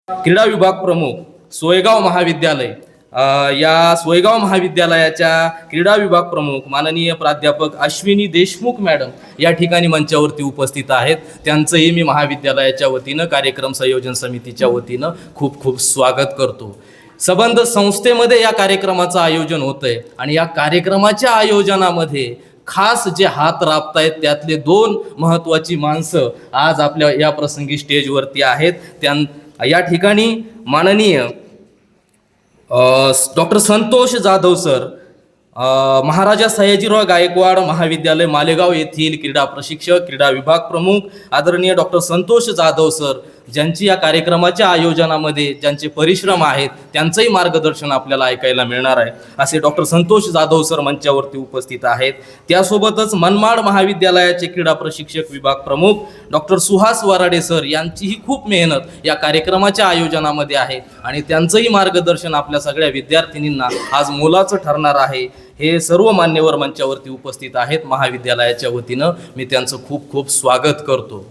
क्रीडा विभाग प्रमुख सोयगाव महाविद्यालय या सोयगाव महाविद्यालयाच्या क्रीडा विभाग प्रमुख माननीय प्राध्यापक अश्विनी देशमुख मॅडम या ठिकाणी मंचावरती उपस्थित आहेत. त्यांचंही मी महाविद्यालयाच्या वतीनं कार्यक्रम संयोजन समितीच्या वतीनं खूप खूप स्वागत करतो. संबंध संस्थेमध्ये या कार्यक्रमाचं आयोजन होतंय आणि या कार्यक्रमाच्या आयोजनामध्ये खास जे हात राबतायत त्यातले दोन महत्त्वाची माणसं आज आपल्या या प्रसंगी स्टेजवरती आहेत. या ठिकाणी माननीय डॉक्टर संतोष जाधव सर, महाराजा सयाजीराव गायकवाड महाविद्यालय मालेगाव येथील क्रीडा प्रशिक्षक, क्रीडा विभाग प्रमुख आदरणीय डॉक्टर संतोष जाधव सर, ज्यांची या कार्यक्रमाच्या आयोजनामध्ये ज्यांचे परिश्रम आहेत त्यांचंही मार्गदर्शन आपल्याला ऐकायला मिळणार आहे, असे डॉक्टर संतोष जाधव सर मंचावरती उपस्थित आहेत. त्यासोबतच मनमाड महाविद्यालयाचे क्रीडा प्रशिक्षक विभाग प्रमुख डॉक्टर सुहास वराडे सर यांचीही खूप मेहनत या कार्यक्रमाच्या आयोजनामध्ये आहे आणि त्यांचंही मार्गदर्शन आपल्या सगळ्या विद्यार्थिनींना आज मोलाचं ठरणार आहे. हे सर्व मान्यवर मंचावरती उपस्थित आहेत. महाविद्यालयाच्या वतीनं मी त्यांचं खूप खूप स्वागत करतो.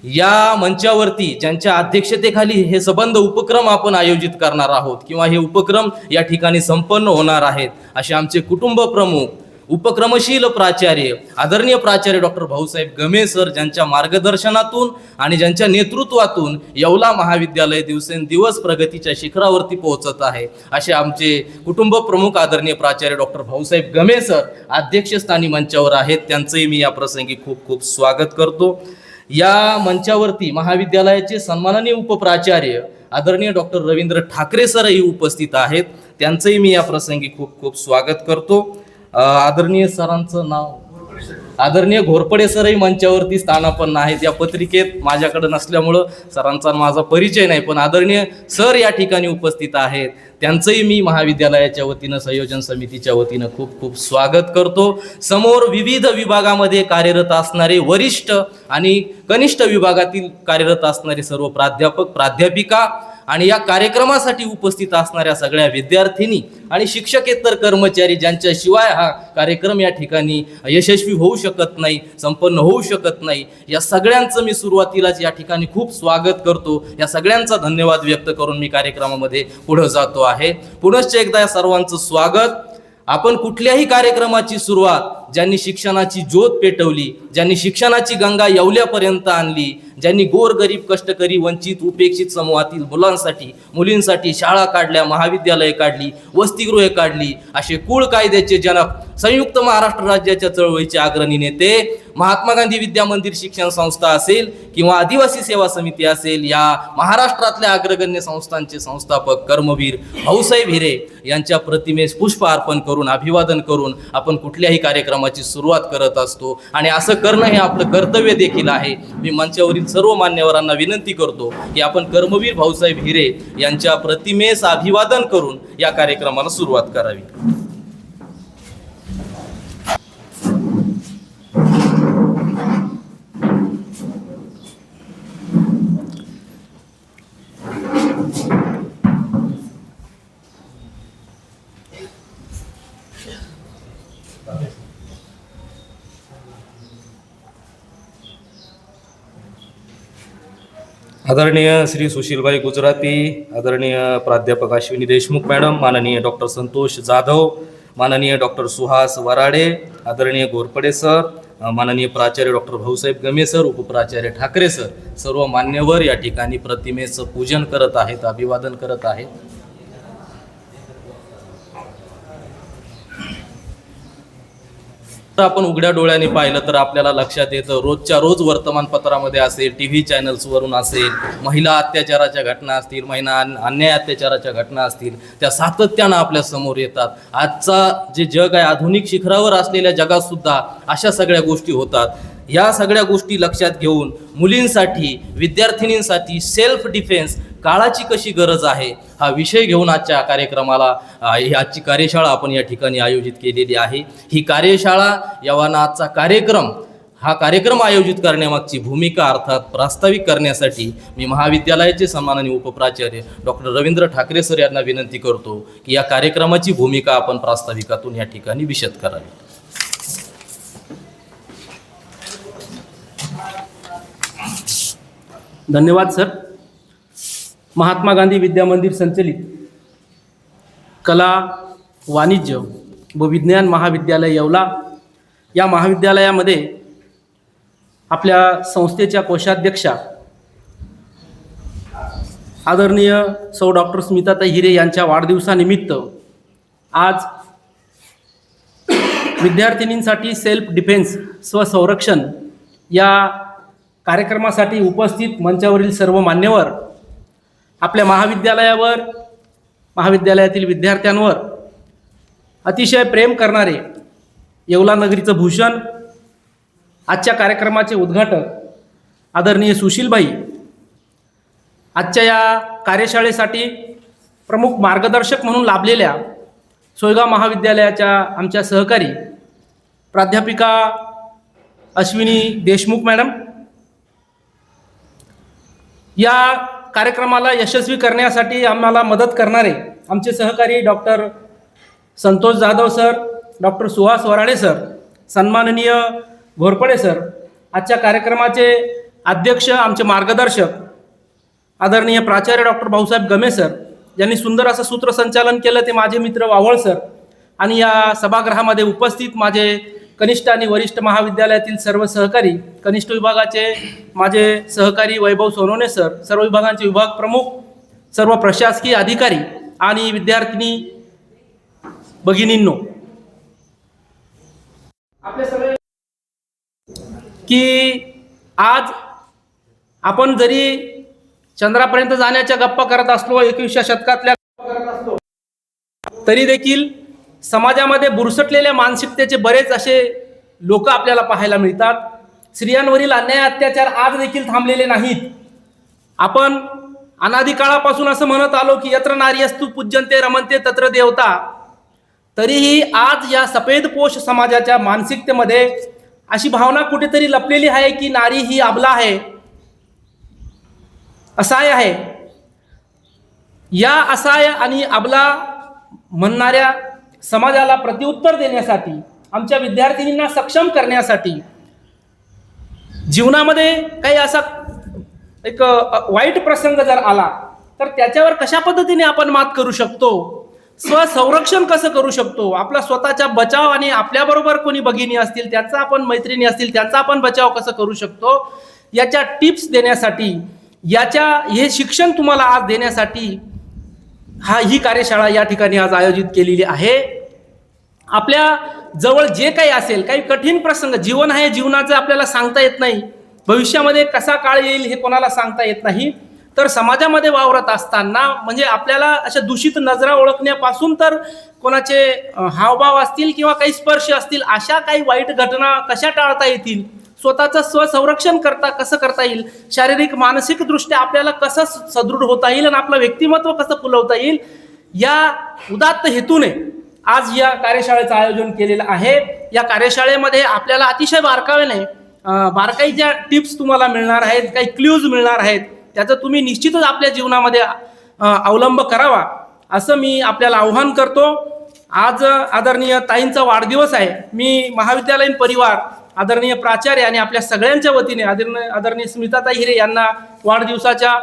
या मंचावरती ज्यांच्या अध्यक्षतेखाली हे संबंध उपक्रम आपण आयोजित करणार आहोत किंवा हे उपक्रम या ठिकाणी संपन्न होणार आहेत, असे आमचे कुटुंब प्रमुख, उपक्रमशील प्राचार्य आदरणीय प्राचार्य डॉक्टर भाऊसाहेब गमे सर, ज्यांच्या मार्गदर्शनातून आणि ज्यांच्या नेतृत्वातून येवला महाविद्यालय दिवसेंदिवस प्रगतीच्या शिखरावरती पोहोचत आहे, असे आमचे कुटुंब प्रमुख आदरणीय प्राचार्य डॉक्टर भाऊसाहेब गमे सर अध्यक्षस्थानी मंचावर आहेत. त्यांचंही मी या प्रसंगी खूप खूप स्वागत करतो. या मंचावरती महाविद्यालयाचे सन्माननीय उपप्राचार्य आदरणीय डॉक्टर रवींद्र ठाकरे सरही उपस्थित आहेत. त्यांचंही मी या प्रसंगी खूप खूप स्वागत करतो. आदरणीय सरांचं नाव आदरणीय घोरपडे सरही मंचावरती स्थानापन्न आहेत. या पत्रिकेत माझ्याकडे नसल्यामुळं सरांचा माझा परिचय नाही, पण आदरणीय सर या ठिकाणी उपस्थित आहेत. त्यांचंही मी महाविद्यालयाच्या वतीनं संयोजन समितीच्या वतीनं खूप खूप स्वागत करतो. समोर विविध विभागामध्ये कार्यरत असणारे वरिष्ठ आणि कनिष्ठ विभागातील कार्यरत असणारे सर्व प्राध्यापक, प्राध्यापिका आणि या कार्यक्रमासाठी उपस्थित असणाऱ्या सगळ्या विद्यार्थिनी आणि शिक्षकेतर कर्मचारी, ज्यांच्याशिवाय हा कार्यक्रम या ठिकाणी यशस्वी होऊ शकत नाही, संपन्न होऊ शकत नाही, या सगळ्यांचं मी सुरुवातीलाच या ठिकाणी खूप स्वागत करतो. या सगळ्यांचा धन्यवाद व्यक्त करून मी कार्यक्रमामध्ये पुढे जातो आहे. पुनश्च एकदा या सर्वांचं स्वागत. आपण कुठल्याही कार्यक्रमाची सुरुवात ज्यांनी शिक्षणाची ज्योत पेटवली, ज्यांनी शिक्षणाची गंगा येवल्यापर्यंत आणली, ज्यांनी गोरगरीब, कष्टकरी, वंचित, उपेक्षित समूहातील मुलांसाठी, मुलींसाठी शाळा काढल्या, महाविद्यालये काढली, वसतिगृहे काढली, असे कुळ कायद्याचे जनक, संयुक्त महाराष्ट्र राज्याच्या चळवळीचे अग्रणी नेते, महात्मा गांधी विद्या मंदिर शिक्षण संस्था असेल किंवा आदिवासी सेवा समिती असेल, या महाराष्ट्रातल्या अग्रगण्य संस्थांचे संस्थापक कर्मवीर भाऊसाहेब हिरे यांच्या प्रतिमेस पुष्प अर्पण करून, अभिवादन करून आपण कुठल्याही कार्यक्रमाची सुरुवात करत असतो आणि असं करणं हे आपलं कर्तव्य देखील आहे. मी मंचावरील सर्व मान्यवरांना विनंती करतो की आपण कर्मवीर भाऊसाहेब हिरे यांच्या प्रतिमेस अभिवादन करून या कार्यक्रमाला सुरुवात करावी. आदरणीय श्री सुशीलभाई गुजराती, आदरणीय प्राध्यापक अश्विनी देशमुख मॅडम, माननीय डॉक्टर संतोष जाधव, माननीय डॉक्टर सुहास वराडे, आदरणीय घोरपडे सर, माननीय प्राचार्य डॉक्टर भाऊसाहेब गमे सर, उपप्राचार्य ठाकरे सर, सर्व मान्यवर या ठिकाणी प्रतिमेचं पूजन करत आहेत, अभिवादन करत आहेत. आपण उघड्या डोळ्याने पाहिलं तर आपल्याला लक्षात येतं, रोजच्या रोज वर्तमानपत्रामध्ये असेल, TV चॅनल्सवरून असेल, महिला अत्याचाराच्या घटना असतील, महिला अन्याय अत्याचाराच्या घटना असतील, त्या सातत्यानं आपल्या समोर येतात. आजचा जे जग आहे, आधुनिक शिखरावर असलेल्या जगात सुद्धा अशा सगळ्या गोष्टी होतात. या सगळ्या गोष्टी लक्षात घेऊन मुलींसाठी, विद्यार्थिनींसाठी सेल्फ डिफेन्स काळाची कशी गरज आहे हा विषय घेऊन आजच्या कार्यक्रमाला आजची कार्यशाळा आपण या ठिकाणी आयोजित केलेली आहे. ही कार्यशाळा यावाना आजचा हा कार्यक्रम आयोजित करण्यामागची भूमिका अर्थात प्रास्ताविक करण्यासाठी मी महाविद्यालयाचे सन्माननीय उपप्राचार्य डॉक्टर रवींद्र ठाकरे सर यांना विनंती करतो की या कार्यक्रमाची भूमिका आपण प्रास्ताविकातून या ठिकाणी विशद करावी. धन्यवाद सर. महात्मा गांधी विद्या मंदिर संचलित कला, वाणिज्य व विज्ञान महाविद्यालय येवला या महाविद्यालयामध्ये आपल्या संस्थेच्या कोषाध्यक्षा आदरणीय सौ डॉक्टर स्मिताताई हिरे यांच्या वाढदिवसानिमित्त आज विद्यार्थिनींसाठी सेल्फ डिफेन्स स्वसंरक्षण या कार्यक्रमासाठी उपस्थित मंचावरील सर्व मान्यवर, आपल्या महाविद्यालयावर, महाविद्यालयातील विद्यार्थ्यांवर अतिशय प्रेम करणारे येवला नगरीचं भूषण, आजच्या कार्यक्रमाचे उद्घाटक आदरणीय सुशीलभाई, आजच्या या कार्यशाळेसाठी प्रमुख मार्गदर्शक म्हणून लाभलेल्या सोयगाव महाविद्यालयाच्या आमच्या सहकारी प्राध्यापिका अश्विनी देशमुख मॅडम, या कार्यक्रमाला यशस्वी करण्यासाठी आम्हाला मदत करणारे आमचे सहकारी doctor Santosh Jadhav sir, doctor Suhas Varade sir, सन्माननीय घोरपडे सर, आजच्या कार्यक्रमाचे अध्यक्ष आमचे मार्गदर्शक आदरणीय प्राचार्य डॉक्टर भाऊसाहेब गमे सर, ज्यांनी सुंदर असं सूत्रसंचालन केलं ते माझे मित्र वावळ सर, आणि या सभागृहामध्ये उपस्थित माझे कनिष्ठ आणि वरिष्ठ महाविद्यालयातील सर्व सहकारी, कनिष्ठ विभागाचे माझे सहकारी वैभव सोनवणे सर, सर्व विभागांचे विभाग प्रमुख, सर्व प्रशासकीय अधिकारी आणि विद्यार्थिनी भगिनींनो, आपले सगळे की आज आपण जरी चंद्रापर्यंत जाण्याच्या गप्पा करत असलो, 21व्या शतकातल्या गप्पा करत असलो, तरी देखील समाजामध्ये बुरसटलेल्या मानसिकतेचे बरेच असे लोक आपल्याला पाहायला मिळतात. स्त्रियांवरील अन्याय अत्याचार आज देखील थांबलेले नाहीत. आपण अनादी काळापासून असं म्हणत आलो की यत्र नार्यस्तु पूज्यन्ते रमन्ते तत्र देवता. तरीही आज या सफेदपोश समाजाच्या मानसिकतेमध्ये अशी भावना कुठेतरी लपलेली आहे की नारी ही अबला आहे, असहाय आहे. या असहाय आणि अबला म्हणणाऱ्या समाजाला प्रत्युत्तर देण्यासाठी, आमच्या विद्यार्थिनींना सक्षम करण्यासाठी, जीवनामध्ये काही असा एक वाईट प्रसंग जर आला तर त्याच्यावर कशा पद्धतीने आपण मात करू शकतो, स्वसंरक्षण कसं करू शकतो, आपला स्वतःचा बचाव आणि आपल्याबरोबर कोणी भगिनी असतील त्यांचा आपण, मैत्रिणी असतील त्यांचा आपण बचाव कसं करू शकतो, याच्या टिप्स देण्यासाठी, हे शिक्षण तुम्हाला आज देण्यासाठी ही कार्यशाळा या ठिकाणी आज आयोजित केलेली आहे. आपल्या जवळ जे काही असेल, काही कठीण प्रसंग, जीवन आहे, जीवनाचं आपल्याला सांगता येत नाही, भविष्यामध्ये कसा काळ येईल हे कोणाला सांगता येत नाही, तर समाजामध्ये वावरत असताना म्हणजे आपल्याला अशा दूषित नजरा ओळखण्यापासून तर कोणाचे हावभाव असतील किंवा काही स्पर्श असतील, अशा काही वाईट घटना कशा टाळता येतील, स्वतःचं स्वसंरक्षण कसं करता येईल, शारीरिक मानसिक दृष्ट्या आपल्याला कसं सदृढ होता येईल आणि आपलं व्यक्तिमत्व कसं फुलवता येईल, या उदात्त हेतूने आज या कार्यशाळेचं आयोजन केलेलं आहे. या कार्यशाळेमध्ये आपल्याला अतिशय बारकाईच्या टिप्स तुम्हाला मिळणार आहेत, काही क्ल्यूज मिळणार आहेत, त्याचा तुम्ही निश्चितच आपल्या जीवनामध्ये अवलंब करावा असं मी आपल्याला आव्हान करतो. आज आदरणीय ताईंचा वाढदिवस आहे. मी महाविद्यालयीन परिवार, आदरणीय प्राचार्य आणि आपल्या सगळ्यांच्या वतीने आदरणीय स्मिताताई हिरे यांना वाढदिवसाच्या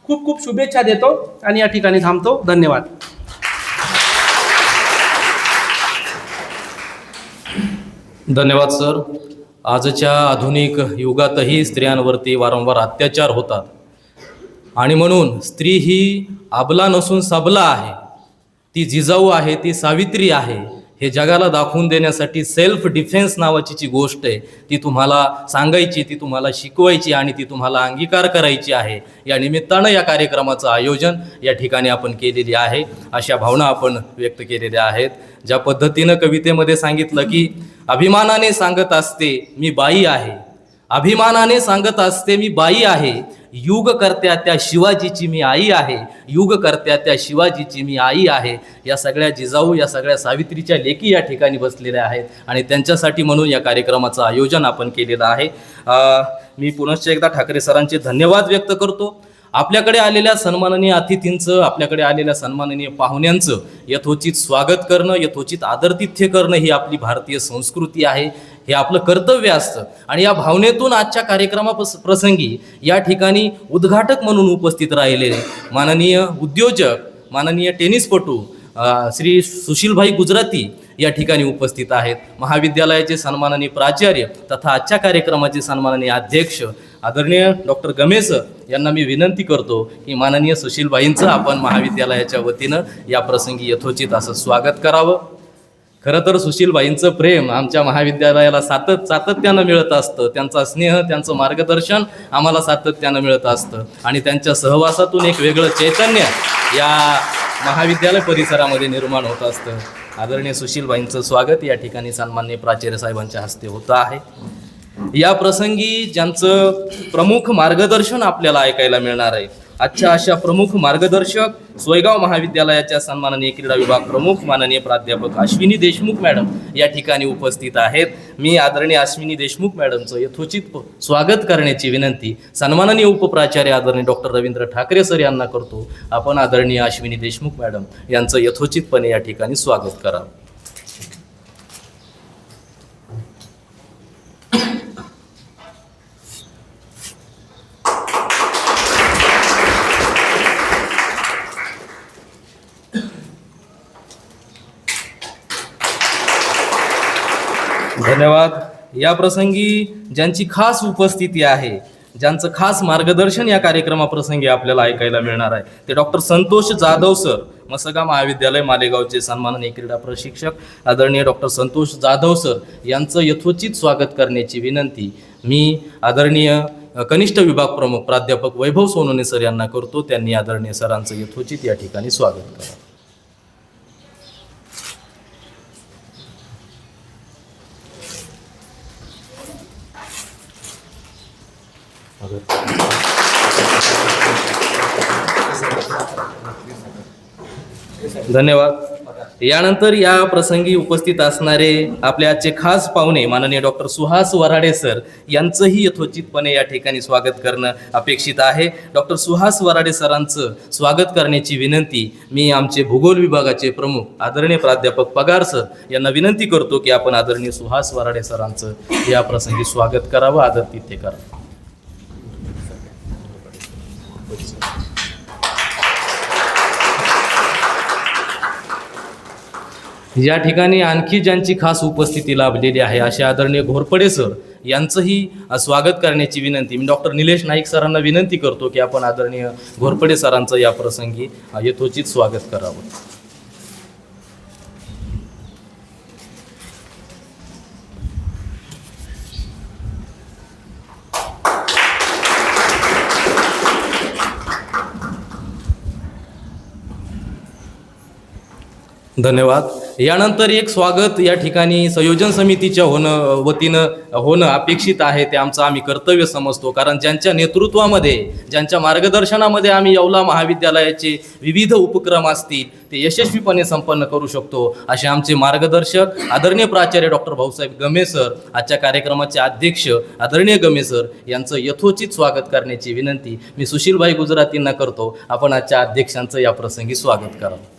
खूप खूप शुभेच्छा देतो आणि या ठिकाणी थांबतो. धन्यवाद. धन्यवाद सर. आजच्या आधुनिक युगातही स्त्रियांवरती वारंवार अत्याचार होतात आणि म्हणून स्त्री ही अबला नसून सबला आहे, ती जिजाऊ आहे, ती सावित्री आहे, हे जगाला दाखवून देण्यासाठी सेल्फ डिफेन्स नावाची जी गोष्ट आहे ती तुम्हाला सांगायची, ती तुम्हाला शिकवायची आणि ती तुम्हाला अंगीकार करायची आहे. या निमित्तानं या कार्यक्रमाचं आयोजन या ठिकाणी आपण केलेली आहे. अशा भावना आपण व्यक्त केलेल्या आहेत. ज्या पद्धतीनं कवितेमध्ये सांगितलं की अभिमानाने सांगत असते मी बाई आहे, अभिमानाने सांगत असते मी बाई आहे, युग करत्या त्या शिवाजीची मी आई आहे, युग करत्या त्या शिवाजीची मी आई आहे. या सगळ्या जिजाऊ, या सगळ्या सावित्रीच्या लेकी या ठिकाणी बसलेल्या आहेत आणि त्यांच्यासाठी म्हणून या कार्यक्रमाचं आयोजन आपण केलेलं आहे. मी पुनश्च एकदा ठाकरे सरांचे धन्यवाद व्यक्त करतो. आपल्याकडे आलेल्या सन्माननीय अतिथींचं, आपल्याकडे आलेल्या सन्माननीय पाहुण्यांचं यथोचित स्वागत करणं, यथोचित आदरातिथ्य करणं ही आपली भारतीय संस्कृती आहे. हे आपलं कर्तव्य असतं. आणि या भावनेतून आजच्या प्रसंगी या ठिकाणी उद्घाटक म्हणून उपस्थित राहिलेले माननीय उद्योजक, माननीय टेनिसपटू श्री सुशीलभाई गुजराती या ठिकाणी उपस्थित आहेत. महाविद्यालयाचे सन्माननीय प्राचार्य तथा आजच्या कार्यक्रमाचे सन्माननीय अध्यक्ष आदरणीय डॉक्टर गमे सर यांना मी विनंती करतो की माननीय सुशीलभाईंचं आपण महाविद्यालयाच्या वतीनं या प्रसंगी यथोचित असं स्वागत करावं. खरं तर सुशीलभाईंचं प्रेम आमच्या महाविद्यालयाला सातत्यानं मिळत असतं. त्यांचा स्नेह, त्यांचं मार्गदर्शन आम्हाला सातत्यानं मिळत असतं आणि त्यांच्या सहवासातून एक वेगळं चैतन्य या महाविद्यालय परिसरामध्ये निर्माण होत असतं. आदरणीय सुशीलभाईंचं स्वागत या ठिकाणी सन्माननीय प्राचार्य साहेबांच्या हस्ते होतं आहे. या प्रसंगी ज्यांचं प्रमुख मार्गदर्शन आपल्याला ऐकायला मिळणार आहे, आजच्या अशा प्रमुख मार्गदर्शक सोयगाव महाविद्यालयाच्या सन्माननीय क्रीडा विभाग प्रमुख माननीय प्राध्यापक अश्विनी देशमुख मॅडम या ठिकाणी उपस्थित आहेत. मी आदरणीय अश्विनी देशमुख मॅडमचं यथोचित स्वागत करण्याची विनंती सन्माननीय उपप्राचार्य आदरणीय डॉक्टर रवींद्र ठाकरे सर यांना करतो. आपण आदरणीय अश्विनी देशमुख मॅडम यांचं यथोचितपणे या ठिकाणी स्वागत करावं. धन्यवाद. या प्रसंगी ज्यांची खास उपस्थिती आहे, ज्यांचं खास मार्गदर्शन या कार्यक्रमाप्रसंगी आपल्याला ऐकायला मिळणार आहे, ते डॉक्टर संतोष जाधव सर, मसगा महाविद्यालय मालेगावचे सन्माननीय क्रीडा प्रशिक्षक आदरणीय डॉक्टर संतोष जाधव सर यांचं यथोचित स्वागत करण्याची विनंती मी आदरणीय कनिष्ठ विभाग प्रमुख प्राध्यापक वैभव सोनवणे सर यांना करतो. त्यांनी आदरणीय सरांचं यथोचित या ठिकाणी स्वागत करा. धन्यवाद. यानंतर या प्रसंगी उपस्थित असणारे आपले आजचे खास पाहुणे माननीय डॉक्टर सुहास वराडे सर यांचंही यथोचितपणे या ठिकाणी स्वागत करणं अपेक्षित आहे. डॉक्टर सुहास वराडे सरांचं स्वागत करण्याची विनंती मी आमचे भूगोल विभागाचे प्रमुख आदरणीय प्राध्यापक पगार सर यांना विनंती करतो की आपण आदरणीय सुहास वराडे सरांचं या प्रसंगी स्वागत करावं, आदर तिथे करावं. या ठिकाणी आणखी ज्यांची खास उपस्थिती लाभलेली आहे असे आदरणीय घोरपडे सर यांचंही स्वागत करण्याची विनंती मी डॉक्टर निलेश नाईक सरांना विनंती करतो की आपण आदरणीय घोरपडे सरांचं या प्रसंगी यथोचित स्वागत करावं. धन्यवाद. यानंतर एक स्वागत या ठिकाणी संयोजन समितीच्या वतीनं होणं अपेक्षित आहे. ते आमचं आम्ही कर्तव्य समजतो, कारण ज्यांच्या नेतृत्वामध्ये, ज्यांच्या मार्गदर्शनामध्ये आम्ही येवला महाविद्यालयाचे विविध उपक्रम असतील ते यशस्वीपणे संपन्न करू शकतो असे आमचे मार्गदर्शक आदरणीय प्राचार्य डॉक्टर भाऊसाहेब गमे सर, आजच्या कार्यक्रमाचे अध्यक्ष आदरणीय गमे सर यांचं यथोचित स्वागत करण्याची विनंती मी सुशीलभाई गुजरातींना करतो. आपण आजच्या अध्यक्षांचं या प्रसंगी स्वागत करावं.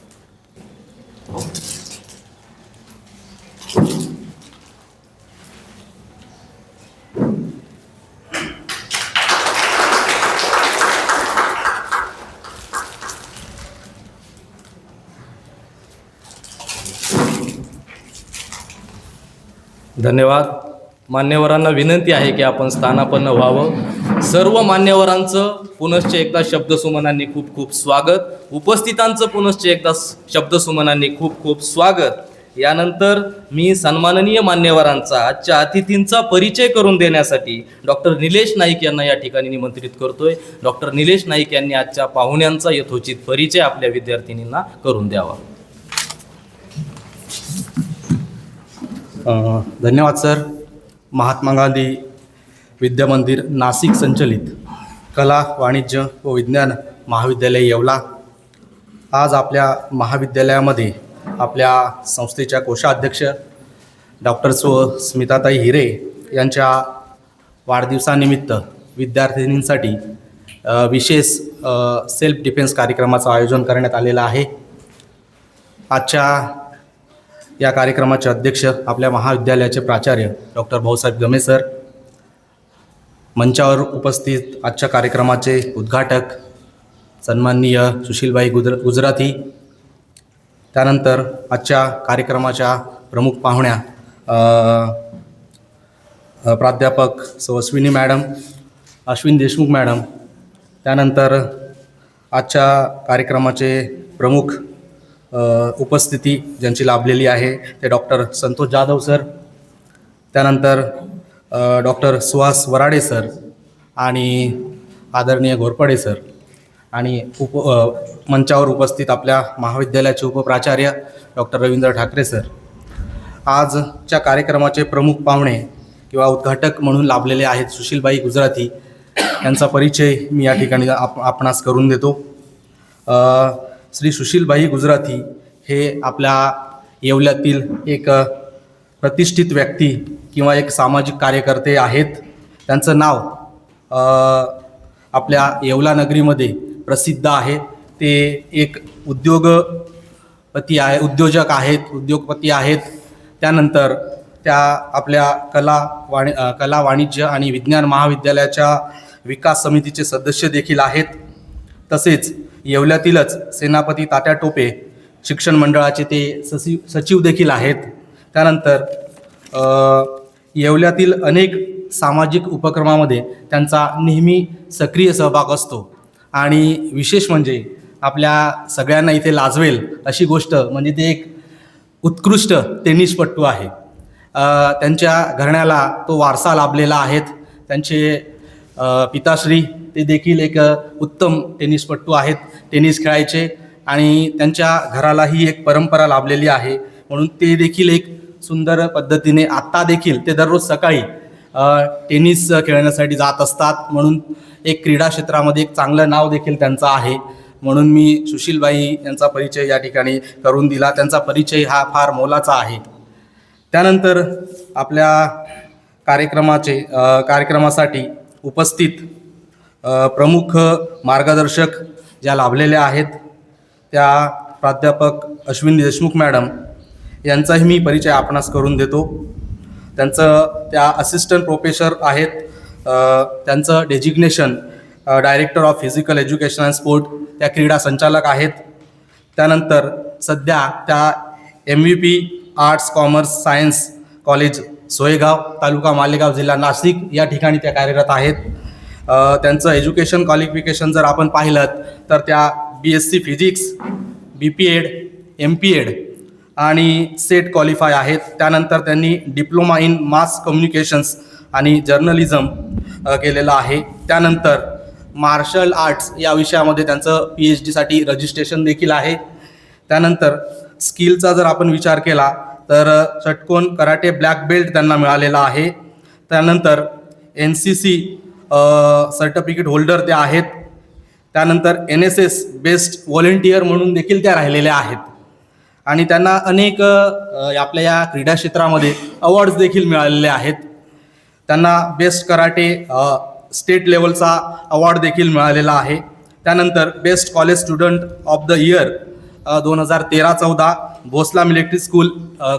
धन्यवाद. मान्यवरांना विनंती आहे की आपण स्थानापन्न व्हावं. सर्व मान्यवरांचं पुनश्च एकदा शब्दसुमनांनी खूप खूप स्वागत. उपस्थितांचं पुनश्च एकदा शब्दसुमनांनी खूप खूप स्वागत. यानंतर मी सन्माननीय मान्यवरांचा, आजच्या अतिथींचा परिचय करून देण्यासाठी डॉक्टर निलेश नाईक यांना या ठिकाणी निमंत्रित करतोय. डॉक्टर निलेश नाईक यांनी आजच्या पाहुण्यांचा यथोचित परिचय आपल्या विद्यार्थिनींना करून द्यावा. धन्यवाद सर. महात्मा गांधी विद्यामंदिर नाशिक संचलित कला, वाणिज्य व विज्ञान महाविद्यालय येवला आज आपल्या महाविद्यालयामध्ये आपल्या संस्थेच्या कोषाध्यक्ष डॉक्टर स्मिताताई हिरे यांच्या वाढदिवसानिमित्त विद्यार्थिनींसाठी विशेष सेल्फ डिफेन्स कार्यक्रमाचं आयोजन करण्यात आलेलं आहे. आजच्या या कार्यक्रमाचे अध्यक्ष आपल्या महाविद्यालयाचे प्राचार्य डॉक्टर भाऊसाहेब गमे सर, मंचावर उपस्थित आजच्या कार्यक्रमाचे उद्घाटक सन्माननीय सुशीलबाई गुजराथी, त्यानंतर आजच्या कार्यक्रमाच्या प्रमुख पाहुण्या प्राध्यापक सौ अश्विनी मॅडम, अश्विन देशमुख मॅडम, त्यानंतर आजच्या कार्यक्रमाचे प्रमुख उपस्थिती ज्यांची लाभलेली आहे ते डॉक्टर संतोष जाधव सर, त्यानंतर डॉक्टर सुहास वराडे सर आणि आदरणीय घोरपडे सर, आणि मंचावर उपस्थित आपल्या महाविद्यालयाचे उपप्राचार्य डॉक्टर रवींद्र ठाकरे सर. आजच्या कार्यक्रमाचे प्रमुख पाहुणे किंवा उद्घाटक म्हणून लाभलेले आहेत सुशीलबाई गुजराथी, यांचा परिचय मी या ठिकाणी आपणास करून देतो. श्री सुशीलबाई गुजराथी हे आपल्या येवल्यातील एक प्रतिष्ठित व्यक्ती किंवा एक सामाजिक कार्यकर्ते आहेत. त्यांचं नाव आपल्या येवला नगरीमध्ये प्रसिद्ध आहे. ते एक उद्योजक आहेत, उद्योगपती आहेत. त्यानंतर त्या आपल्या कला वाणिज्य आणि विज्ञान महाविद्यालयाच्या विकास समितीचे सदस्य देखील आहेत. तसेच येवल्यातीलच सेनापती तात्या टोपे शिक्षण मंडळाचे ते सचिव देखील आहेत. त्यानंतर येवल्यातील अनेक सामाजिक उपक्रमामध्ये त्यांचा नेहमी सक्रिय सहभाग असतो. आणि विशेष म्हणजे आपल्या सगळ्यांना इथे लाजवेल अशी गोष्ट म्हणजे ते एक उत्कृष्ट टेनिसपटू आहे. त्यांच्या घराण्याला तो वारसा लाभलेला आहे. त्यांचे पिताश्री ते देखील एक उत्तम टेनिसपटू आहेत, टेनिस खेळायचे, आणि त्यांच्या घरालाही एक परंपरा लाभलेली आहे. म्हणून ते देखील एक सुंदर पद्धतीने आत्ता देखील ते दररोज सकाळी टेनिस खेळण्यासाठी जात असतात. म्हणून एक क्रीडा क्षेत्रामध्ये एक चांगलं नाव देखील त्यांचं आहे. म्हणून मी सुशीलबाई यांचा परिचय या ठिकाणी करून दिला. त्यांचा परिचय हा फार मोलाचा आहे. त्यानंतर आपल्या कार्यक्रमासाठी उपस्थित प्रमुख मार्गदर्शक ज्या लाभलेल्या आहेत त्या प्राध्यापक अश्विन देशमुख मॅडम यांचाही मी परिचय आपणास करून देतो. त्या असिस्टंट प्रोफेसर आहेत. त्यांचं designation director of physical education and sport, त्या क्रीडा संचालक आहेत. त्यानंतर सध्या त्या MVP arts commerce science college Soygaon, taluka Malegaon, जिल्हा नाशिक या ठिकाणी त्या कार्यरत आहेत. त्यांचं एज्युकेशन क्वालिफिकेशन जर आपण पाहिलं तर त्या BSc फिजिक्स, BPEd, MPEd आणि सेट क्वालिफाय आहेत. त्यानंतर त्यांनी डिप्लोमा इन मास कम्युनिकेशन्स आणि जर्नलिझम केलेलं आहे. त्यानंतर मार्शल आर्ट्स या विषयामध्ये त्यांचं PhD रजिस्ट्रेशन देखील आहे. त्यानंतर स्किलचा जर आपण विचार केला तर षटकोन कराटे ब्लॅक बेल्ट त्यांना मिळालेला आहे. त्यानंतर NCC सर्टिफिकेट होल्डर त्या आहेत. त्यानंतर NSS बेस्ट व्हॉलेंटियर म्हणून देखील त्या राहिलेल्या आहेत. आणि त्यांना अनेक आपल्या या क्रीडा क्षेत्रामध्ये अवॉर्ड्स देखील मिळालेले आहेत. त्यांना बेस्ट कराटे स्टेट लेवलचा अवॉर्ड देखील मिळालेला आहे. त्यानंतर best college student of the year 2013-14 Bhosala military school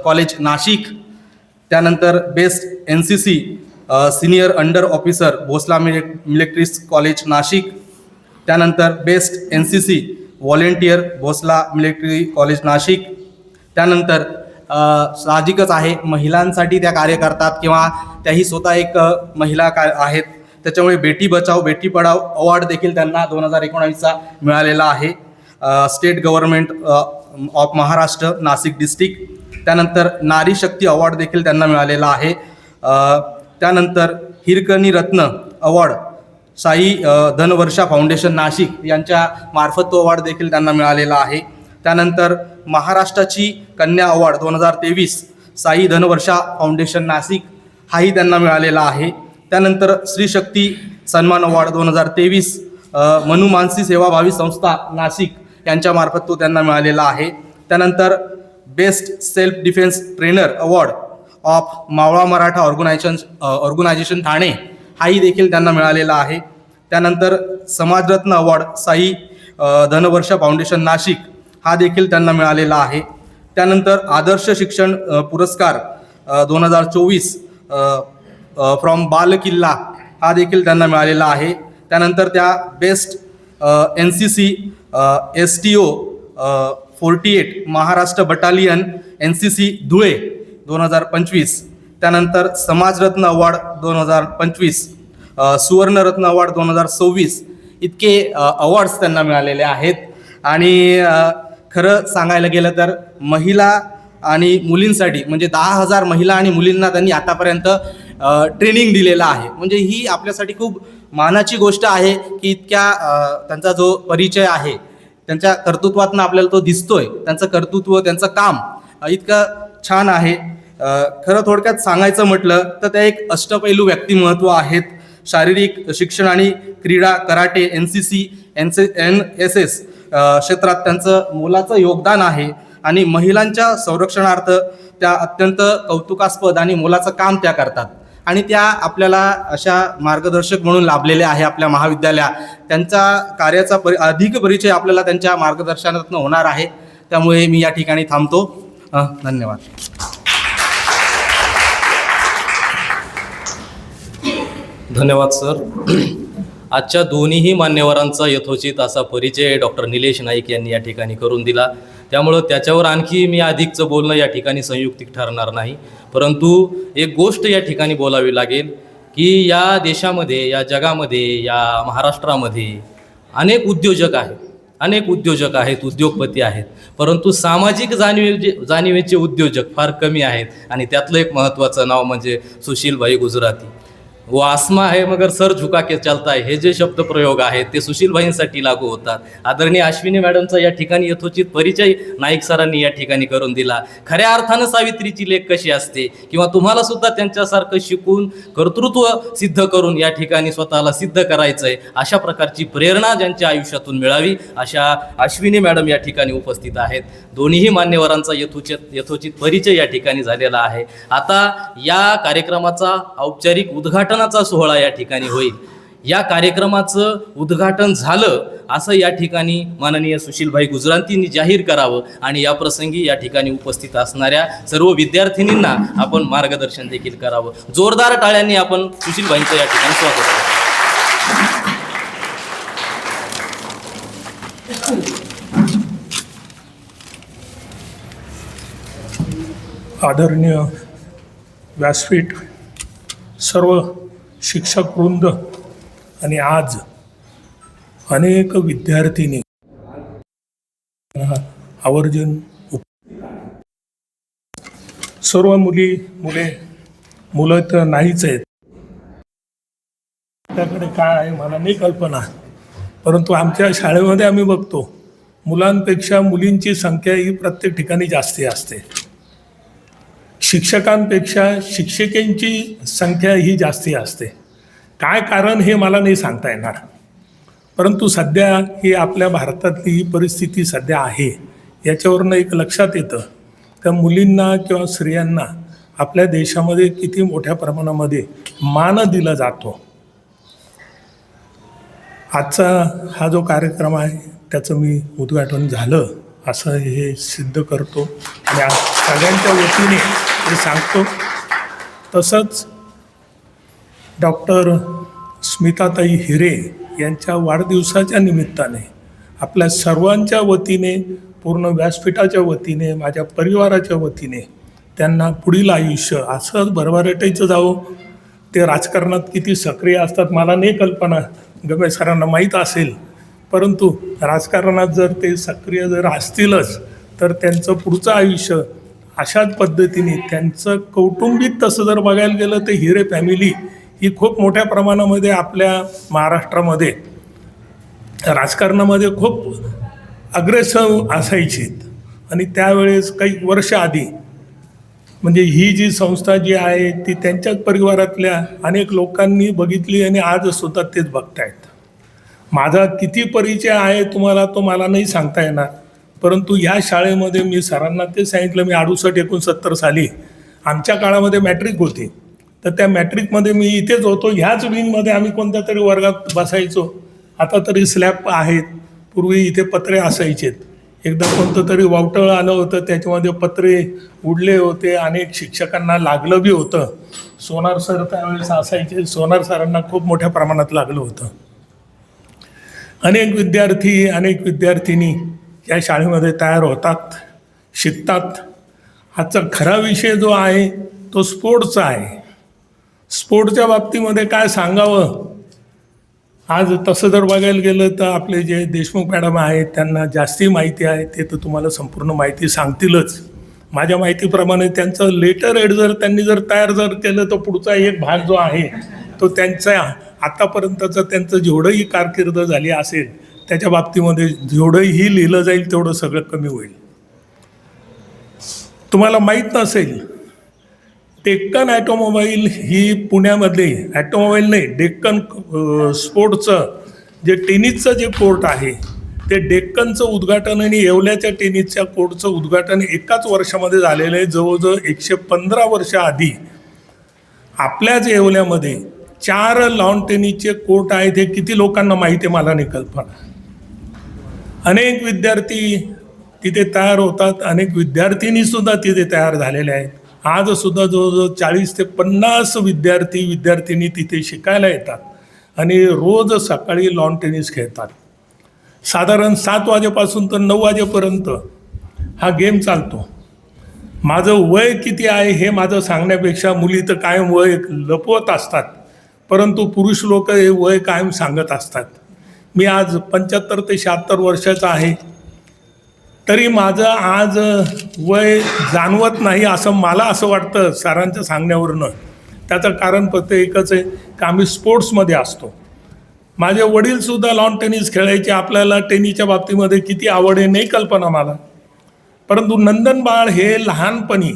college Nashik. त्यानंतर best NCC senior under officer Bhosala military college Nashik. त्यानंतर best NCC volunteer Bhosala military college Nashik. त्यानंतर साहजिकच आहे महिलांसाठी त्या कार्य करतात किंवा त्याही स्वतः एक महिला आहेत, त्याच्यामुळे बेटी बचाव बेटी पढाव अवॉर्ड देखील त्यांना 2019चा मिळालेला आहे. State government of Maharashtra Nashik district. त्यानंतर नारी शक्ती अवॉर्ड देखील त्यांना मिळालेला आहे. त्यानंतर हिरकणी रत्न अवॉर्ड साई धनवर्षा फाउंडेशन नाशिक यांच्या मार्फत तो अवॉर्ड देखील त्यांना मिळालेला आहे. त्यानंतर महाराष्ट्राची कन्या अवॉर्ड 2023 साई धनवर्षा फाउंडेशन नाशिक हाही त्यांना मिळालेला आहे. त्यानंतर श्री शक्ती सन्मान अवॉर्ड 2023 मनु मानसी सेवाभावी संस्था नाशिक यांच्यामार्फत तो त्यांना मिळालेला आहे. त्यानंतर best self defence trainer award of मावळा मराठा ऑर्गनायझेशन ठाणे हाही देखील त्यांना मिळालेला आहे. त्यानंतर समाजरत्न अवॉर्ड साई धनवर्षा फाउंडेशन नाशिक हा देखील त्यांना मिळालेला आहे. त्यानंतर आदर्श शिक्षण पुरस्कार 2024 फ्रॉम बाल किल्ला हा देखील त्यांना मिळालेला आहे. त्यानंतर त्या best NCC STO 48 Maharashtra battalion NCC Dhule 2025, त्यानंतर समाजरत्न अवॉर्ड 2025, सुवर्णरत्न अवॉर्ड 2026 इतके अवॉर्ड्स त्यांना मिळालेले आहेत. आणि खरं सांगायला गेलं तर महिला आणि मुलींसाठी म्हणजे 10,000 महिला आणि मुलींना त्यांनी आतापर्यंत ट्रेनिंग दिलेलं आहे. म्हणजे ही आपल्यासाठी खूप मानाची गोष्ट आहे की इतक्या त्यांचा जो परिचय आहे त्यांच्या कर्तृत्वातनं आपल्याला तो दिसतोय. त्यांचं कर्तृत्व, त्यांचं काम इतकं छान आहे. खरं थोडक्यात सांगायचं म्हटलं तर त्या एक अष्टपैलू व्यक्तिमत्व आहेत. शारीरिक शिक्षण आणि क्रीडा, कराटे, NCC, NSS क्षेत्रात त्यांचं मोलाचं योगदान आहे आणि महिलांच्या संरक्षणार्थ त्या अत्यंत कौतुकास्पद आणि मोलाचं काम त्या करतात. आणि त्या आपल्याला अशा मार्गदर्शक म्हणून लाभलेल्या आहे आपल्या महाविद्यालयात. त्यांचा कार्याचा अधिक परिचय आपल्याला त्यांच्या मार्गदर्शनातून होणार आहे. त्यामुळे मी या ठिकाणी थांबतो. धन्यवाद. धन्यवाद सर. आजच्या दोन्हीही मान्यवरांचा यथोचित असा परिचय डॉक्टर निलेश नाईक यांनी या ठिकाणी करून दिला. त्यामुळं त्याच्यावर आणखी मी अधिकचं बोलणं या ठिकाणी संयुक्तिक ठरणार नाही. परंतु एक गोष्ट या ठिकाणी बोलावी लागेल की या देशामध्ये, या जगामध्ये, या महाराष्ट्रामध्ये अनेक उद्योजक आहेत, उद्योगपती आहेत, परंतु सामाजिक जाणीवेचे उद्योजक फार कमी आहेत. आणि त्यातलं एक महत्त्वाचं नाव म्हणजे सुशीलभाई गुजराती. वो आसमा है मगर सर झुका के चलता है, हे जे शब्दप्रयोग आहेत ते सुशीलभाईंसाठी लागू होतात. आदरणीय अश्विनी मॅडमचा या ठिकाणी यथोचित परिचय नाईक सरांनी या ठिकाणी करून दिला. खऱ्या अर्थानं सावित्रीची लेक कशी असते किंवा तुम्हाला सुद्धा त्यांच्यासारखं शिकून कर्तृत्व सिद्ध करून या ठिकाणी स्वतःला सिद्ध करायचं आहे, अशा प्रकारची प्रेरणा ज्यांच्या आयुष्यातून मिळावी अशा अश्विनी मॅडम या ठिकाणी उपस्थित आहेत. दोन्हीही मान्यवरांचा यथोचित परिचय या ठिकाणी झालेला आहे. आता या कार्यक्रमाचा औपचारिक उद्घाटनाचा सोहळा या ठिकाणी होईल. या कार्यक्रमाचं उद्घाटन झालं असं या ठिकाणी माननीय सुशीलभाई गुजरातींनी जाहीर करावं आणि या प्रसंगी या ठिकाणी उपस्थित असणाऱ्या सर्व विद्यार्थिनींना आपण मार्गदर्शन देखील करावं. जोरदार टाळ्यांनी आपण सुशीलभाईंचं या ठिकाणी स्वागत करू. आदरणीय व्यासपीठ, सर्व शिक्षक वृंद आणि आज अनेक विद्यार्थिनी आवर्जून सर्व मुलं तर नाहीच आहेत. त्याकडे काय आहे मला नाही कल्पना, परंतु आमच्या शाळेमध्ये आम्ही बघतो मुलांपेक्षा मुलींची संख्या ही प्रत्येक ठिकाणी जास्ती असते. शिक्षकांपेक्षा शिक्षिकांची संख्या ही जास्ती असते. काय कारण हे मला नाही सांगता येणार, परंतु सध्या ही आपल्या भारतातली ही परिस्थिती सध्या आहे. याच्यावरनं एक लक्षात येतं त्या मुलींना किंवा स्त्रियांना आपल्या देशामध्ये किती मोठ्या प्रमाणामध्ये मान दिला जातो. आजचा हा जो कार्यक्रम आहे त्याचं मी उद्घाटन झालं असं हे सिद्ध करतो आणि आज सगळ्यांच्या वतीने हे सांगतो. तसंच डॉक्टर स्मिताताई हिरे यांच्या वाढदिवसाच्या निमित्ताने आपल्या सर्वांच्या वतीने, पूर्ण व्यासपीठाच्या वतीने, माझ्या परिवाराच्या वतीने त्यांना पुढील आयुष्य असंच भरभराटीचं जावं. ते राजकारणात किती सक्रिय असतात मला नाही कल्पना, गमे सरांना माहीत असेल, परंतु राजकारणात जर ते सक्रिय जर असतीलच तर त्यांचं पुढचं आयुष्य अशाच पद्धतीने, त्यांचं कौटुंबिक तसं जर बघायला गेलं तर हिरे फॅमिली ही खूप मोठ्या प्रमाणामध्ये आपल्या महाराष्ट्रामध्ये राजकारणामध्ये खूप अग्रेसर असायचीत. आणि त्यावेळेस काही वर्ष आधी म्हणजे ही जी संस्था जी आहे ती त्यांच्याच परिवारातल्या अनेक लोकांनी बघितली आणि आजसुद्धा तेच बघतायत. माझा किती परिचय आहे तुम्हाला तो मला नाही सांगता येणार, परंतु या शाळेमध्ये मी सरांना ते सांगितलं, मी 68-69 साली आमच्या काळामध्ये मॅट्रिक होती, तर त्या मॅट्रिकमध्ये मी इथेच होतो. ह्याच विंगमध्ये आम्ही कोणत्या तरी वर्गात बसायचो. आता तरी स्लॅब आहेत, पूर्वी इथे पत्रे असायचेत. एकदा कोणतं तरी वावटळ आलं होतं, त्याच्यामध्ये पत्रे उडले होते, अनेक शिक्षकांना लागलं बी होतं. सोनार सर त्यावेळेस असायचे, सोनार सरांना खूप मोठ्या प्रमाणात लागलं होतं. अनेक विद्यार्थी अनेक विद्यार्थिनी या शाळेमध्ये तयार होतात, शिकतात. आजचा खरा विषय जो आहे तो स्पोर्ट्सचा आहे. स्पोर्टच्या बाबतीमध्ये काय सांगावं, आज तसं जर बघायला गेलं तर आपले जे देशमुख मॅडम आहेत त्यांना जास्ती माहिती आहे, ते तर तुम्हाला संपूर्ण माहिती सांगतीलच. माझ्या माहितीप्रमाणे त्यांचं लेटर हेड जर त्यांनी तयार केलं तर पुढचा एक भाग जो आहे तो त्यांचा आतापर्यंतचं त्यांचं जेवढंही कारकीर्द झाली असेल त्याच्या बाबतीमध्ये जेवढंही लिहिलं जाईल तेवढं सगळं कमी होईल. तुम्हाला माहीत नसेल, डेक्कन ॲटोमोबाईल ही पुण्यामध्ये, ॲटोमोबाईल नाही, डेक्कन स्पोर्ट्सचं जे टेनिसचं जे कोर्ट आहे ते डेक्कनचं उद्घाटन आणि येवल्याच्या टेनिसच्या कोर्टचं उद्घाटन एकाच वर्षामध्ये झालेलं आहे. जवळजवळ 115 वर्ष आधी आपल्याच येवल्यामध्ये 4 लॉन टेनिसचे कोर्ट आहेत. हे किती लोकांना माहिती आहे मला नाही कल्पना. अनेक विद्यार्थी तिथे तयार होतात, अनेक विद्यार्थिनीसुद्धा तिथे तयार झालेल्या आहेत. आजसुद्धा जवळजवळ 40 ते 50 विद्यार्थिनी तिथे शिकायला येतात आणि रोज सकाळी लॉन टेनिस खेळतात. साधारण 7 वाजेपासून तर 9 वाजेपर्यंत हा गेम चालतो. माझं वय किती आहे हे माझं सांगण्यापेक्षा मुली तर कायम वय लपवत असतात, परंतु पुरुष लोक हे वय कायम सांगत असतात. मी आज 75 ते 76 वर्षाचा आहे, तरी माझं आज वय जाणवत नाही असं मला असं वाटतं सरांच्या सांगण्यावरनं. त्याचं कारण फक्त एकच आहे की आम्ही स्पोर्ट्समध्ये असतो. माझे वडीलसुद्धा लॉन टेनिस खेळायचे. आपल्याला टेनिसच्या बाबतीमध्ये किती आवड आहे नाही कल्पना मला, परंतु नंदन बाळ हे लहानपणी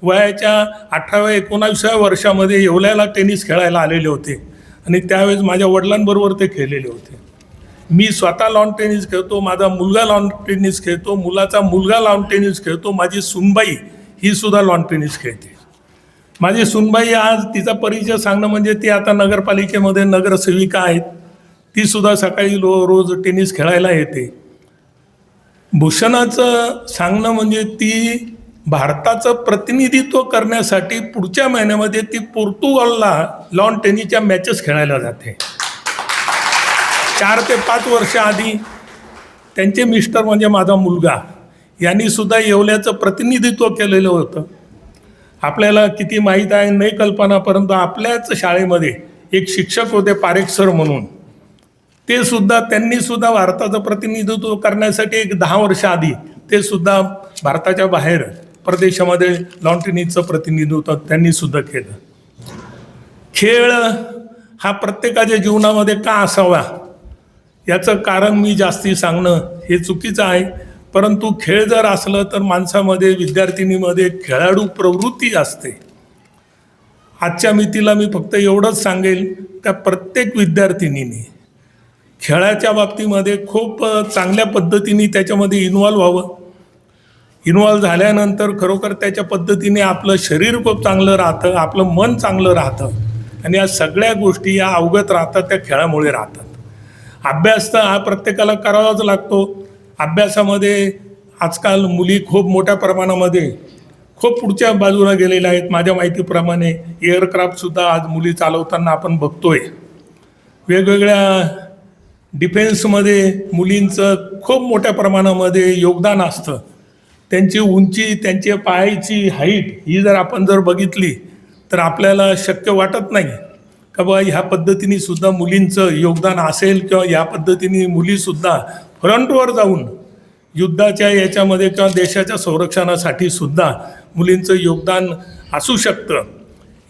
वयाच्या 18व्या-19व्या वर्षामध्ये येवल्याला टेनिस खेळायला आलेले होते आणि त्यावेळेस माझ्या वडिलांबरोबर ते खेळलेले होते. मी स्वतः लॉन टेनिस खेळतो, माझा मुलगा लॉन टेनिस खेळतो, मुलाचा मुलगा लॉन टेनिस खेळतो, माझी सुनबाई ही सुद्धा लॉन टेनिस खेळते. माझी सुनबाई, आज तिचा परिचय सांगणं म्हणजे ती आता नगरपालिकेमध्ये नगरसेविका आहेत. ती सुद्धा सकाळी रोज टेनिस खेळायला येते. भूषणाचं सांगणं म्हणजे ती भारताचं प्रतिनिधित्व करण्यासाठी पुढच्या महिन्यामध्ये ती पोर्तुगालला लॉन टेनिसच्या मॅचेस खेळायला जाते. 4 ते 5 वर्ष आधी त्यांचे मिस्टर म्हणजे माझा मुलगा यांनी सुद्धा येवल्याचं प्रतिनिधित्व केलेलं होतं. आपल्याला किती माहीत आहे नाही कल्पना, परंतु आपल्याच शाळेमध्ये एक शिक्षक होते पारेख सर म्हणून, ते सुद्धा त्यांनी सुद्धा भारताचं प्रतिनिधित्व करण्यासाठी एक 10 वर्ष आधी ते सुद्धा भारताच्या बाहेर परदेशामध्ये लॉन टेनिसचं प्रतिनिधित्व त्यांनी सुद्धा केलं. खेळ हा प्रत्येकाच्या जीवनामध्ये का असावा याचं कारण मी जास्ती सांगणं हे चुकीचं आहे, परंतु खेळ जर असलं तर माणसामध्ये, विद्यार्थिनीमध्ये खेळाडू प्रवृत्ती असते. आजच्या मितीला मी फक्त एवढंच सांगेल का प्रत्येक विद्यार्थिनीने खेळाच्या बाबतीमध्ये खूप चांगल्या पद्धतीने त्याच्यामध्ये इन्व्हॉल्व व्हावं. इन्व्हॉल्व झाल्यानंतर खरोखर त्याच्या पद्धतीने आपलं शरीर खूप चांगलं राहतं, आपलं मन चांगलं राहतं आणि या सगळ्या गोष्टी या अवगत राहतात त्या खेळामुळे राहतात. अभ्यास तर हा प्रत्येकाला करावाच लागतो. अभ्यासामध्ये आजकाल मुली खूप मोठ्या प्रमाणामध्ये खूप पुढच्या बाजूला गेलेल्या आहेत. माझ्या माहितीप्रमाणे एअरक्राफ्टसुद्धा आज मुली चालवताना आपण बघतोय. वेगवेगळ्या डिफेन्समध्ये मुलींचं खूप मोठ्या प्रमाणामध्ये योगदान असतं. त्यांची उंची, त्यांच्या पायाची हाईट ही जर आपण बघितली तर आपल्याला शक्य वाटत नाही का बा ह्या पद्धतीने सुद्धा मुलींचं योगदान असेल किंवा या पद्धतीने मुलीसुद्धा फ्रंटवर जाऊन युद्धाच्या याच्यामध्ये किंवा देशाच्या संरक्षणासाठी सुद्धा मुलींचं योगदान असू शकतं.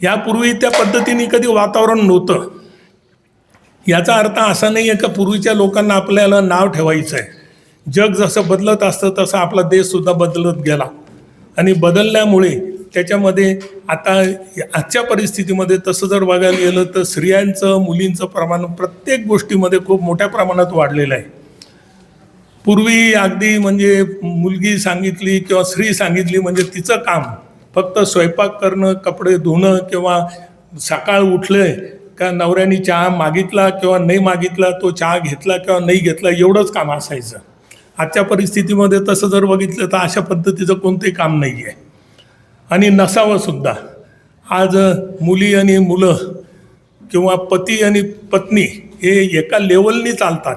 यापूर्वी त्या पद्धतीने कधी वातावरण नव्हतं. याचा अर्थ असा नाही आहे का पूर्वीच्या लोकांना आपल्याला नाव ठेवायचं आहे. जग जसं बदलत असतं तसं आपला देशसुद्धा बदलत गेला आणि बदलल्यामुळे त्याच्यामध्ये आता आजच्या परिस्थितीमध्ये तसं जर बघायला गेलं तर स्त्रियांचं, मुलींचं प्रमाण प्रत्येक गोष्टीमध्ये खूप मोठ्या प्रमाणात वाढलेलं आहे. पूर्वी अगदी म्हणजे मुलगी सांगितली किंवा स्त्री सांगितली म्हणजे तिचं काम फक्त स्वयंपाक करणं, कपडे धुणं किंवा सकाळ उठले का नवऱ्याने चहा मागितला किंवा नाही मागितला, तो चहा घेतला किंवा नाही घेतला एवढंच काम असायचं. आजच्या परिस्थितीमध्ये तसं जर बघितलं तर अशा पद्धतीचं कोणतंही काम नाही आहे आणि नसावं सुद्धा. आज मुली आणि मुलं किंवा पती आणि पत्नी हे एका लेवलनी चालतात.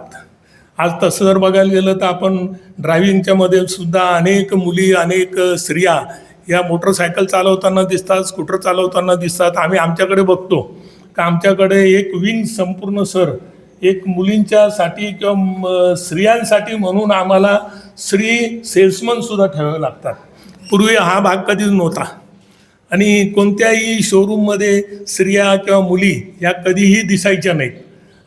आज तसं जर बघायला गेलं तर आपण ड्रायव्हिंगच्या मध्ये सुद्धा अनेक मुली अनेक स्त्रिया या मोटरसायकल चालवताना दिसतात, स्कूटर चालवताना दिसतात. आम्ही आमच्याकडे बघतो का आमच्याकडे एक विंग संपूर्ण सर एक मुलींच्यासाठी किंवा स्त्रियांसाठी म्हणून आम्हाला स्त्री सेल्समनसुद्धा ठेवावे लागतात. पूर्वी हा भाग कधीच नव्हता आणि कोणत्याही शोरूममध्ये स्त्रिया किंवा मुली या कधीही दिसायच्या नाहीत.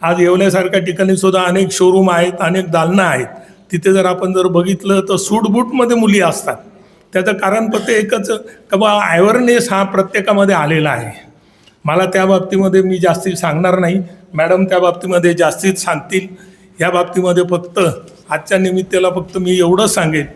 आज येवल्यासारख्या ठिकाणी सुद्धा अनेक शोरूम आहेत, अनेक दालनं आहेत. तिथे जर आपण जर बघितलं तर सूटबूटमध्ये मुली असतात. त्याचं कारण फक्त एकच का बा अवेअरनेस हा प्रत्येकामध्ये आलेला आहे. मला त्या बाबतीमध्ये मी जास्ती सांगणार नाही, मॅडम त्या बाबतीमध्ये जास्तीच सांगतील. या बाबतीमध्ये फक्त आजच्या निमित्ताला फक्त मी एवढंच सांगेन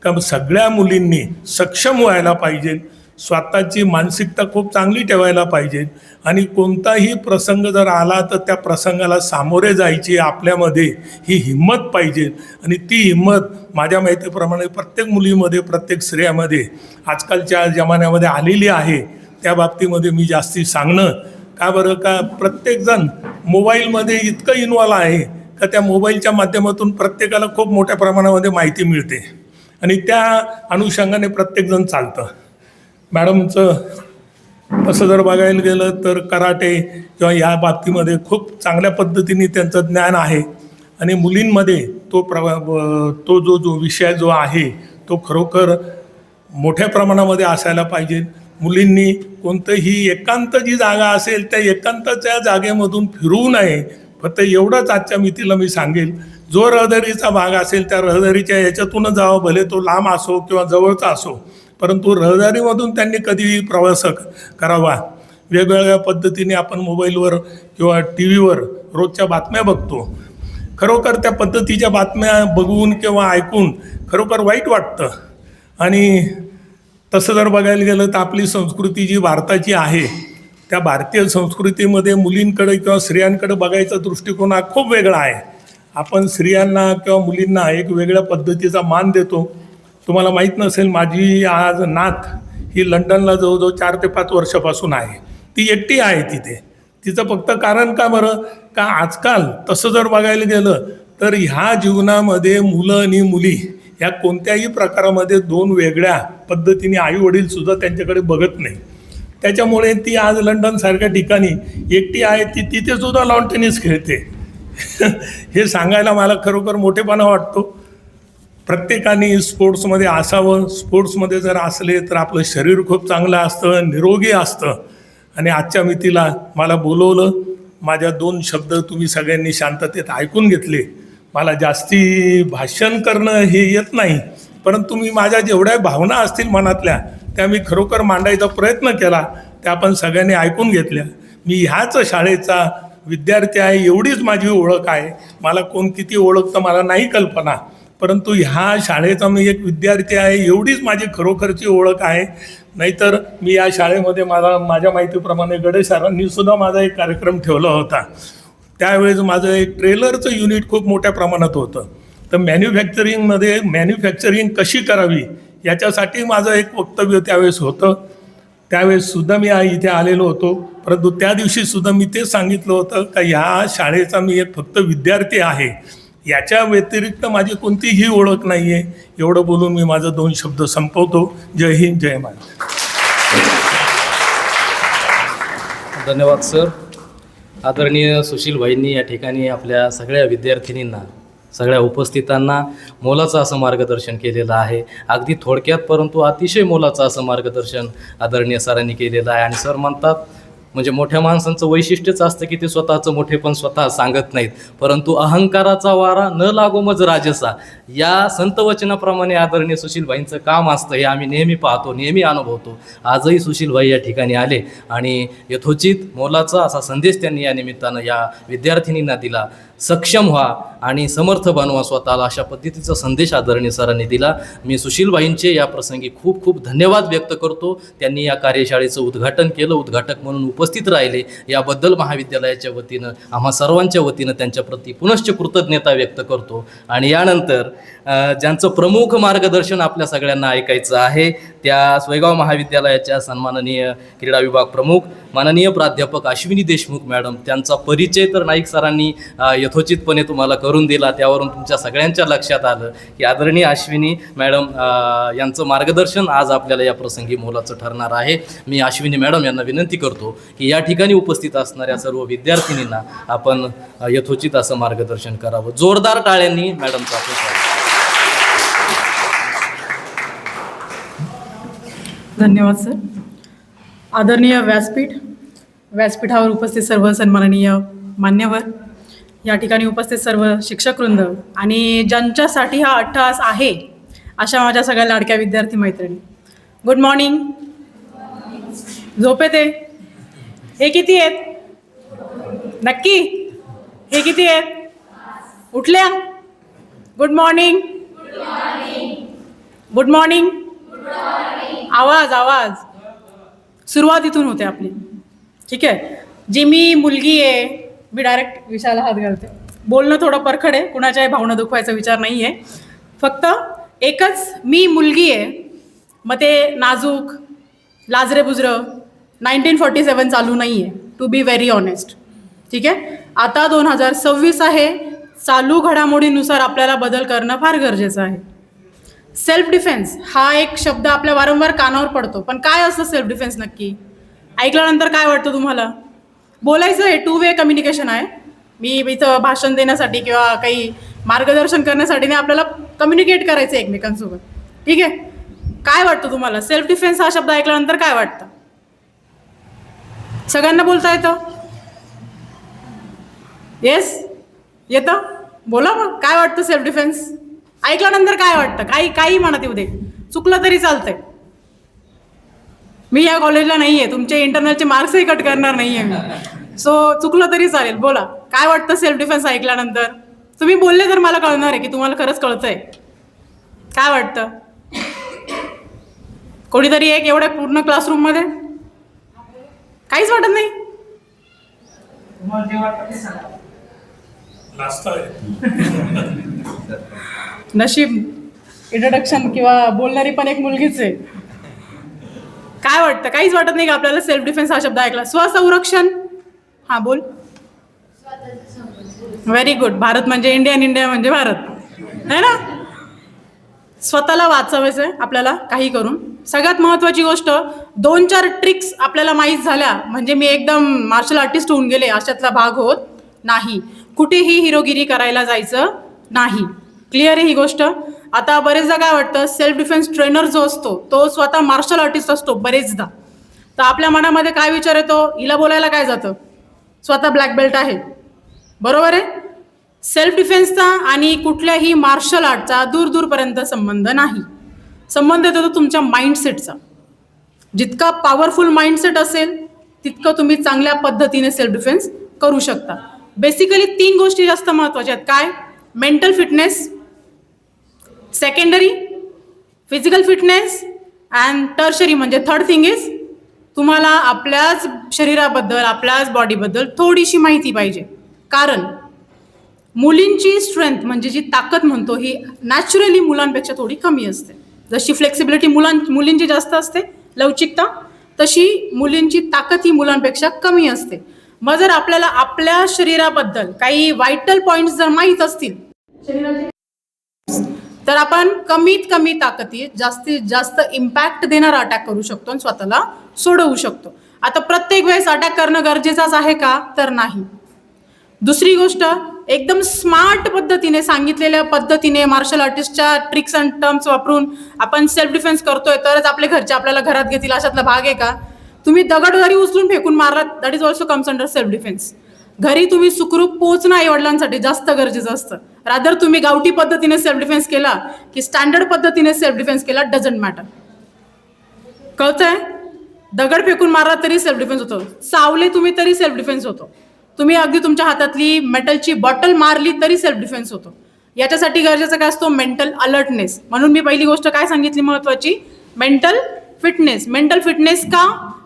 का सगळ्या मुलींनी सक्षम व्हायला पाहिजे, स्वतःची मानसिकता खूप चांगली ठेवायला पाहिजे आणि कोणताही प्रसंग जर आला तर त्या प्रसंगाला सामोरे जायची आपल्यामध्ये ही हिंमत पाहिजे. आणि ती हिंमत माझ्या माहितीप्रमाणे प्रत्येक मुलीमध्ये प्रत्येक स्त्रियामध्ये आजकालच्या जमान्यामध्ये आलेली आहे. त्या बाबतीमध्ये मी जास्ती सांगणं का बरं का प्रत्येकजण मोबाईलमध्ये इतकं इन्वॉल्व आहे का त्या मोबाईलच्या माध्यमातून प्रत्येकाला खूप मोठ्या प्रमाणामध्ये माहिती मिळते आणि त्या अनुषंगाने प्रत्येकजण चालतं. मॅडमचं असं जर बघायला गेलं तर कराटे किंवा या बाबतीमध्ये खूप चांगल्या पद्धतीने त्यांचं ज्ञान आहे आणि मुलींमध्ये तो जो विषय जो आहे तो खरोखर मोठ्या प्रमाणामध्ये असायला पाहिजे. मुलींनी कोणतंही एकांत जी जागा असेल त्या एकांताच्या जागेमधून फिरवू नये. फक्त एवढंच आजच्या मितीला मी सांगेल, जो रहदारीचा भाग असेल त्या रहदारीच्या याच्यातूनच जावं, भले तो लांब असो किंवा जवळचा असो, परंतु रहदारीमधून त्यांनी कधीही प्रवास करावा. वेगवेगळ्या पद्धतीने आपण मोबाईलवर किंवा टी व्हीवर रोजच्या बातम्या बघतो. खरोखर त्या पद्धतीच्या बातम्या बघून किंवा ऐकून खरोखर वाईट वाटतं. आणि तसं जर बघायला गेलं तर आपली संस्कृती जी भारताची आहे त्या भारतीय संस्कृतीमध्ये मुलींकडे किंवा स्त्रियांकडे बघायचा दृष्टिकोन हा खूप वेगळा आहे. आपण स्त्रियांना किंवा मुलींना एक वेगळ्या पद्धतीचा मान देतो. तुम्हाला माहीत नसेल, माझी आज नात ही लंडनला जवळजवळ 4 ते 5 वर्षापासून आहे. ती एकटी आहे तिथे. तिचं फक्त कारण का बरं का आजकाल तसं जर बघायला गेलं तर ह्या जीवनामध्ये मुलं आणि मुली ह्या कोणत्याही प्रकारामध्ये 2 वेगळ्या पद्धतीने आईवडीलसुद्धा त्यांच्याकडे बघत नाही. त्याच्यामुळे ती आज लंडनसारख्या ठिकाणी एकटी आहे. ती तिथेसुद्धा लॉन टेनिस खेळते. हे सांगायला मला खरोखर मोठेपणा वाटतो. प्रत्येकाने स्पोर्ट्समध्ये असावं. स्पोर्ट्समध्ये जर असले तर आपलं शरीर खूप चांगलं असतं, निरोगी असतं. आणि आजच्या मितीला मला बोलवलं. माझ्या 2 शब्द तुम्ही सगळ्यांनी शांततेत ऐकून घेतले. मला जास्ती भाषण करणं हे येत नाही, परंतु मी माझ्या जेवढ्या भावना असतील मनातल्या त्या मी खरोखर मांडायचा प्रयत्न केला. त्या आपण सगळ्यांनी ऐकून घेतल्या. मी ह्याच शाळेचा विद्यार्थी आहे एवढीच माझी ओळख आहे. मला कोण किती ओळखतं मला नाही कल्पना, परंतु ह्या शाळेचा मी एक विद्यार्थी आहे एवढीच माझी खरोखरची ओळख आहे. नाहीतर मी या शाळेमध्ये माझ्या माहितीप्रमाणे गणेश सरांनी सुद्धा माझा एक कार्यक्रम ठेवला होता. त्यावेळेस माझं एक ट्रेलरचं युनिट खूप मोठ्या प्रमाणात होतं. तर मॅन्युफॅक्चरिंग कशी करावी याच्यासाठी माझं एक वक्तव्य त्यावेळेस होतं. त्यावेळेससुद्धा मी इथे आलेलो होतो. परंतु त्या दिवशीसुद्धा मी ते सांगितलं होतं का ह्या शाळेचा मी एक फक्त विद्यार्थी आहे, याच्या व्यतिरिक्त माझी कोणतीही ओळख नाही आहे. एवढं बोलून मी माझं 2 शब्द संपवतो. जय हिंद, जय महाराष्ट्र. धन्यवाद सर. आदरणीय सुशील भाईंनी या ठिकाणी आपल्या सगळ्या विद्यार्थिनींना, सगळ्या उपस्थितांना मोलाचं असं मार्गदर्शन केलेलं आहे. अगदी थोडक्यात परंतु अतिशय मोलाचं असं मार्गदर्शन आदरणीय सरांनी केलेलं आहे. आणि सर म्हणतात म्हणजे मोठ्या माणसांचं वैशिष्ट्यच असतं की ते स्वतःचं मोठेपण स्वतः सांगत नाहीत, परंतु अहंकाराचा वारा न लागो मज राजसा या संतवचनाप्रमाणे आदरणीय सुशीलभाईंचं काम असतं. हे आम्ही नेहमी पाहतो, नेहमी अनुभवतो. आजही सुशीलभाई या ठिकाणी आले आणि यथोचित मोलाचा असा संदेश त्यांनी या निमित्तानं या विद्यार्थिनींना दिला. सक्षम व्हा आणि समर्थ बनवा स्वतःला, अशा पद्धतीचा संदेश आदरणीय सरांनी दिला. मी सुशीलभाईंचे या प्रसंगी खूप खूप धन्यवाद व्यक्त करतो. त्यांनी या कार्यशाळेचं उद्घाटन केलं, उद्घाटक म्हणून उपस्थित राहिले. याबद्दल महाविद्यालयाच्या वतीनं, आम्हा सर्वांच्या वतीनं त्यांच्याप्रती पुनश्च कृतज्ञता व्यक्त करतो. आणि यानंतर ज्यांचं प्रमुख मार्गदर्शन आपल्या सगळ्यांना ऐकायचं आहे, त्या सोयगाव महाविद्यालयाच्या सन्माननीय क्रीडा विभाग प्रमुख माननीय प्राध्यापक अश्विनी देशमुख मॅडम, त्यांचा परिचय तर नाईक सरांनी यथोचितपणे तुम्हाला करून दिला. त्यावरून तुमच्या सगळ्यांच्या लक्षात आलं की आदरणीय अश्विनी मॅडम यांचं मार्गदर्शन आज आपल्याला या प्रसंगी मोलाचं ठरणार आहे. मी अश्विनी मॅडम यांना विनंती करतो की या ठिकाणी उपस्थित असणाऱ्या सर्व विद्यार्थिनींना आपण यथोचित असं मार्गदर्शन करावं. जोरदार टाळ्यांनी मॅडमचं आपण स्वागत. धन्यवाद सर. आदरणीय व्यासपीठावर उपस्थित सर्व सन्माननीय मान्यवर, या ठिकाणी उपस्थित सर्व शिक्षकवृंद आणि ज्यांच्यासाठी हा अट्टहास आहे अशा माझ्या सगळ्या लाडक्या विद्यार्थी मैत्रिणी, गुड मॉर्निंग. झोपेत आहे? हे किती आहेत नक्की? हे किती आहेत? उठल्या? Good morning. Good morning. आवाज सुरुवात इथून होते आपली. ठीक आहे. जी मी मुलगी आहे, मी डायरेक्ट विषयाला हात घालते. बोलणं थोडं परखड आहे, कुणाच्याही भावना दुखवायचा विचार नाही आहे. फक्त एकच, मी मुलगी आहे, मग ते नाजूक लाजरे बुजरं 1947 चालू नाही आहे, टू बी व्हेरी ऑनेस्ट. ठीक आहे. आता 2026 आहे. चालू घडामोडीनुसार आपल्याला बदल करणं फार गरजेचं आहे. सेल्फ डिफेन्स हा एक शब्द आपल्या वारंवार कानावर पडतो, पण काय असतं सेल्फ डिफेन्स नक्की? ऐकल्यानंतर काय वाटतं तुम्हाला? बोलायचं हे 2 वे कम्युनिकेशन आहे. मी इथं भाषण देण्यासाठी किंवा काही मार्गदर्शन करण्यासाठी नाही, आपल्याला कम्युनिकेट करायचं एकमेकांसोबत. ठीक आहे. काय वाटतं तुम्हाला सेल्फ डिफेन्स हा शब्द ऐकल्यानंतर काय वाटतं? सगळ्यांना बोलता येतं? येस येतं? बोला मग, काय वाटतं सेल्फ डिफेन्स ऐकल्यानंतर? काय वाटतं? काही म्हणत येऊ दे, चुकलं तरी चालतंय. मी या कॉलेजला नाही आहे, तुमचे इंटरनलचे मार्क्सही कट करणार नाही आहे मी. सो चुकलं तरी चालेल. बोला, काय वाटतं सेल्फ डिफेन्स ऐकल्यानंतर? तुम्ही बोलले तर मला कळणार आहे की तुम्हाला खरंच कळतंय. काय वाटतं? कोणीतरी एक एवढ्या पूर्ण क्लासरूममध्ये काहीच वाटत नाही? नशीब इंट्रोडक्शन किंवा बोलणारी पण एक मुलगीच आहे. काय वाटतं? काहीच वाटत नाही का आपल्याला सेल्फ डिफेन्स हा शब्द ऐकला? स्वसंरक्षण. हा बोल. Very good. भारत म्हणजे इंडिया म्हणजे भारत है ना. स्वतःला वाचवायचं आहे आपल्याला काही करून. सगळ्यात महत्त्वाची गोष्ट, 2-4 ट्रिक्स आपल्याला माहीत झाल्या म्हणजे मी एकदम मार्शल आर्टिस्ट होऊन गेले अशातला भाग होत नाही. कुठेही हिरोगिरी करायला जायचं नाही. क्लिअर आहे ही गोष्ट? आता बरेचदा काय वाटतं, सेल्फ डिफेन्स ट्रेनर जो असतो तो स्वतः मार्शल आर्टिस्ट असतो बरेचदा. तर आपल्या मनामध्ये काय विचार येतो, हिला बोलायला काय जातं, स्वतः ब्लॅक बेल्ट आहे. बरोबर आहे. सेल्फ डिफेन्सचा आणि कुठल्याही मार्शल आर्टचा दूरपर्यंत संबंध नाही. संबंध येतो तो तुमच्या माइंडसेटचा. जितका पॉवरफुल माइंडसेट असेल तितकं तुम्ही चांगल्या पद्धतीने सेल्फ डिफेन्स करू शकता. बेसिकली 3 गोष्टी जास्त महत्त्वाच्या आहेत. काय? Mental fitness, secondary physical fitness, and tertiary म्हणजे थर्ड थिंग इज तुम्हाला आपल्याच शरीराबद्दल, आपल्याच बॉडीबद्दल थोडीशी माहिती पाहिजे. कारण मुलींची स्ट्रेंथ म्हणजे जी ताकद म्हणतो ही नॅचरली मुलांपेक्षा थोडी कमी असते. जशी फ्लेक्सिबिलिटी मुलींची जास्त असते, लवचिकता, तशी मुलींची ताकद ही मुलांपेक्षा कमी असते. मग जर आपल्याला आपल्या शरीराबद्दल काही वायटल पॉईंट्स जर माहीत असतील शरीराचे, तर आपण कमीत कमी ताकदीत जास्तीत जास्त इम्पॅक्ट देणारा अटॅक करू शकतो आणि स्वतःला सोडवू शकतो. आता प्रत्येक वेळेस अटॅक करणं गरजेचंच आहे का? तर नाही. दुसरी गोष्ट, एकदम स्मार्ट पद्धतीने सांगितलेल्या पद्धतीने मार्शल आर्टिस्टच्या ट्रिक्स अँड टर्म्स वापरून आपण सेल्फ डिफेन्स करतोय तरच आपले घरचे आपल्याला घरात घेतील अशातला भाग आहे का? तुम्ही दगड जरी उचलून फेकून मारलात, that is also comes under self defence. घरी तुम्ही सुखरूप पोहोचणं आई वडिलांसाठी जास्त गरजेचं असतं. रादर तुम्ही गावठी पद्धतीने सेल्फ डिफेन्स केला की स्टँडर्ड पद्धतीने सेल्फ डिफेन्स केला, डझंट मॅटर. कळतंय? दगड फेकून मारला तरी सेल्फ डिफेन्स होतो, चावले तुम्ही तरी सेल्फ डिफेन्स होतो, तुम्ही अगदी तुमच्या हातातली मेटलची बॉटल मारली तरी सेल्फ डिफेन्स होतो. याच्यासाठी गरजेचं काय असतो? Mental alertness. म्हणून मी पहिली गोष्ट काय सांगितली महत्वाची? Mental fitness. मेंटल फिटनेस का?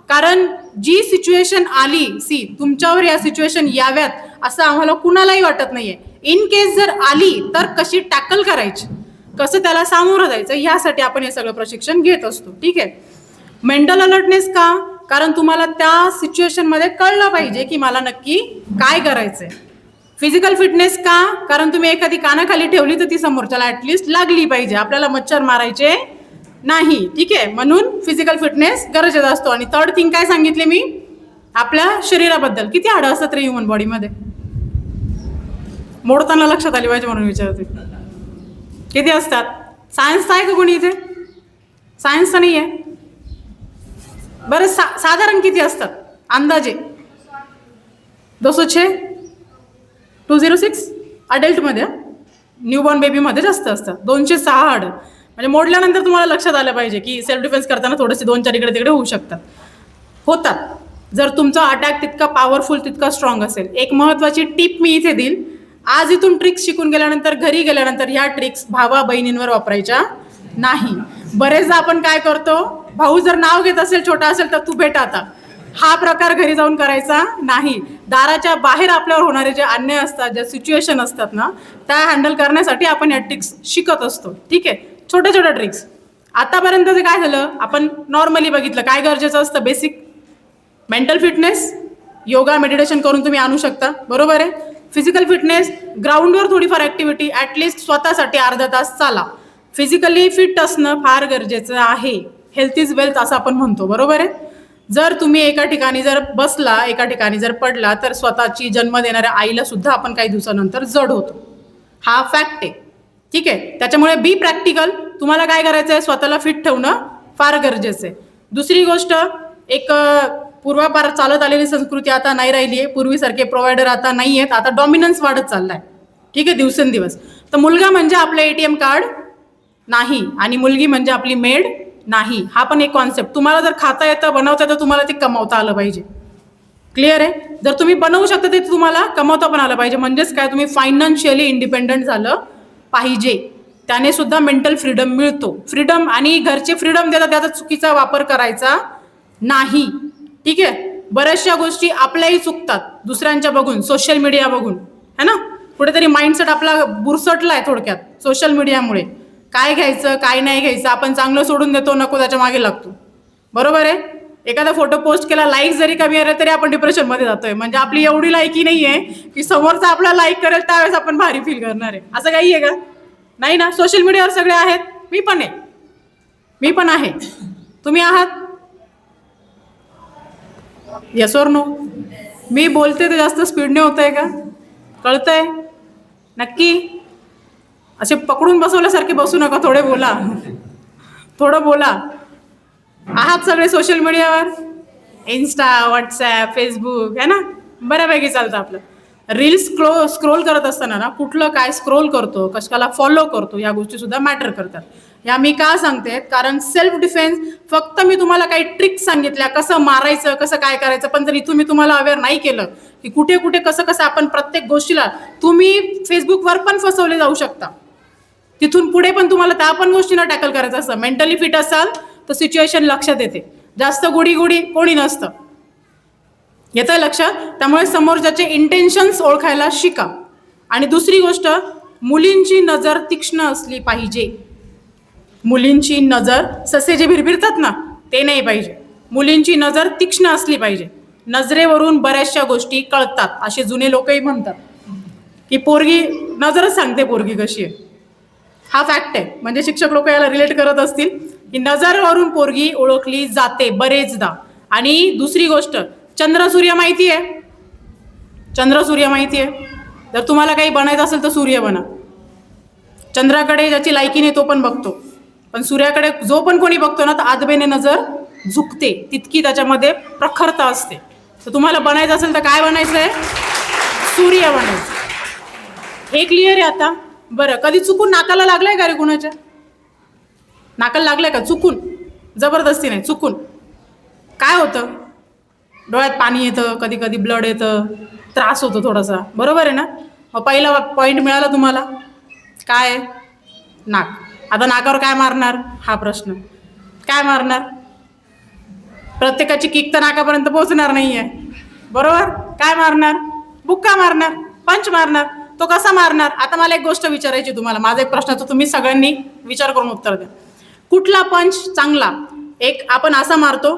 कारण जी सिच्युएशन आली, तुमच्यावर या सिच्युएशन याव्यात असं आम्हाला कुणालाही वाटत नाहीये. इन केस जर आली तर कशी टॅकल करायची, कसं त्याला सामोरं जायचं ह्यासाठी आपण हे सगळं प्रशिक्षण घेत असतो. ठीक आहे. मेंटल अलर्टनेस का? कारण तुम्हाला त्या सिच्युएशनमध्ये कळलं पाहिजे की मला नक्की काय करायचंय. फिजिकल फिटनेस का? कारण तुम्ही एखादी कानाखाली ठेवली तर ती समोरच्याला ॲटलिस्ट लागली पाहिजे. आपल्याला मच्छर मारायचे नाही. ठीक आहे. म्हणून फिजिकल फिटनेस गरजेचा असतो. आणि थर्ड थिंग काय सांगितले मी? आपल्या शरीराबद्दल. किती हाडं असतात रे ह्युमन बॉडीमध्ये? मोडताना लक्षात आली पाहिजे म्हणून विचारते. किती असतात? सायन्सचा आहे का कोणी इथे? सायन्सचा नाही आहे. बरं, साधारण किती असतात अंदाजे? 206, 206 अडल्टमध्ये. न्यूबॉर्न बेबीमध्ये जास्त असतात. 206 हाडं. म्हणजे मोडल्यानंतर तुम्हाला लक्षात आलं पाहिजे की सेल्फ डिफेन्स करताना थोडेसे 2-4 इकडे तिकडे होऊ शकतात. होतात जर तुमचा अटॅक तितका पॉवरफुल, तितका स्ट्रॉंग असेल. एक महत्त्वाची टिप मी इथे देईल. आज इथून ट्रिक्स शिकून गेल्यानंतर घरी गेल्यानंतर ह्या ट्रिक्स भावा बहिणींवर वापरायच्या नाही. बरेचदा आपण काय करतो, भाऊ जर नाव घेत असेल, छोटा असेल तर तू भेट आता, हा प्रकार घरी जाऊन करायचा नाही. दाराच्या बाहेर आपल्यावर होणारे जे अन्याय असतात, ज्या सिच्युएशन असतात ना, त्या हँडल करण्यासाठी आपण या ट्रिक्स शिकत असतो. ठीक आहे. छोट्या छोट्या ट्रिक्स. आतापर्यंत जे काय झालं, आपण नॉर्मली बघितलं काय गरजेचं असतं. Basic mental fitness yoga meditation करून तुम्ही आणू शकता. बरोबर आहे. फिजिकल फिटनेस ग्राउंडवर थोडीफार ॲक्टिव्हिटी, ॲटलिस्ट स्वतःसाठी अर्धा तास चाला. फिजिकली फिट असणं फार गरजेचं आहे. हेल्थ इज वेल्थ असं आपण म्हणतो. बरोबर आहे. जर तुम्ही एका ठिकाणी जर बसला, एका ठिकाणी जर पडला, तर स्वतःची जन्म देणाऱ्या आईला सुद्धा आपण काही दिवसानंतर जड होतो. हा फॅक्ट आहे. ठीक आहे. त्याच्यामुळे बी प्रॅक्टिकल. तुम्हाला काय करायचं आहे, स्वतःला फिट ठेवणं फार गरजेचं आहे. दुसरी गोष्ट, एक पूर्वापार चालत आलेली संस्कृती आता नाही राहिली आहे. पूर्वीसारखे प्रोव्हायडर आता नाही आहेत. आता डॉमिनन्स वाढत चालला आहे. ठीक आहे. दिवसेंदिवस. तर मुलगा म्हणजे आपलं ATM कार्ड नाही आणि मुलगी म्हणजे आपली मेड नाही. हा पण एक कॉन्सेप्ट. तुम्हाला जर खाता येतं, बनवता येतं, तुम्हाला ते कमावता आलं पाहिजे. क्लिअर आहे. जर तुम्ही बनवू शकता ते तुम्हाला कमावता पण आलं पाहिजे. म्हणजेच काय, तुम्ही फायनान्शियली इंडिपेंडंट झालं पाहिजे. त्याने सुद्धा मेंटल फ्रीडम मिळतो. फ्रीडम आणि घरचे फ्रीडम देतात, त्याचा चुकीचा वापर करायचा नाही. ठीक आहे. बऱ्याचशा गोष्टी आपल्याही चुकतात दुसऱ्यांच्या बघून, सोशल मीडिया बघून, है ना. कुठेतरी माइंडसेट आपला बुरसटला आहे थोडक्यात सोशल मीडियामुळे. काय घ्यायचं, काय नाही घ्यायचं, आपण चांगलं सोडून देतो, नको त्याच्या मागे लागतो. बरोबर आहे. एखादा फोटो पोस्ट केला, लाईक जरी कमी आले तरी आपण डिप्रेशनमध्ये जातोय. म्हणजे आपली एवढी लायकी नाही आहे की समोरचा आपला लाईक करेल त्यावेळेस आपण भारी फील करणार आहे. असं काही आहे का? नाही ना. सोशल मीडियावर सगळे आहेत. मी पण आहे. मी पण आहे. तुम्ही आहात? Yes or no? मी बोलते ते जास्त स्पीडने होतंय का? कळतंय? नक्की? असे पकडून बसवल्यासारखे बसू नका. थोडे बोला, थोडं बोला. आहात सगळे सोशल मीडियावर? इन्स्टा, व्हॉट्सॲप, फेसबुक, है ना. बऱ्यापैकी चालतं आपलं. रील्स स्क्रोल करत असताना ना, कुठलं काय स्क्रोल करतो, कशाला फॉलो करतो, या गोष्टी सुद्धा मॅटर करतात. या मी का सांगते, कारण सेल्फ डिफेन्स फक्त मी तुम्हाला काही ट्रिक्स सांगितल्या, कसं मारायचं, कसं काय करायचं. पण जर इथून मी तुम्हाला अवेअर नाही केलं की कुठे कुठे कसं कसं आपण प्रत्येक गोष्टीला, तुम्ही फेसबुकवर पण फसवले जाऊ शकता. तिथून पुढे पण तुम्हाला त्या पण गोष्टींना टॅकल करायचं असतं. मेंटली फिट असाल तर सिच्युएशन लक्षात येते. जास्त गुडी कोणी नसतं. येतंय लक्षात? त्यामुळे समोरच्याचे इंटेन्शन्स ओळखायला शिका. आणि दुसरी गोष्ट, मुलींची नजर तीक्ष्ण असली पाहिजे. मुलींची नजर, ससे जे भिरभिरतात ना, ते नाही पाहिजे. मुलींची नजर तीक्ष्ण असली पाहिजे. नजरेवरून बऱ्याचशा गोष्टी कळतात, असे जुने लोकही म्हणतात की पोरगी नजरच सांगते पोरगी कशी आहे. हा फॅक्ट आहे. म्हणजे शिक्षक लोक याला रिलेट करत असतील की नजरवरून पोरगी ओळखली जाते बरेचदा. आणि दुसरी गोष्ट, चंद्र सूर्य माहिती आहे? चंद्र सूर्य माहिती आहे? जर तुम्हाला काही बनायचं असेल तर सूर्य बना. चंद्राकडे ज्याची लायकी नाही तो पण बघतो, पण सूर्याकडे जो पण कोणी बघतो ना, तर आदबेने नजर झुकते. तितकी त्याच्यामध्ये प्रखरता असते. तर तुम्हाला बनायचं असेल तर काय बनायचं आहे? सूर्य बनायचं. हे क्लिअर आहे आता? बरं, कधी चुकून नाकाला लागलंय का रे कुणाच्या? नाकाला लागलंय का चुकून? जबरदस्ती नाही, चुकून. काय होतं? डोळ्यात पाणी येतं, कधी कधी ब्लड येतं, त्रास होतो थोडासा. बरोबर आहे ना. मग पहिला पॉईंट मिळाला तुम्हाला. काय? नाक. आता नाकावर काय मारणार हा प्रश्न. काय मारणार? प्रत्येकाची किक तर नाकापर्यंत पोहोचणार नाही आहे. बरोबर. काय मारणार? बुक्का मारणार, पंच मारणार. तो कसा मारणार? आता मला एक गोष्ट विचारायची तुम्हाला, माझा एक प्रश्नाचं तुम्ही सगळ्यांनी विचार करून उत्तर द्या. कुठला पंच चांगला? एक आपण असा मारतो,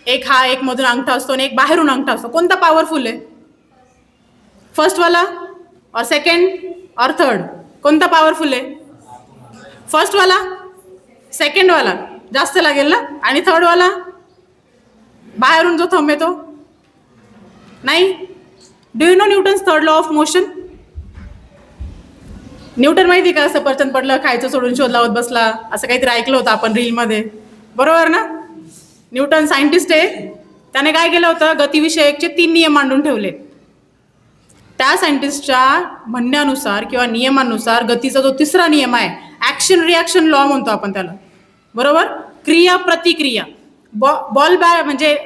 एक हा एक मधून अंगठा असतो आणि एक बाहेरून अंगठा असतो. कोणता पॉवरफुल आहे? फर्स्ट वाला और सेकंड और थर्ड? कोणता पॉवरफुल आहे? फर्स्ट वाला? सेकंड वाला जास्त लागेल ना? आणि थर्ड वाला बाहेरून जो थंब येतो? नाही. Do you know Newton's third law of motion? Newton माहिती का, सफरचंद पडलं खायचं सोडून शोध लावत बसला, असं काहीतरी ऐकलं होतं आपण रीलमध्ये, बरोबर ना? न्यूटन सायंटिस्ट आहे, त्याने काय केलं होतं, गतिविषयकचे 3 नियम मांडून ठेवले. त्या सायंटिस्टच्या म्हणण्यानुसार किंवा नियमानुसार गतीचा जो 3रा नियम आहे, ॲक्शन रिॲक्शन लॉ म्हणतो आपण त्याला, बरोबर? क्रिया प्रतिक्रिया. बॉल म्हणजे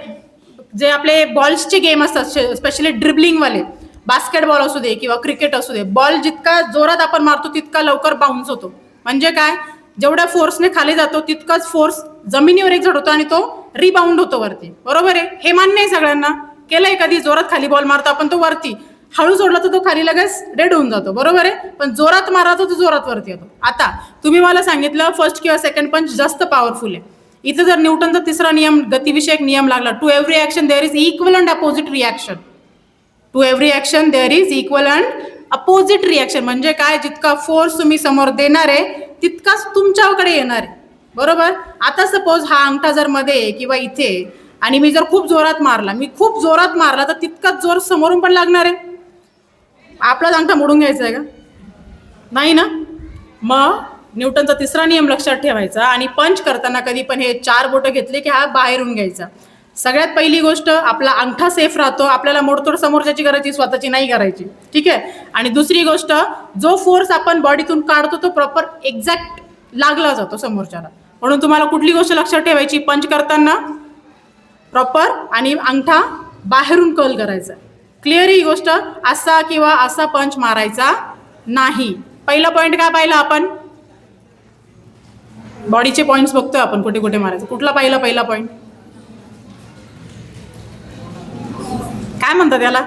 जे आपले बॉल्सचे गेम असतात, स्पेशली ड्रिबलिंगवाले, बास्केटबॉल असू दे किंवा क्रिकेट असू दे, बॉल जितका जोरात आपण मारतो तितका लवकर बाउन्स होतो. म्हणजे काय, जेवढ्या फोर्सने खाली जातो तितकाच फोर्स जमिनीवर एक होतो आणि तो रिबाउंड होतो वरती, बरोबर आहे? हे मान्य आहे सगळ्यांना. केलंय कधी? जोरात खाली बॉल मारतो आपण तो वरती, हळू सोडला तर तो खाली लगेच डेड होऊन जातो, बरोबर आहे? पण जोरात मारा तो जोरात वरती येतो. आता तुम्ही मला सांगितलं फर्स्ट किंवा सेकंड पंच जास्त पॉवरफुल आहे. इथं जर न्यूटनचा 3रा नियम, गतिविषयक नियम लागला, to every action there is equal and opposite reaction. To every action there is equal and opposite reaction. म्हणजे काय, जितका फोर्स तुम्ही समोर देणार आहे तितकाच तुमच्याकडे येणार आहे, बरोबर? आता सपोज हा अंगठा जर मध्ये किंवा इथे आणि मी जर खूप जोरात मारला तर तितकाच जोर समोरून पण लागणार आहे. आपलाच अंगठा मोडून घ्यायचा आहे का? नाही ना. मग न्यूटनचा 3रा नियम लक्षात ठेवायचा आणि पंच करताना कधी पण हे 4 बोटं घेतले की हा बाहेरून घ्यायचा. सगळ्यात पहिली गोष्ट, आपला अंगठा सेफ राहतो, आपल्याला मोडतोड समोरच्याची करायची, स्वतःची नाही करायची, ठीक आहे? आणि दुसरी गोष्ट, जो फोर्स आपण बॉडीतून काढतो तो प्रॉपर एक्झॅक्ट लागला जातो समोरच्याला. म्हणून तुम्हाला कुठली गोष्ट लक्षात ठेवायची, पंच करताना प्रॉपर आणि अंगठा बाहेरून कर्ल करायचा. क्लिअर ही गोष्ट? असा किंवा असा पंच मारायचा नाही. पहिला पॉईंट काय पाहिला आपण? बॉडीचे पॉईंट्स बघतोय आपण, कुठे कुठे मारायचं. कुठला पहिला पॉईंट काय म्हणतात त्याला?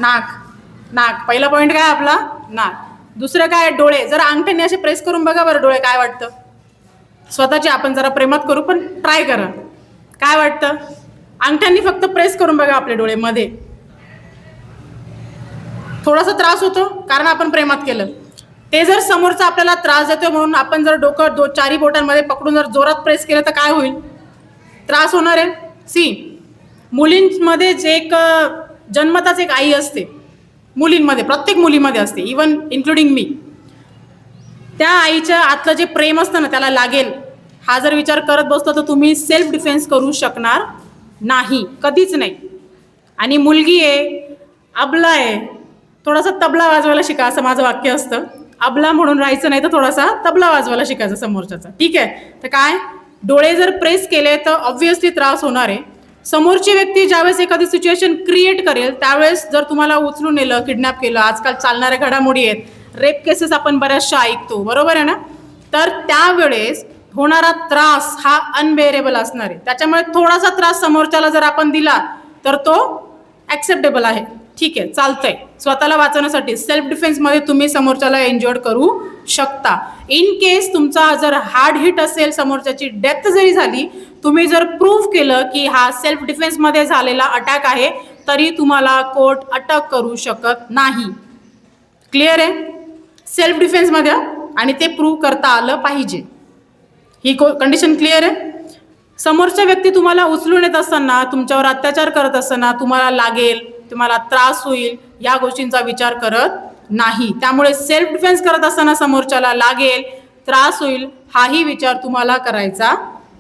नाक. पहिला पॉईंट काय आपला? नाक. दुसरं काय? डोळे. जरा अंगठ्याने असे प्रेस करून बघा बरं डोळे, काय वाटतं? स्वतःचे आपण जरा प्रेमात करू, पण ट्राय करा. काय वाटतं? अंगठ्यांनी फक्त प्रेस करून बघा आपले डोळे मध्ये. थोडासा त्रास होतो कारण आपण प्रेमात केलं. ते जर समोरचा आपल्याला त्रास देतोय म्हणून आपण जर डोकं 4 बोटांमध्ये पकडून जर जोरात प्रेस केलं तर काय होईल? त्रास होणार आहे. सी, मुलींमध्ये जे एक जन्मताच एक आई असते, मुलींमध्ये, प्रत्येक मुलीमध्ये असते, इवन इन्क्लुडिंग मी. त्या आईच्या आतलं जे प्रेम असतं ना, त्याला लागेल हा जर विचार करत बसतो तर तुम्ही सेल्फ डिफेन्स करू शकणार नाही, कधीच नाही. आणि मुलगी आहे, अबला आहे, थोडासा तबला वाजवायला शिका, असं माझं वाक्य असतं. अबला म्हणून राहायचं नाही तर थोडासा तबला वाजवायला शिकायचं समोरच्याचा, ठीक आहे? तर काय, डोळे जर प्रेस केले तर ऑब्व्हियसली त्रास होणार आहे. समोरची व्यक्ती ज्यावेळेस एखादी सिच्युएशन क्रिएट करेल त्यावेळेस जर तुम्हाला उचलून नेलं, किडनॅप केलं, आजकाल चालणाऱ्या घडामोडी आहेत, रेप केसेस आपण बऱ्याचशा ऐकतो, बरोबर आहे ना? तर त्यावेळेस होणारा त्रास हा अनबेअरेबल असणार आहे. त्याच्यामुळे थोडासा त्रास समोरच्याला जर आपण दिला तर तो ॲक्सेप्टेबल आहे, ठीक आहे, चालतंय. स्वतःला वाचवण्यासाठी सेल्फ डिफेन्समध्ये तुम्ही समोरच्याला एन्जॉय करू शकता. इन केस तुमचा जर हार्ड हिट असेल, समोरच्याची डेथ जरी झाली, तुम्ही जर प्रूव्ह केलं की हा सेल्फ डिफेन्समध्ये झालेला अटॅक आहे, तरी तुम्हाला कोर्ट अटक करू शकत नाही. क्लिअर आहे? सेल्फ डिफेन्समध्ये, आणि ते प्रूव्ह करता आलं पाहिजे. ही कंडिशन क्लिअर आहे? समोरच्या व्यक्ती तुम्हाला उचलून येत असताना, तुमच्यावर अत्याचार करत असताना तुम्हाला लागेल, तुम्हाला त्रास होईल, या गोष्टींचा विचार करत नाही. त्यामुळे सेल्फ डिफेन्स करत असताना समोरच्याला लागेल, त्रास होईल, हाही विचार तुम्हाला करायचा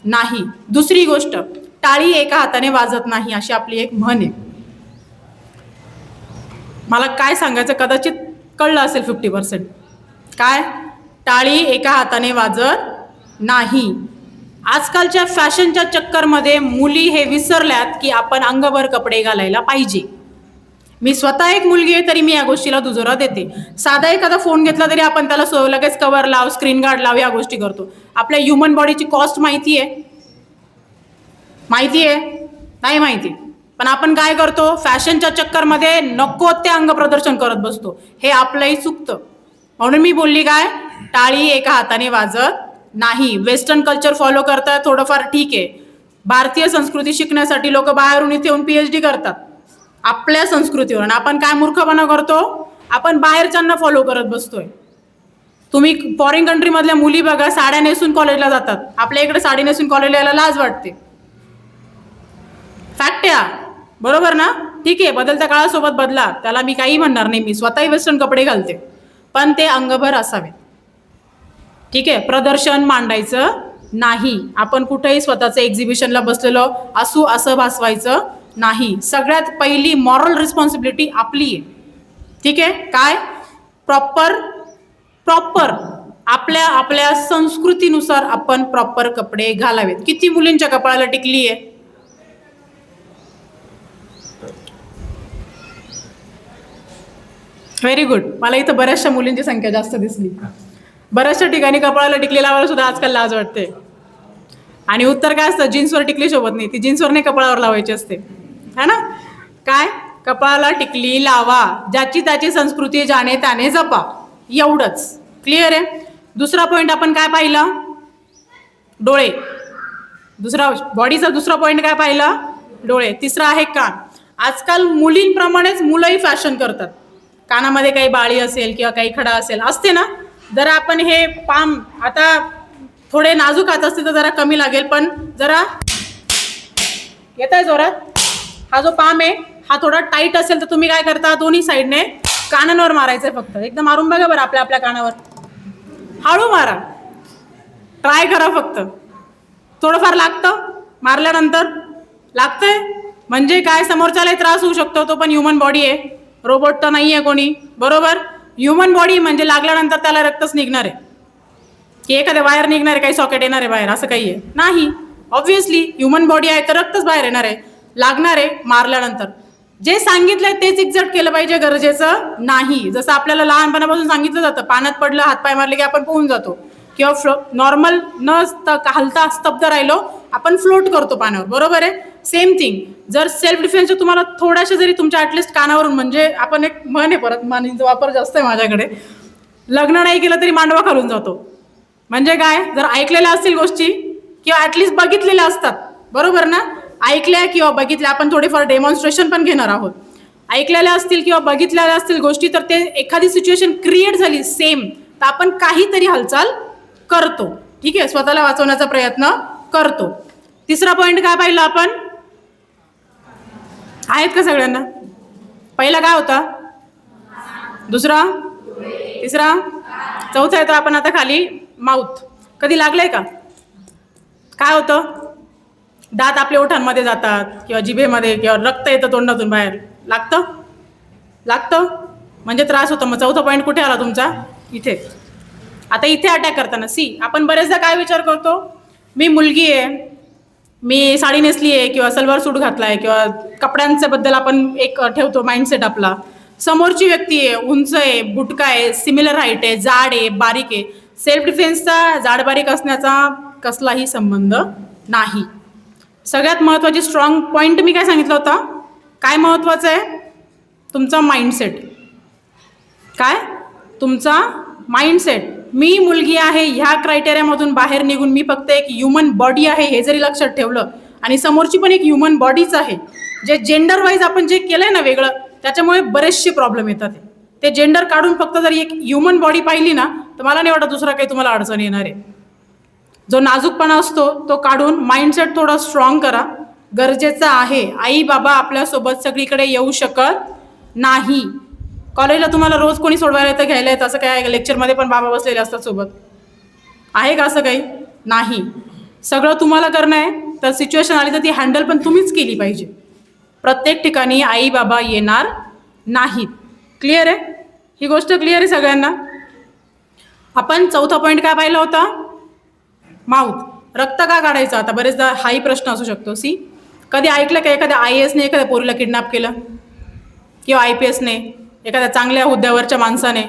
नाही. दुसरी गोष्ट, टाळी एका हाताने वाजत नाही, अशी आपली एक म्हण आहे. मला काय सांगायचं कदाचित कळलं असेल 50%. काय? टाळी एका हाताने वाजत नाही. आजकालच्या फॅशनच्या चक्करमध्ये मुली हे विसरल्यात की आपण अंगभर कपडे घालायला पाहिजे. मी स्वतः एक मुलगी आहे तरी मी या गोष्टीला दुजोरा देते. साधा एखादा फोन घेतला तरी आपण त्याला लगेच कव्हर लाव, स्क्रीन गार्ड लाव, या गोष्टी करतो. आपल्या ह्युमन बॉडीची कॉस्ट माहिती आहे? नाही माहिती, पण आपण काय करतो, फॅशनच्या चक्करमध्ये नको ते अंग प्रदर्शन करत बसतो. हे आपलंही चुकतं. म्हणून मी बोलली काय, टाळी एका हाताने वाजत नाही. वेस्टर्न कल्चर फॉलो करतात थोडंफार ठीक आहे. भारतीय संस्कृती शिकण्यासाठी लोक बाहेरून इथे येऊन PhD करतात आपल्या संस्कृतीवर. आणि आपण काय मूर्खपणा करतो, आपण बाहेरच्यांना फॉलो करत बसतोय. तुम्ही फॉरेन कंट्रीमधल्या मुली बघा, साड्या नेसून कॉलेजला जातात. आपल्या इकडे साडी नेसून कॉलेजला यायला लाज वाटते. फॅक्ट आहे, बरोबर ना? ठीक आहे, बदलत्या काळासोबत बदला, त्याला मी काही म्हणणार नाही. मी स्वतःही वेस्टर्न कपडे घालते, पण ते अंगभर असावे. ठीक आहे, प्रदर्शन मांडायचं नाही. आपण कुठेही स्वतःचं एक्झिबिशनला बसलेलो असू असं भासवायचं नाही. सगळ्यात पहिली मॉरल रिस्पॉन्सिबिलिटी आपली आहे. ठीक आहे, काय प्रॉपर आपल्या संस्कृतीनुसार आपण प्रॉपर कपडे घालावेत. किती मुलींच्या कपाळाला टिकली आहे? Very good. मला इथं बऱ्याचशा मुलींची संख्या जास्त दिसली. बऱ्याचशा ठिकाणी कपाळाला टिकली लावायला सुद्धा आजकाल लाज वाटते. आणि उत्तर काय असतं, जीन्सवर टिकली शोभत नाही. ती जीन्सवर नाही, कपाळावर लावायची असते, है ना? काय, कपाळाला टिकली लावा. ज्याची त्याची संस्कृती जाणे त्याने जपा. एवढंच. क्लिअर आहे? दुसरा पॉईंट आपण काय पाहिलं, डोळे. बॉडीचा दुसरा पॉईंट काय पाहिला, डोळे. तिसरा आहे कान. आजकाल मुलींप्रमाणेच मुलंही फॅशन करतात. कानामध्ये काही बाळी असेल किंवा काही खडा असेल, असते ना. जरा आपण हे पाम, आता थोडे नाजूक हात असते तर जरा कमी लागेल, पण जरा येत आहे जोरात. हा जो पाम आहे हा थोडा टाईट असेल तर तुम्ही काय करता, दोन्ही साईडने कानांवर मारायचंय. फक्त एकदम मारून बघा बरं, आपल्या कानावर हळू मारा, ट्राय करा. फक्त थोडंफार लागतं, मारल्यानंतर लागतंय. म्हणजे काय, समोरच्यालाही त्रास होऊ शकतो. तो पण ह्युमन बॉडी आहे, रोबोट तर नाही आहे कोणी, बरोबर? ह्युमन बॉडी म्हणजे लागल्यानंतर त्याला रक्तच निघणार आहे की एखाद्या वायर निघणार आहे, काही सॉकेट येणार आहे बाहेर, असं काही आहे नाही. ऑब्व्हियसली ह्युमन बॉडी आहे तर रक्तच बाहेर येणार आहे, लागणार आहे मारल्यानंतर. जे सांगितलंय तेच एक्झॅक्ट केलं पाहिजे, गरजेचं नाही. जसं आपल्याला लहानपणापासून सांगितलं जातं, पाण्यात पडलं, हातपाय मारले की आपण पोहून जातो, किंवा नॉर्मल न हलता स्तब्ध राहिलो आपण फ्लोट करतो पाण्यावर, बरोबर आहे? Same thing. जर सेल्फ डिफेन्सच्या तुम्हाला थोड्याशा जरी तुमच्या ॲटलिस्ट कानावरून, म्हणजे आपण एक म्हण आहे, परत मानीचा वापर जास्त आहे माझ्याकडे, लग्न नाही केलं तरी मांडवा खालून जातो. म्हणजे काय, जर ऐकलेल्या असतील गोष्टी किंवा ॲटलिस्ट बघितलेल्या असतात, बरोबर ना? ऐकल्या किंवा बघितल्या, आपण थोडेफार डेमॉन्स्ट्रेशन पण घेणार आहोत. ऐकलेल्या असतील किंवा बघितलेल्या असतील गोष्टी, तर ते एखादी सिच्युएशन क्रिएट झाली सेम, तर आपण काहीतरी हालचाल करतो. ठीक आहे, स्वतःला वाचवण्याचा प्रयत्न करतो. तिसरा पॉईंट काय पाहिलं आपण, आहेत का सगळ्यांना? पहिला काय होता, दुसरा, तिसरा, चौथा येतो आपण आता खाली, माउथ. कधी लागलंय का? काय होतं, दात आपल्या ओठांमध्ये जातात किंवा जिभेमध्ये, किंवा रक्त येतं तोंडातून बाहेर, लागतं म्हणजे त्रास होतो. मग चौथा पॉईंट कुठे आला तुमचा, इथे. आता इथे अटॅक करताना आपण बरेचदा काय विचार करतो, मी मुलगी आहे, मी साडी नेसली आहे किंवा सलवार सूट घातला आहे, किंवा कपड्यांच्या बद्दल आपण एक ठेवतो माइंडसेट आपला. समोरची व्यक्ती आहे, उंच आहे, बुटका आहे, सिमिलर हाईट आहे, जाड आहे, बारीक आहे. सेल्फ डिफेन्सचा जाड बारीक असण्याचा कसलाही संबंध नाही. सगळ्यात महत्त्वाची स्ट्रॉंग पॉईंट मी काय सांगितलं होता, काय महत्त्वाचं आहे, तुमचा माइंडसेट. काय, तुमचा माइंडसेट. मी मुलगी आहे ह्या क्रायटेरियामधून बाहेर निघून मी फक्त एक ह्युमन बॉडी आहे हे जरी लक्षात ठेवलं, आणि समोरची पण एक ह्युमन बॉडीच आहे, जे जेंडर वाईज आपण जे केलंय ना वेगळं, त्याच्यामुळे बरेचसे प्रॉब्लेम येतात. ते जेंडर काढून फक्त जर एक ह्युमन बॉडी पाहिली ना, तर मला नाही वाटत दुसरा काही तुम्हाला अडचण येणार आहे. जो नाजूकपणा असतो तो काढून माइंडसेट थोडा स्ट्रॉंग करा, गरजेचं आहे. आई बाबा आपल्यासोबत सगळीकडे येऊ शकत नाही. कॉलेजला तुम्हाला रोज कोणी सोडवायला येतं, घ्यायला येतं, असं काय लेक्चरमध्ये पण बाबा बसलेले असतात सोबत, आहे का असं काही? नाही. सगळं तुम्हाला करणं आहे, तर सिच्युएशन आली तर ती हँडल पण तुम्हीच केली पाहिजे. प्रत्येक ठिकाणी आई बाबा येणार नाहीत. क्लिअर आहे? ही गोष्ट क्लिअर आहे सगळ्यांना? आपण चौथा पॉईंट काय पाहिला होता, माउथ. रक्त का काढायचं? आता बरेचदा हाही प्रश्न असू शकतो. कधी ऐकलं का एखाद्या IASने एखाद्या पोरीला किडनॅप केलं, किंवा IPSने, एखाद्या चांगल्या हुद्द्यावरच्या माणसाने?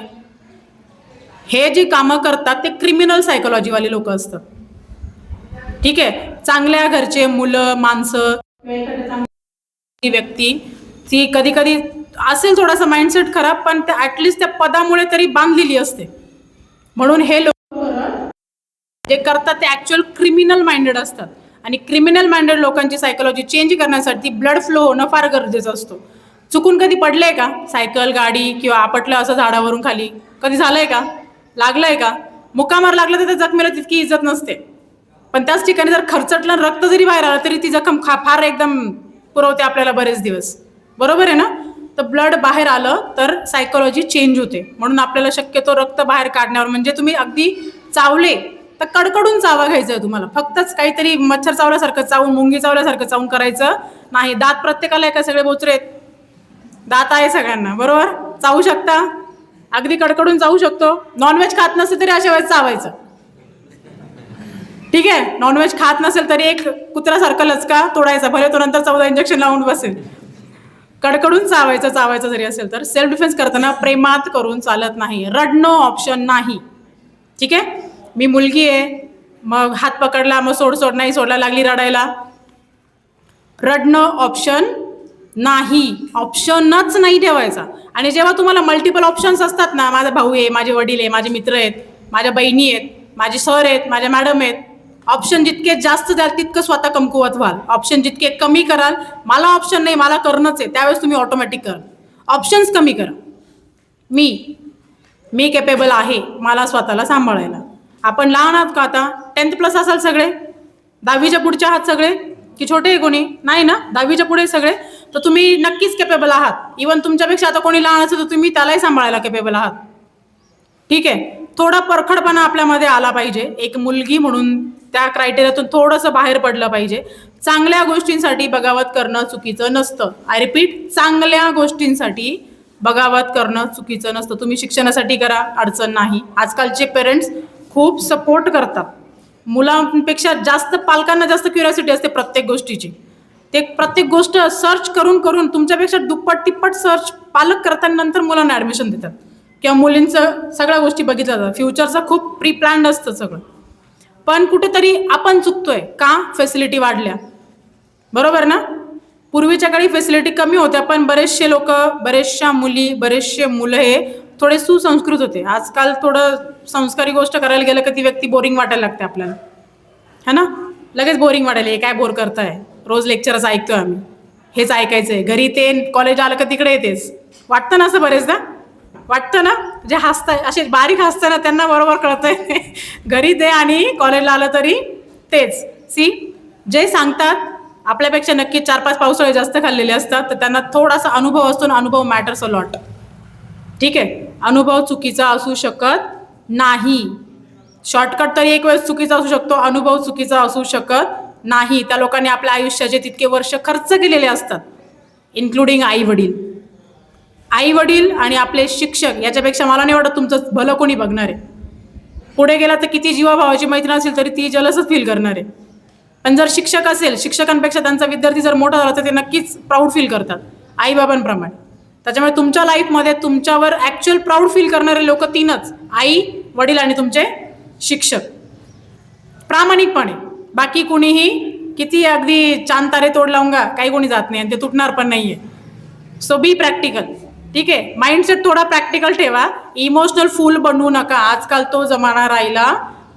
हे जे कामं करतात ते क्रिमिनल सायकोलॉजीवाले लोक असतात. ठीक आहे, चांगल्या घरचे मुलं, माणसं ती व्यक्ती ती कधी कधी असेल थोडासा माइंडसेट खराब, पण त्या ॲटलिस्ट त्या पदामुळे तरी बांधलेली असते. म्हणून हे लोक जे करतात ते ॲक्च्युअल क्रिमिनल माइंडेड असतात. आणि क्रिमिनल माइंडेड लोकांची सायकोलॉजी चेंज करण्यासाठी ब्लड फ्लो होणं फार गरजेचं असतं. चुकून कधी पडलंय का सायकल गाडी किंवा आपटलं असं झाडावरून खाली? कधी झालंय का? लागलंय का? मुक्कामार लागलं तर त्या जखमेला तितकी इज्जत नसते, पण त्याच ठिकाणी जर खरचटलं रक्त जरी बाहेर आलं तरी ती जखम फार एकदम पुरवते आपल्याला बरेच दिवस. बरोबर आहे ना? तर ब्लड बाहेर आलं तर सायकोलॉजी चेंज होते. म्हणून आपल्याला शक्यतो रक्त बाहेर काढण्यावर, म्हणजे तुम्ही अगदी चावले तर कडकडून चावा घ्यायचं आहे तुम्हाला. फक्तच काहीतरी मच्छर चावल्यासारखं चावून, मुंगी चावल्यासारखं चावून करायचं नाही. दात प्रत्येकाला एका सगळे बोचरे दात आहे सगळ्यांना, बरोबर? चावू शकता, अगदी कडकडून चावू शकतो. नॉनव्हेज खात नसेल तरी अशा वेळेस चावायचं, ठीक आहे? नॉनव्हेज खात नसेल तरी एक कुत्र्यासारखा लचका तोडायचा, भले तो नंतर 14 इंजेक्शन लावून बसेल. कडकडून चावायचं जरी असेल तर. सेल्फ डिफेन्स करताना प्रेमात करून चालत नाही. रडणं ऑप्शन नाही, ठीक आहे? मी मुलगी आहे, मग हात पकडला, मग सोड नाही सोडला, लागली रडायला, रडणं ऑप्शन नाही. ऑप्शनच नाही ठेवायचा. आणि जेव्हा तुम्हाला मल्टिपल ऑप्शन्स असतात ना, माझा भाऊ आहे, माझे वडील आहे, माझे मित्र आहेत, माझ्या बहिणी आहेत, माझे सर आहेत, माझ्या मॅडम आहेत, ऑप्शन जितके जास्त द्याल तितकं स्वतः कमकुवत व्हाल. ऑप्शन जितके कमी कराल, मला ऑप्शन नाही, मला करणंच आहे, त्यावेळेस तुम्ही ऑटोमॅटिक कराल. ऑप्शन्स कमी करा. मी केपेबल आहे मला स्वतःला सांभाळायला. आपण लहान आहात का आता? 10th+ असाल सगळे? 10वीच्या पुढचे आहात सगळे की छोटे आहे कोणी? नाही ना, 10वीच्या पुढे सगळे. तर तुम्ही नक्कीच केपेबल आहात. इवन तुमच्यापेक्षा आता कोणी लहान असेल तर तुम्ही त्यालाही सांभाळायला केपेबल आहात, ठीक आहे? थोडा परखडपणा आपल्यामध्ये आला पाहिजे. एक मुलगी म्हणून त्या क्रायटेरियातून थोडंसं बाहेर पडलं पाहिजे. चांगल्या गोष्टींसाठी बगावत करणं चुकीचं नसतं. आय रिपीट, चांगल्या गोष्टींसाठी बगावत करणं चुकीचं नसतं. तुम्ही शिक्षणासाठी करा, अडचण नाही. आजकालचे पेरेंट्स खूप सपोर्ट करतात. मुलांपेक्षा जास्त पालकांना जास्त क्युरिओसिटी असते प्रत्येक गोष्टीची. ते प्रत्येक गोष्ट सर्च करून तुमच्यापेक्षा दुप्पट तिप्पट सर्च पालक करतात, नंतर मुलांना ॲडमिशन देतात किंवा मुलींचं सगळ्या गोष्टी बघितल्या जातात. फ्युचरचं खूप प्री प्लॅन्ड असतं सगळं. पण कुठेतरी आपण चुकतोय का? फॅसिलिटी वाढल्या, बरोबर ना? पूर्वीच्या काळी फॅसिलिटी कमी होत्या, पण बरेचसे लोक, बरेचशा मुली, बरेचसे मुलं हे थोडे सुसंस्कृत होते. आजकाल थोडं संस्कारी गोष्ट करायला गेलं का ती व्यक्ती बोरिंग वाटायला लागते आपल्याला, है ना? लगेच बोरिंग वाटायला, हे काय बोर करताय, रोज लेक्चरच ऐकतोय आम्ही, हेच ऐकायचंय, घरी ते कॉलेज आलं का तिकडे येतेच. वाटतं ना असं बरेचदा? वाटतं ना? जे हसताय, असे बारीक हसतं ना, त्यांना बरोबर कळतंय घरी ते आणि कॉलेजला आलं तरी तेच. जे सांगतात आपल्यापेक्षा नक्की 4-5 पावसाळे जास्त खाल्लेले असतात, तर त्यांना थोडासा अनुभव असतो ना, अनुभव मॅटर्स अ लॉट, ठीक आहे? अनुभव चुकीचा असू शकत नाही. शॉर्टकट तरी एक वेळेस चुकीचा असू शकतो, अनुभव चुकीचा असू शकत नाही. त्या लोकांनी आपल्या आयुष्याचे तितके वर्ष खर्च केलेले असतात, इन्क्लुडिंग आई वडील आणि आपले शिक्षक. याच्यापेक्षा मला नाही वाटत तुमचं भलं कोणी बघणार आहे. पुढे गेला तर किती जीवाभावाची मैत्रीण असेल तरी ती जलसच फील करणार आहे. पण जर शिक्षक असेल, शिक्षकांपेक्षा त्यांचा विद्यार्थी जर मोठा झाला तर ते नक्कीच प्राऊड फील करतात आईबाबांप्रमाणे. त्याच्यामुळे तुमच्या लाईफमध्ये तुमच्यावर ॲक्च्युअल प्राऊड फील करणारे लोक 3च: आई, वडील आणि तुमचे शिक्षक. प्रामाणिकपणे. बाकी कुणीही किती अगदी चांद तारे तोड लावूंगा, काही कोणी जात नाही आणि ते तुटणार पण नाही आहे. सो बी प्रॅक्टिकल, ठीक आहे? माइंडसेट थोडा प्रॅक्टिकल ठेवा. इमोशनल फूल बनवू नका. आजकाल तो जमाना राहिला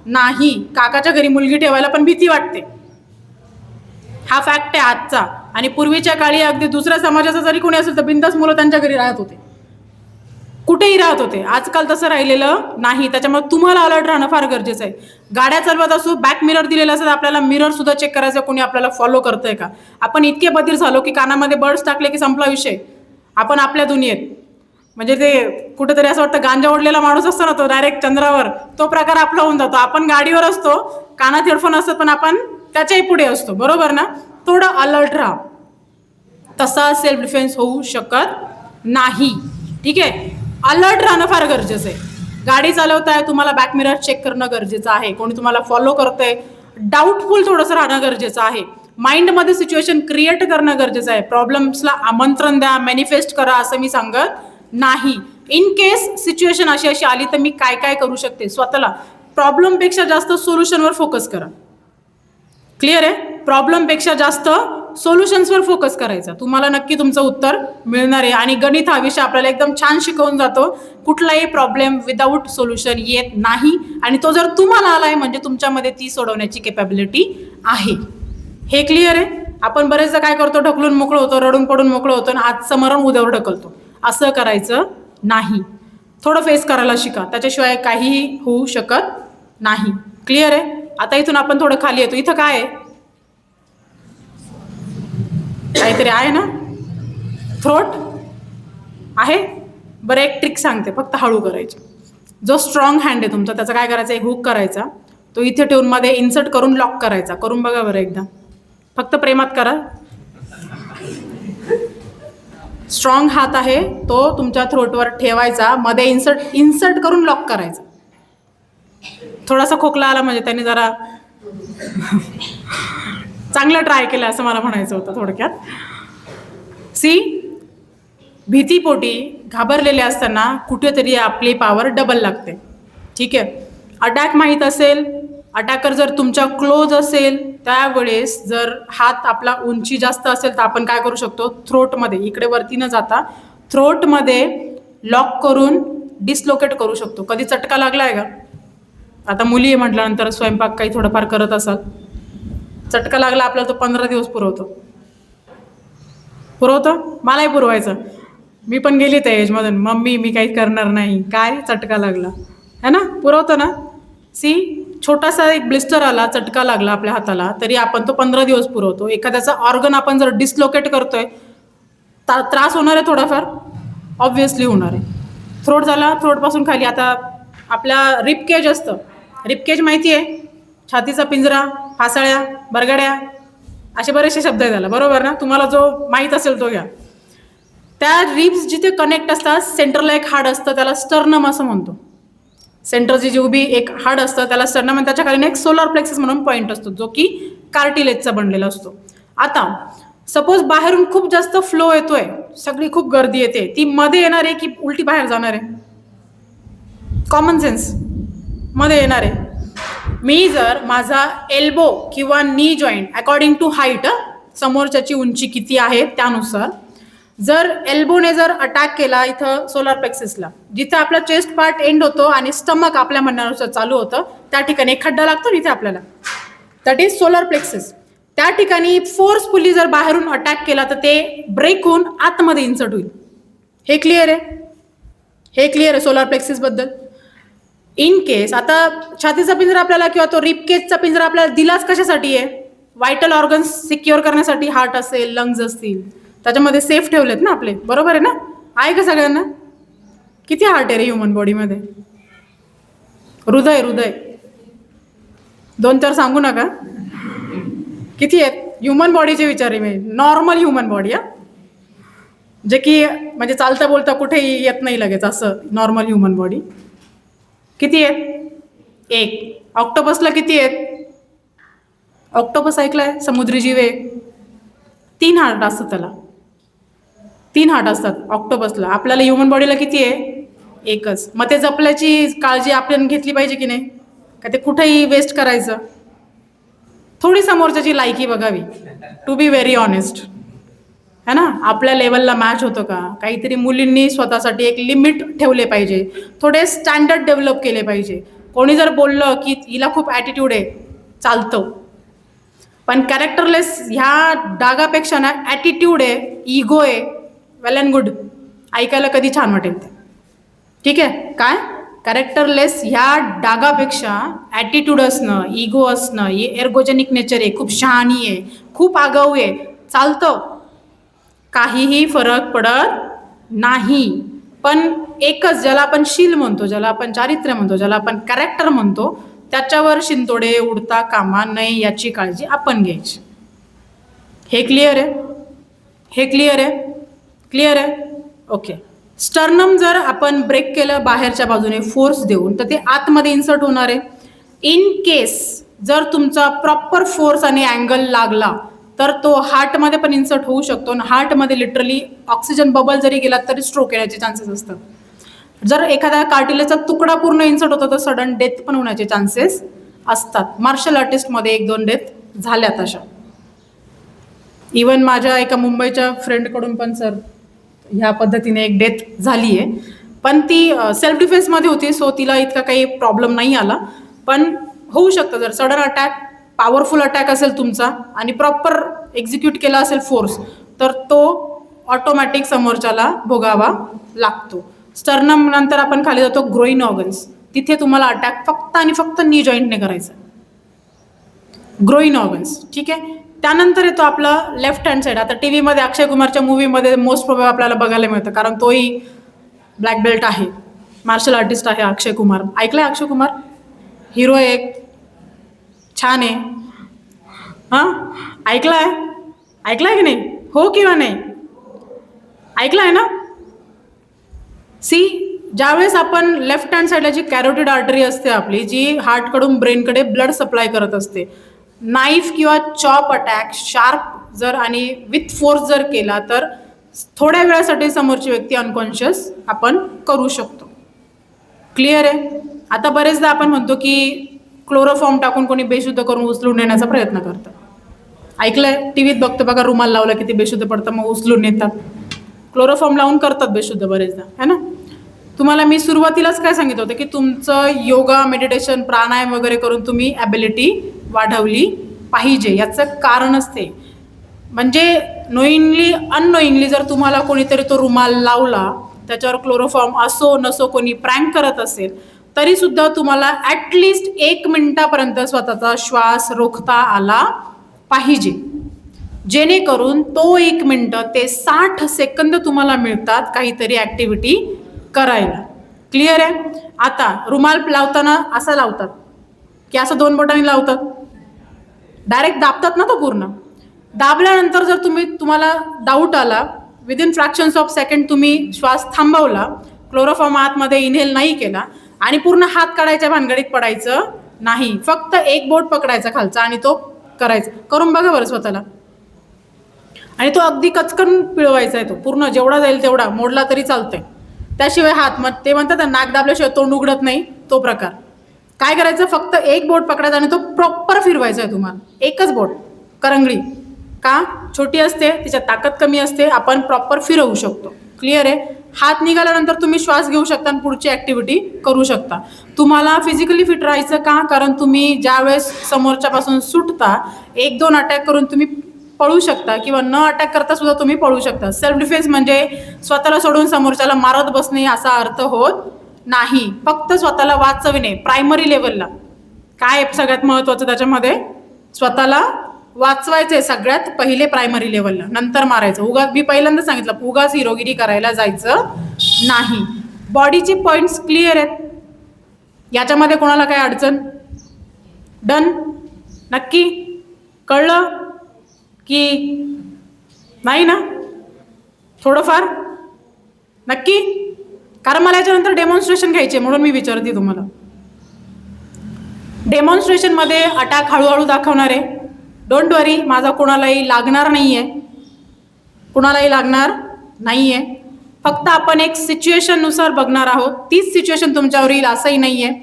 नाही. काकाच्या घरी मुलगी ठेवायला पण भीती वाटते, हा फॅक्ट आहे आजचा. आणि पूर्वीच्या काळी अगदी दुसऱ्या समाजाचा जरी कोणी असेल तर बिंदास मुलं त्यांच्या घरी राहत होते, कुठेही राहत होते. आजकाल तसं राहिलेलं नाही. त्याच्यामुळे तुम्हाला अलर्ट राहणं फार गरजेचं आहे. गाड्या चालवत असू, बॅक मिरर दिलेला असेल, आपल्याला मिरर सुद्धा चेक करायचं कोणी आपल्याला फॉलो करतंय का. आपण इतके बधीर झालो की कानामध्ये बर्ड्स टाकले की संपला विषय. आपण आपल्या दुनियेत, म्हणजे ते कुठेतरी असं वाटतं गांजा ओढलेला माणूस असतो ना, तो डायरेक्ट चंद्रावर, तो प्रकार आपला होऊन जातो. आपण गाडीवर असतो, कानात हेडफोन असतात, पण आपण त्याच्याही पुढे असतो, बरोबर ना? थोडं अलर्ट राहा. तसा सेल्फ डिफेन्स होऊ शकत नाही, ठीक आहे? अलर्ट राहणं फार गरजेचं आहे. गाडी चालवताय, तुम्हाला बॅक मिरर चेक करणं गरजेचं आहे. कोणी तुम्हाला फॉलो करतंय, डाऊटफुल थोडंसं राहणं गरजेचं आहे. माइंडमध्ये सिच्युएशन क्रिएट करणं गरजेचं आहे. प्रॉब्लेम्सला आमंत्रण द्या, मॅनिफेस्ट करा असं मी सांगत नाही. इन केस सिच्युएशन अशी आली तर मी काय काय करू शकते, स्वतःला प्रॉब्लेमपेक्षा जास्त सोल्युशनवर फोकस करा. क्लिअर आहे? प्रॉब्लेमपेक्षा जास्त सोल्युशन्सवर फोकस करायचा. तुम्हाला नक्की तुमचं उत्तर मिळणार आहे. आणि गणित हा विषय आपल्याला एकदम छान शिकवून जातो. कुठलाही प्रॉब्लेम विदाऊट सोल्युशन येत नाही, आणि तो जर तुम्हाला आलाय म्हणजे तुमच्यामध्ये ती सोडवण्याची कॅपॅबिलिटी आहे. हे क्लिअर आहे? आपण बरेचदा काय करतो, ढकलून मोकळं होतो, रडून पडून मोकळं होतो आणि आजचं मरण उद्यावर ढकलतो. असं करायचं नाही. थोडं फेस करायला शिका, त्याच्याशिवाय काहीही होऊ शकत नाही. क्लिअर आहे? आता इथून आपण थोडं खाली येतो. इथं काय आहे? काहीतरी आहे ना, थ्रोट आहे. बरं, एक ट्रिक सांगते, फक्त हळू करायची. जो स्ट्रॉंग हँड आहे तुमचा त्याचा काय करायचा, एक हुक करायचा, तो इथे ठेवून मध्ये इन्सर्ट करून लॉक करायचा. करून बघा बरं एकदा, फक्त प्रेमात करा. स्ट्रॉंग हात आहे तो तुमच्या थ्रोटवर ठेवायचा, मध्ये इन्सर्ट करून लॉक करायचा. थोडासा खोकला आला म्हणजे त्यांनी जरा चांगलं ट्राय केलं असं मला म्हणायचं होतं थोडक्यात. भीतीपोटी घाबरलेले असताना कुठेतरी आपली पॉवर डबल लागते. ठीक आहे, अटॅक माहीत असेल, अटॅकर जर तुमच्या क्लोज असेल, त्यावेळेस जर हात आपला उंची जास्त असेल तर आपण काय करू शकतो, थ्रोटमध्ये, इकडे वरती न जाता थ्रोटमध्ये लॉक करून डिसलोकेट करू शकतो. कधी चटका लागला आहे का? आता मुली आहे म्हटल्यानंतर स्वयंपाक काही थोडंफार करत असाल, चटका लागला आपल्याला, तो 15 दिवस पुरवतो. मलाही पुरवायचं. मी पण गेली त्या एजमधून, मम्मी मी काही करणार नाही, काय चटका लागला है ना, पुरवतं ना. छोटासा एक ब्लिस्टर आला, चटका लागला आपल्या हाताला, तरी आपण तो 15 दिवस पुरवतो. एखाद्याचा ऑर्गन आपण जर डिसलोकेट करतोय, त्रास होणार आहे थोडाफार, ऑब्व्हियसली होणार आहे. थ्रोट झाला, थ्रोटपासून खाली आता आपल्या रिपकेज असतं. रिपकेज माहिती आहे, छातीचा पिंजरा, फासाळ्या, बरगड्या, असे बरेचसे शब्द आहे त्याला, बरोबर ना. तुम्हाला जो माहीत असेल तो घ्या. त्या रिब्स जिथे कनेक्ट असतात, सेंटरला एक हाड असतं, त्याला स्टर्नम असं म्हणतो. सेंटरची जी उभी एक हाड असतं त्याला स्टर्नम, आणि त्याच्या खाली एक सोलार प्लेक्सस म्हणून पॉईंट असतो, जो की कार्टिलेजचा बनलेला असतो. आता सपोज बाहेरून खूप जास्त फ्लो येतोय, सगळी खूप गर्दी येते, ती मध्ये येणार आहे की उलटी बाहेर जाणार आहे? कॉमन सेन्स, मध्ये येणार आहे. मी जर माझा एल्बो किंवा नी जॉईंट अकॉर्डिंग टू हाईट, समोरच्याची उंची किती आहे त्यानुसार, जर एल्बोने जर अटॅक केला इथं सोलार प्लेक्ससला, जिथे आपला चेस्ट पार्ट एंड होतो आणि स्टमक आपल्या म्हणण्यानुसार चालू होतं, त्या ठिकाणी एक खड्डा लागतो इथे आपल्याला, दॅट इज सोलार प्लेक्सस. त्या ठिकाणी फोर्सफुली जर बाहेरून अटॅक केला तर ते ब्रेक होऊन आतमध्ये इन्सर्ट होईल. हे क्लिअर आहे? हे क्लिअर आहे सोलार प्लेक्ससबद्दल. इन केस आता छातीचा पिंजरा आपल्याला किंवा तो रिपकेजचा पिंजरा आपल्याला दिलाच कशासाठी आहे? व्हायटल ऑर्गन्स सिक्युअर करण्यासाठी. हार्ट असेल, लंग्स असतील, त्याच्यामध्ये सेफ ठेवलेत ना आपले, बरोबर आहे ना. आहे का सगळ्यांना? किती हार्ट आहे रे ह्युमन बॉडीमध्ये? हृदय 2-4 सांगू नका. किती आहेत ह्युमन बॉडीचे विचार मी? नॉर्मल ह्युमन बॉडी, जे की म्हणजे चालता बोलता कुठेही येत नाही लगेच, असं नॉर्मल ह्युमन बॉडी. किती आहेत? 1. ऑक्टोपसला किती आहेत? ऑक्टोपस ऐकलाय, समुद्री जीव आहे. 3 हार्ट असतात त्याला, 3 हार्ट असतात ऑक्टोपसला. आपल्याला ह्युमन बॉडीला किती आहे? 1च. मग ते जपल्याची काळजी आपण घेतली पाहिजे की नाही? का ते कुठेही वेस्ट करायचं? थोडी समोरच्याची लायकी बघावी, टू बी व्हेरी ऑनेस्ट, है ना. आपल्या लेवलला मॅच होतं का? काहीतरी मुलींनी स्वतःसाठी एक लिमिट ठेवले पाहिजे, थोडे स्टँडर्ड डेव्हलप केले पाहिजे. कोणी जर बोललं की हिला खूप ॲटिट्यूड आहे, चालतं, पण कॅरेक्टरलेस ह्या डागापेक्षा ना ॲटिट्यूड आहे, इगो आहे, वेल अँड गुड, ऐकायला कधी छान वाटेल ते. ठीक आहे, काय कॅरेक्टरलेस ह्या डागापेक्षा ॲटिट्यूड असणं, इगो असणं, हे एर्गोजेनिक नेचर आहे, खूप शहाणी आहे, खूप आगाऊ आहे, चालतं, काहीही फरक पडत नाही. पण एकच, ज्याला आपण शील म्हणतो, ज्याला आपण चारित्र्य म्हणतो, ज्याला आपण कॅरेक्टर म्हणतो, त्याच्यावर शिंतोडे उडता कामा नये, याची काळजी आपण घ्यायची. हे क्लिअर आहे? हे क्लिअर आहे? क्लिअर आहे? ओके. स्टर्नम जर आपण ब्रेक केलं बाहेरच्या बाजूने फोर्स देऊन, तर ते आतमध्ये इन्सर्ट होणार आहे. इन केस जर तुमचा प्रॉपर फोर्स आणि अँगल लागला तर तो हार्टमध्ये पण इन्सर्ट होऊ शकतो, आणि हार्टमध्ये लिटरली ऑक्सिजन बबल जरी गेला तरी स्ट्रोक येण्याचे चान्सेस असतात. जर एखाद्या कार्टिलेजचा तुकडा पूर्ण इन्सर्ट होता तर सडन डेथ पण होण्याचे चान्सेस असतात. मार्शल आर्टिस्टमध्ये 1-2 डेथ झाल्यात अशा. इवन माझ्या एका मुंबईच्या फ्रेंडकडून पण सर ह्या पद्धतीने एक डेथ झाली आहे, पण ती सेल्फ डिफेन्समध्ये होती, सो तिला इतका काही प्रॉब्लेम नाही आला. पण होऊ शकतं जर सडन अटॅक, पॉवरफुल अटॅक असेल तुमचा आणि प्रॉपर एक्झिक्यूट केला असेल फोर्स, तर तो ऑटोमॅटिक समोरच्याला भोगावा लागतो. स्टर्नम नंतर आपण खाली जातो ग्रोइन ऑर्गन्स, तिथे तुम्हाला अटॅक फक्त आणि फक्त नी जॉईंटने करायचा, ग्रोइन ऑर्गन्स. ठीक आहे. त्यानंतर येतो आपला लेफ्ट हँड साईड. आता टी व्हीमध्ये अक्षय कुमारच्या मूवीमध्ये मोस्ट प्रोबेबल आपल्याला बघायला मिळतं, कारण तोही ब्लॅक बेल्ट आहे, मार्शल आर्टिस्ट आहे अक्षय कुमार. ऐकलंय अक्षय कुमार? हिरो आहे एक, छान आहे. हां, ऐकलाय की नाही? हो किंवा नाही? ऐकलाय ना? सी, ज्यावेळेस आपण लेफ्ट हँड साईडला जी कॅरोटिड आर्टरी असते आपली, जी हार्टकडून ब्रेनकडे ब्लड सप्लाय करत असते, नाईफ किंवा चॉप अटॅक शार्प जर आणि विथ फोर्स जर केला तर थोड्या वेळासाठी समोरची व्यक्ती अनकॉन्शियस आपण करू शकतो. क्लिअर आहे? आता बरेचदा आपण म्हणतो की क्लोरोफॉर्म टाकून कोणी बेशुद्ध करून उचलून नेण्याचा प्रयत्न करतं. ऐकलंय? टी व्हीत बघतो बघा, रुमाल लावला की ते बेशुद्ध पडतं, मग उचलून नेतात. क्लोरोफॉर्म लावून करतात बेशुद्ध बरेचदा, है ना? तुम्हाला मी सुरुवातीलाच काय सांगितलं होतं की तुमचं योगा, मेडिटेशन, प्राणायाम वगैरे करून तुम्ही ॲबिलिटी वाढवली पाहिजे. याचं कारण असते म्हणजे नोईंगली अननोईंगली जर तुम्हाला कोणीतरी तो रुमाल लावला, त्याच्यावर क्लोरोफॉर्म असो नसो, कोणी प्रँक करत असेल, तरीसुद्धा तुम्हाला ॲटलिस्ट 1 मिनिटापर्यंत स्वतःचा श्वास रोखता आला पाहिजे, जेणेकरून तो 1 मिनिटं ते 60 सेकंद तुम्हाला मिळतात काहीतरी ॲक्टिव्हिटी करायला. क्लिअर आहे? आता रुमाल लावताना असा लावतात की असं 2 बोटांनी लावतात, डायरेक्ट दाबतात ना तो पूर्ण. दाबल्यानंतर जर तुम्हाला डाऊट आला, विदिन फ्रॅक्शन्स ऑफ सेकंड तुम्ही श्वास थांबवला, क्लोरोफॉर्म आतमध्ये इनहेल नाही केला आणि पूर्ण हात काढायच्या भानगडीत पडायचं नाही, फक्त 1 बोट पकडायचा खालचा आणि तो करायचा. करून बघा बरं स्वतःला. आणि तो अगदी कचकन पिळवायचा आहे, तो पूर्ण जेवढा जाईल तेवढा, मोडला तरी चालतंय. त्याशिवाय हात, मग ते म्हणतात नाक दाबल्याशिवाय तोंड उघडत नाही, तो प्रकार. काय करायचं, फक्त 1 बोट पकडायचा आणि तो प्रॉपर फिरवायचा आहे तुम्हाला. एकच बोट, करंगळी का छोटी असते, तिच्यात ताकद कमी असते, आपण प्रॉपर फिरवू शकतो. क्लिअर आहे? हात निघाल्यानंतर तुम्ही श्वास घेऊ शकता आणि पुढची ॲक्टिव्हिटी करू शकता. तुम्हाला फिजिकली फिट राहायचं का? कारण तुम्ही ज्यावेळेस समोरच्यापासून सुटता, 1-2 अटॅक करून तुम्ही पळू शकता किंवा न अटॅक करता सुद्धा तुम्ही पळू शकता. सेल्फ डिफेन्स म्हणजे स्वतःला सोडून समोरच्याला मारत बसणे असा अर्थ होत नाही, फक्त स्वतःला वाचविणे. प्रायमरी लेवलला काय सगळ्यात महत्त्वाचं त्याच्यामध्ये, स्वतःला वाचवायचे सगळ्यात पहिले प्रायमरी लेवलला, नंतर मारायचं. मी पहिल्यांदा सांगितलं, उगाच हिरोगिरी करायला जायचं नाही. बॉडीचे पॉईंट्स क्लिअर आहेत, याच्यामध्ये कोणाला काय अडचण? डन? नक्की कळलं की नाही ना? थोडंफार नक्की? कारण मला याच्यानंतर डेमॉन्स्ट्रेशन घ्यायचे, म्हणून मी विचारते तुम्हाला. डेमॉन्स्ट्रेशनमध्ये अटॅक हळूहळू दाखवणार आहे. डोंट वरी, माझा कोणालाही लागणार नाही आहे. फक्त आपण एक सिच्युएशननुसार बघणार आहोत. तीच सिच्युएशन तुमच्यावर येईल असंही नाही आहे.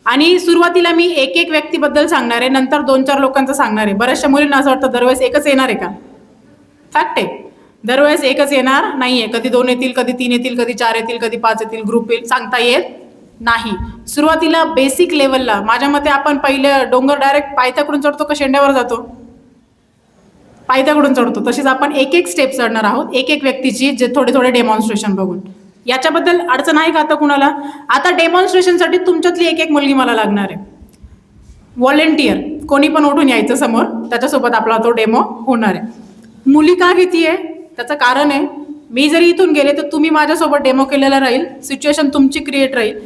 आणि सुरुवातीला मी एक व्यक्तीबद्दल सांगणार आहे, नंतर 2-4 लोकांचं सांगणार आहे. बऱ्याचशा मुलींना असं वाटतं दरवेळेस एकच येणार आहे का? फॅक्ट आहे, दरवेळेस एकच येणार नाही आहे. कधी 2 येतील, कधी 3 येतील, कधी 4 येतील, कधी 5 येतील, ग्रुप येईल, सांगता येत नाही. सुरुवातीला बेसिक लेवलला माझ्या मते आपण पहिले डोंगर डायरेक्ट पायथ्याकडून चढतो का शेंड्यावर जातो? पायथ्याकडून चढतो. तशीच आपण एक स्टेप चढणार आहोत, एक व्यक्तीची, जे थोडे डेमॉन्स्ट्रेशन बघून. याच्याबद्दल अडचण आहे का आता कुणाला? आता डेमॉन्स्ट्रेशनसाठी तुमच्यातली एक मुलगी मला लागणार आहे. व्हॉलेंटियर कोणी पण उठून यायचं समोर, त्याच्यासोबत आपला तो डेमो होणार आहे. मुली का घेतीये त्याचं कारण आहे, मी जरी इथून गेले तर तुम्ही माझ्यासोबत डेमो केलेला राहील, सिच्युएशन तुमची क्रिएट राहील.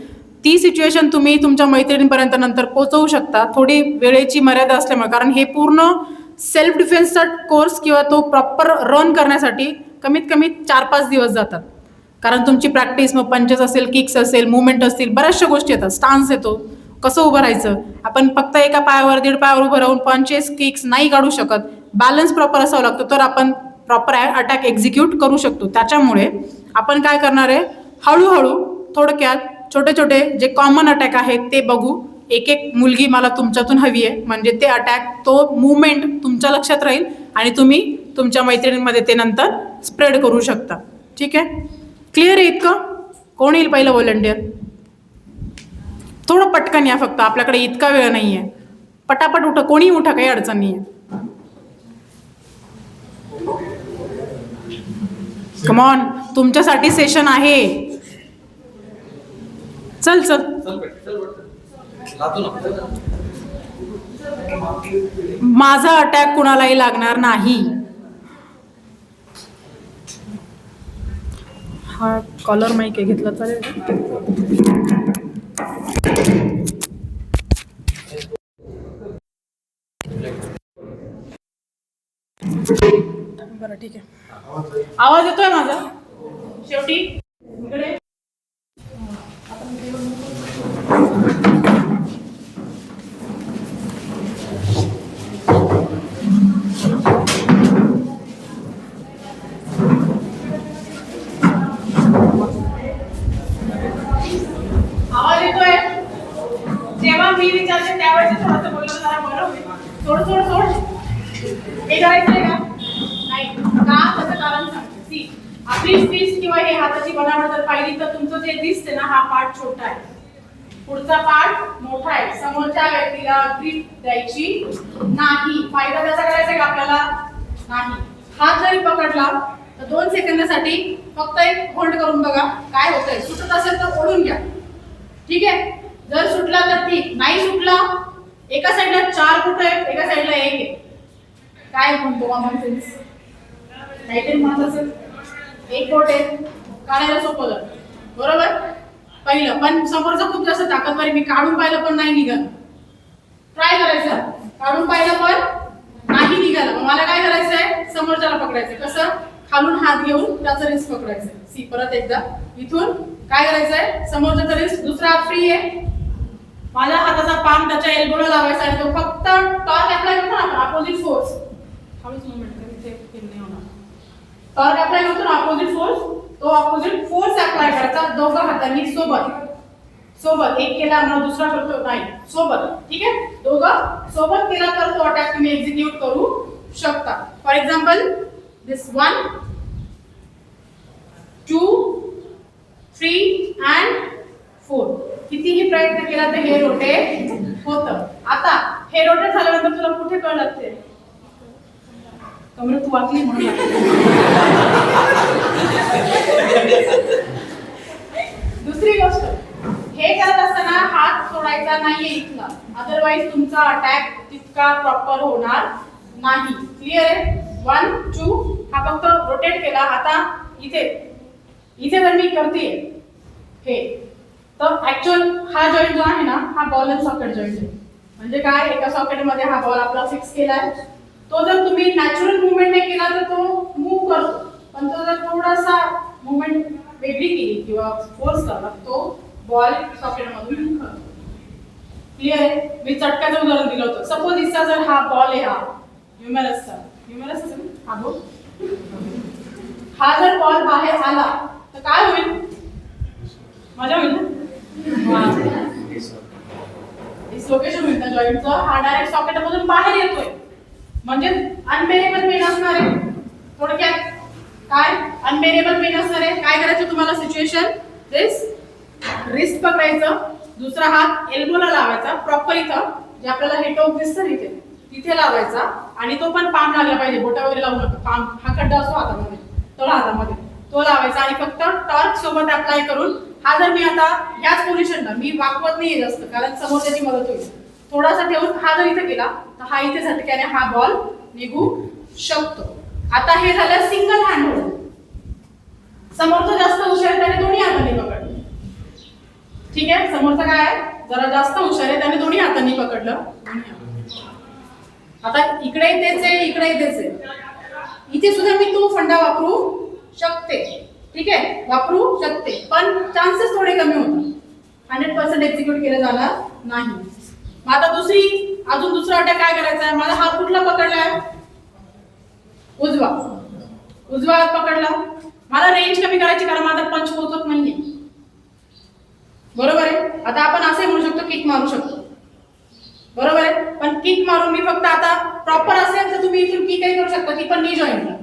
ती सिच्युएशन तुम्ही तुमच्या मैत्रिणींपर्यंत नंतर पोहोचवू शकता, थोडी वेळेची मर्यादा असल्यामुळे. कारण हे पूर्ण सेल्फ डिफेन्सचा कोर्स किंवा तो प्रॉपर रन करण्यासाठी कमीत कमी 4-5 दिवस जातात. कारण तुमची प्रॅक्टिस, मग पंचेस असेल, किक्स असेल, मुवमेंट असतील, बऱ्याचशा गोष्टी येतात. स्टान्स येतो, कसं उभं राहायचं, आपण फक्त एका पायावर 1.5 पायावर उभं राहून पंचेस, किक्स नाही काढू शकत. बॅलन्स प्रॉपर असावं लागतो, तर आपण प्रॉपर अटॅक एक्झिक्यूट करू शकतो. त्याच्यामुळे आपण काय करणार आहे, हळूहळू थोडक्यात छोटे जे कॉमन अटॅक आहेत ते बघू. एक मुलगी मला तुमच्यातून हवी आहे, म्हणजे ते अटॅक, तो मुवमेंट तुमच्या लक्षात राहील आणि तुम्ही तुमच्या मैत्रिणींमध्ये ते नंतर स्प्रेड करू शकता. ठीक आहे, क्लिअर आहे इतकं? कोण येईल पहिलं व्हॉलंटियर? थोडं पटकन या, फक्त आपल्याकडे इतका वेळ नाही आहे. पटापट उठा, कोणी उठा, काही अडचण नाही आहे. कमॉन, तुमच्यासाठी सेशन आहे. चल चल, माझा अटॅक कुणालाही लागणार नाही. हा कॉलर माईक आहे, घेतला चालेल? बरं, ठीक आहे. आवाज येतोय माझा? शेवटी इकडे आवाज येतोय? जेव्हा मी विचारते त्यावेळेस थोडंसं बोललं जरा बरं होईल. सोड सोड सोड. हे करायचंय का? नाही का? त्याचं कारण सांगते. सी, आपली फिस्ट किंवा हे हाताची बनावट जर पाहिली तर तुमचं जे दिसते ना, हा पार्ट छोटा आहे, पुढचा पार्ट मोठा आहे. समोरच्या व्यक्तीला ग्रीप द्यायची नाही. फायदा त्याचा करायचा का आपल्याला? नाही. हात जरी पकडला तर 2 सेकंदासाठी फक्त एक होल्ड करून बघा काय होतंय. सुटत असेल तर ओढून घ्या. ठीक आहे, जर सुटला तर ठीक, नाही सुटला, एका साईडला 4 बोट आहेत, एका साईडला 1 आहे. काय म्हणतो कॉमन सेन्स? काहीतरी म्हणत असेल. 1 बोट आहे, काढायला सोपं झालं, बरोबर? पहिलं, पण समोरचं खूप जास्त ताकदवारी, मी काढून पाहिलं पण नाही निघालं. ट्राय करायचं, काढून पाहिलं पण नाही निघालं. मग मला काय करायचंय? समोरच्याला पकडायचंय. कसं? खालून हात घेऊन त्याचा रिस्ट पकडायचंय. सी, परत एकदा इथून काय करायचंय? समोरच्याचा रिस्ट, दुसरा हात फ्री आहे, माझ्या हाताचा पाम त्याच्या एल्बोला लावायचा आहे. तो फक्त टॉर्क अप्लाय करतो ना, अपोजिट फोर्स. हळूच मूवमेंट कर, इथे फील नाही होणार. टॉर्क अप्लाय करतो ना, अपोजिट फोर्स, तो अपोजिट फोर्स अप्लाय करायचा दोघं हातांनी सोबत सोबत. एक केला म्हणून दुसरा करतो नाही, सोबत. ठीक आहे, दोघं सोबत केला तर तो अटॅक तुम्ही एक्झिक्यूट करू शकता. For example this 1 2 3 and 4. कितीही प्रयत्न केला तर हे रोटेट होतं. आता हे रोटेट झाल्यानंतर तुला कुठे कळलं ते? कमरे तू वाकली म्हणून. दुसरी गोष्ट, हे करत असताना हात सोडायचा नाहीये इथला, अदरवाईज तुमचा अटॅक तितका प्रॉपर होणार नाही. क्लिअर आहे? 1 2, हा फक्त रोटेट केला. आता इथे इथे जर मी करते हे, तर ऍक्च्युअल हा जॉईंट जो आहे ना, हा बॉल अँड सॉकेट जॉईंट आहे. म्हणजे काय? एका सॉकेटमध्ये हा बॉल आपला फिक्स केलाय. तो जर तुम्ही नॅचरल मुवमेंट नाही केला तर तो मूव्ह करतो, पण तो जर थोडासा मुवमेंट वेगळी केली किंवा फोर्स करला तो बॉल सॉकेटमधून मूव्ह करतो. क्लिअर आहे? मी चटक्याचं उदाहरण दिलं होतं. सपोज इथचा जर हा बॉल आहे, हा ह्युमरस असेल हा बॉल, हा जर बॉल बाहेर आला तर काय होईल? मजा होईल ना? डिसलोकेशन होईल ना जॉईंटचं. हा डायरेक्ट सॉकेटमधून बाहेर येतोय, म्हणजे अनबेरेबल पेन असणार आहे. थोडक्यात काय? अनबेरेबल पेन असणार आहे. काय करायचं तुम्हाला? सिच्युएशन दिस, रिस्ट पकडायचं, दुसरा हात एल्बोला लावायचा प्रॉपर इथं, जे आपल्याला हे टोक दिसतं इथे, तिथे लावायचा. आणि तो पण पाम लागला पाहिजे, बोटा वगैरे लावू नका. पाम हा खड्डा असतो हातामध्ये, तळा हातामध्ये, तो लावायचा. आणि फक्त टॉर्क सोबत अप्लाय करून हा जर मी आता याच पोझिशनला, मी वाकवत नाही जास्त कारण समोर त्याची मदत होईल, थोडासा ठेवून हा जर इथे केला तर हा इथे झटक्याने हा बॉल निघू शकतो. आता हे झालं सिंगल हँड होल्ड. समोरचा जास्त हुशार आहे त्याने दोन्ही हातांनी पकडलं. ठीक आहे, समोरचा काय आहे? जरा जास्त हुशार आहे, त्याने दोन्ही हातांनी पकडलं. आता इकडे तेच आहे, इकडे तेच आहे. इथे सुद्धा मी तो फंडा वापरू शकते. ठीक आहे, वापरू शकते, पण चान्सेस थोडे कमी होतात. 100% एक्झिक्यूट केलं जाणार नाही. मग आता अजून दुसरा अटॅक काय करायचा आहे? माझा हात कुठला पकडलाय? उजवा हात पकडला. मला रेंज कमी करायची कारण माझा पंच पोहोचत नाहीये, बरोबर आहे? आता आपण असे म्हणू शकतो किक मारू शकतो, बरोबर आहे? पण किक मारून मी फक्त आता प्रॉपर असेल तर तुम्ही तुम्ही इथून की काही करू शकता ती पण नी जॉईंटला.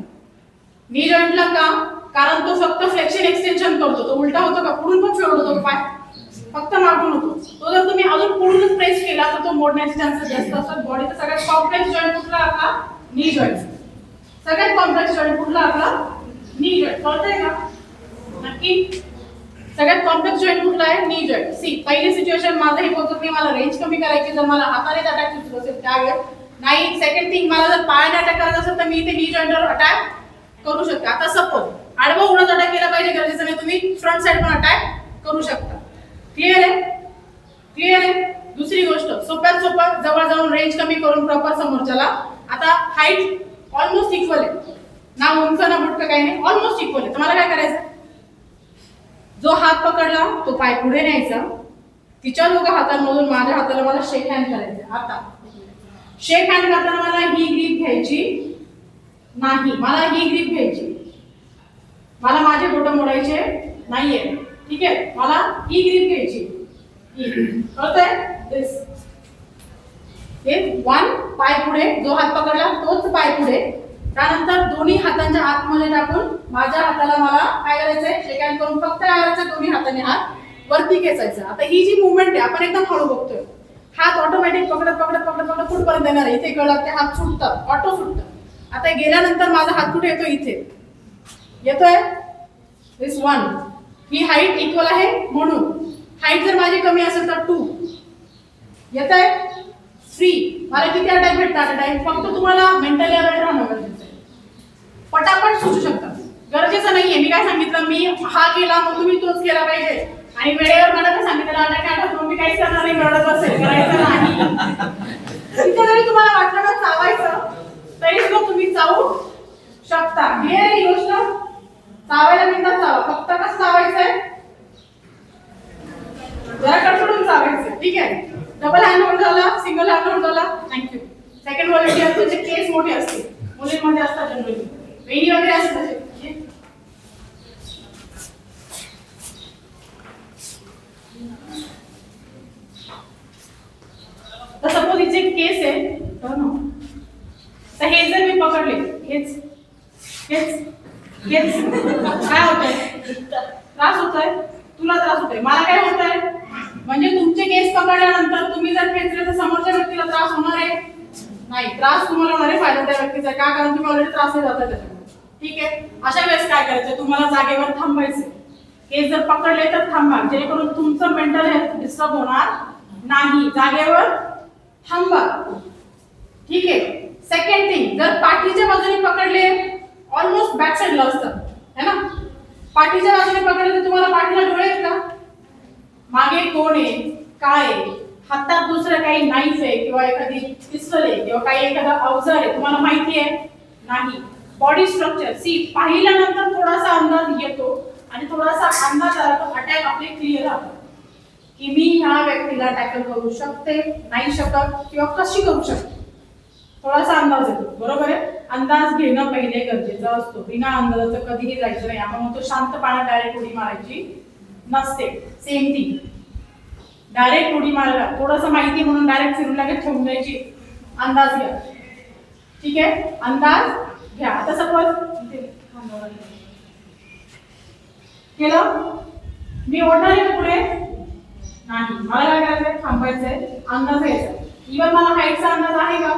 नी जॉईंटला का? कारण तो फक्त फ्लेक्शन एक्सटेन्शन करतो. तो उलटा होतो का? पुढून पण फेड होतो पाय, फक्त मागून होतो. तो जर तुम्ही अजून पुढूनच प्रेस केला तर तो मोडण्याचे चान्सेस जास्त असतात. बॉडीचा सगळ्यात कॉम्प्लेक्स जॉईंट कुठला आपला? नी जॉईंट. सगळ्यात कॉम्प्लेक्स जॉईंट कुठला आपला? नी जॉईंट. कळतंय का? नक्की. सगळ्यात कॉम्प्लेक्स जॉईंट कुठला आहे? नी जॉईंट. सी, पहिली सिच्युएशन माझं हे बोलतो की मला रेंज कमी करायची, जर मला हाताने अटॅक सुचत असेल त्यावेळेस नाही. सेकंड थिंग, मला जर पायाने अटॅक करायचं असेल तर मी इथे नी जॉईंटवर अटॅक करू शकते. आता सपोज आडवा उडत अटॅक केला पाहिजे गरजेचं नाही, तुम्ही फ्रंट साइड पण अटॅक करू शकता. क्लिअर आहे? क्लिअर आहे. दुसरी गोष्ट, सोप्यात सोपं जवळ जाऊन रेंज कमी करून प्रॉपर समोरच्याला. आता हाईट ऑलमोस्ट इक्वल आहे, ना उंच ना बुटकं काही नाही, ऑलमोस्ट इक्वल आहे. तर मला काय करायचं? जो हात पकडला तो पाय पुढे न्यायचा, तिच्या दोघं हातांमधून माझ्या हाताला मला शेक हँड करायचं. आता शेक हँड करताना मला ही ग्रीप घ्यायची नाही, मला ही ग्रीप घ्यायची. मला माझे बोटं मोडायचे नाहीये, ठीक आहे? मला ही ग्रीप घ्यायची. कळतंय? दिस हे वन, पाय पुढे, जो हात पकडला तोच पाय पुढे. त्यानंतर दोन्ही हातांच्या आतमध्ये टाकून माझ्या हाताला मला काय करायचंय? शेक हँड करून फक्त काय करायचं? दोन्ही हाताने हात वरती खेचायचा. आता ही जी मुवमेंट आहे आपण एकदम हळू बघतोय. हात ऑटोमॅटिक पकडत पकडत पकडत पकडत कुठपर्यंत येणार आहे? इथे कळलं ते हात सुटतात, ऑटो सुटतात. आता गेल्यानंतर माझा हात कुठे येतो? इथे येतोय. दिस वन. ही हाईट इक्वल आहे म्हणून. हाईट जर माझी कमी असेल तर 2 येतंय. 3. मला किती अटॅक भेटतात? अटॅक फक्त तुम्हाला मेंटली अलर्ट राहणं गरजेचं आहे. पटापट सुचू शकतात. गरजेचं नाहीये मी काय सांगितलं, मी हा केला मग तुम्ही तोच केला पाहिजे आणि वेळेवर मला काय सांगितलं अटॅक आठवत मी काहीच करणार नाही, रडत बसेल, करायचं नाही. तिथे जरी तुम्हाला वाटलं ना चावायचं तरी सुद्धा तुम्ही चावू शकता. क्लिअर ही गोष्ट? चावायला मिळतात चावा, फक्त कसं चावायचंय? जरा कडकडून चावायचं, ठीक आहे? डबल हँड होल्ड झाला, सिंगल हँड होल्ड झाला. थँक्यू. सेकंड व्हॉलेंटियर चे केस मोठे असते, मुलींमध्ये असतात जनरली, वेणी वगैरे असतात तसे. तर सपोज इथे एक केस आहे तर हे जर मी पकडले, हेच हेच हेच काय होतंय? त्रास होतोय, तुला त्रास होतोय, मला काय होतंय? म्हणजे तुमचे केस पकडल्यानंतर तुम्ही जर खेचले तर समोरच्या व्यक्तीला त्रास होणार आहे नाही. त्रास तुम्हाला होणार आहे, फायदा त्या व्यक्तीचा का? कारण तुम्ही ऑलरेडी त्रासले जाताय त्याच्यामुळे, ठीक आहे? अशा वेळेस काय करायचं? तुम्हाला जागेवर थांबायचं. केस जर पकडले तर थांबा, जेणेकरून तुमचं मेंटल हेल्थ डिस्टर्ब होणार नाही. जागेवर थांबा, ठीक आहे? सेकंड थिंग, जर पाठीच्या बाजूने पकडले, ऑलमोस्ट बॅक साइडला असतात है ना, पाठीच्या बाजूने पकडले तर तुम्हाला पाठीला डोळे आहेत का? मागे कोण आहे, काय आहे, हातात दुसरं काही नाईफ आहे किंवा एखादी पिस्तल आहे किंवा काही एखादा अवजार आहे, तुम्हाला माहिती आहे नाही. बॉडी स्ट्रक्चर सी, पाहिल्यानंतर थोडासा अंदाज येतो आणि थोडासा अंदाज आला तर अटॅक आपले क्लिअर राहतात की मी ह्या व्यक्तीला टॅकल करू शकते, नाही शकत किंवा कशी करू शकते. थोडासा अंदाज येतो, बरोबर आहे? अंदाज घेणं पहिले गरजेचं असतो. बिना अंदाजाचं कधीही जायचं नाही. आपण म्हणतो शांत पाण्यात डायरेक्ट उडी मारायची नसते. सेम थिंग, डायरेक्ट उडी मारायला थोडंसं माहिती म्हणून डायरेक्ट फिरून लागेल ठेवून द्यायची. अंदाज घ्या, ठीक आहे? अंदाज घ्या. आता सपोज केलं, मी ओढणार आहे पुढे नाही, मला काय करायचंय? थांबायचंय, अंदाज घ्यायचा. इव्हन मला हाईटचा अंदाज आहे का?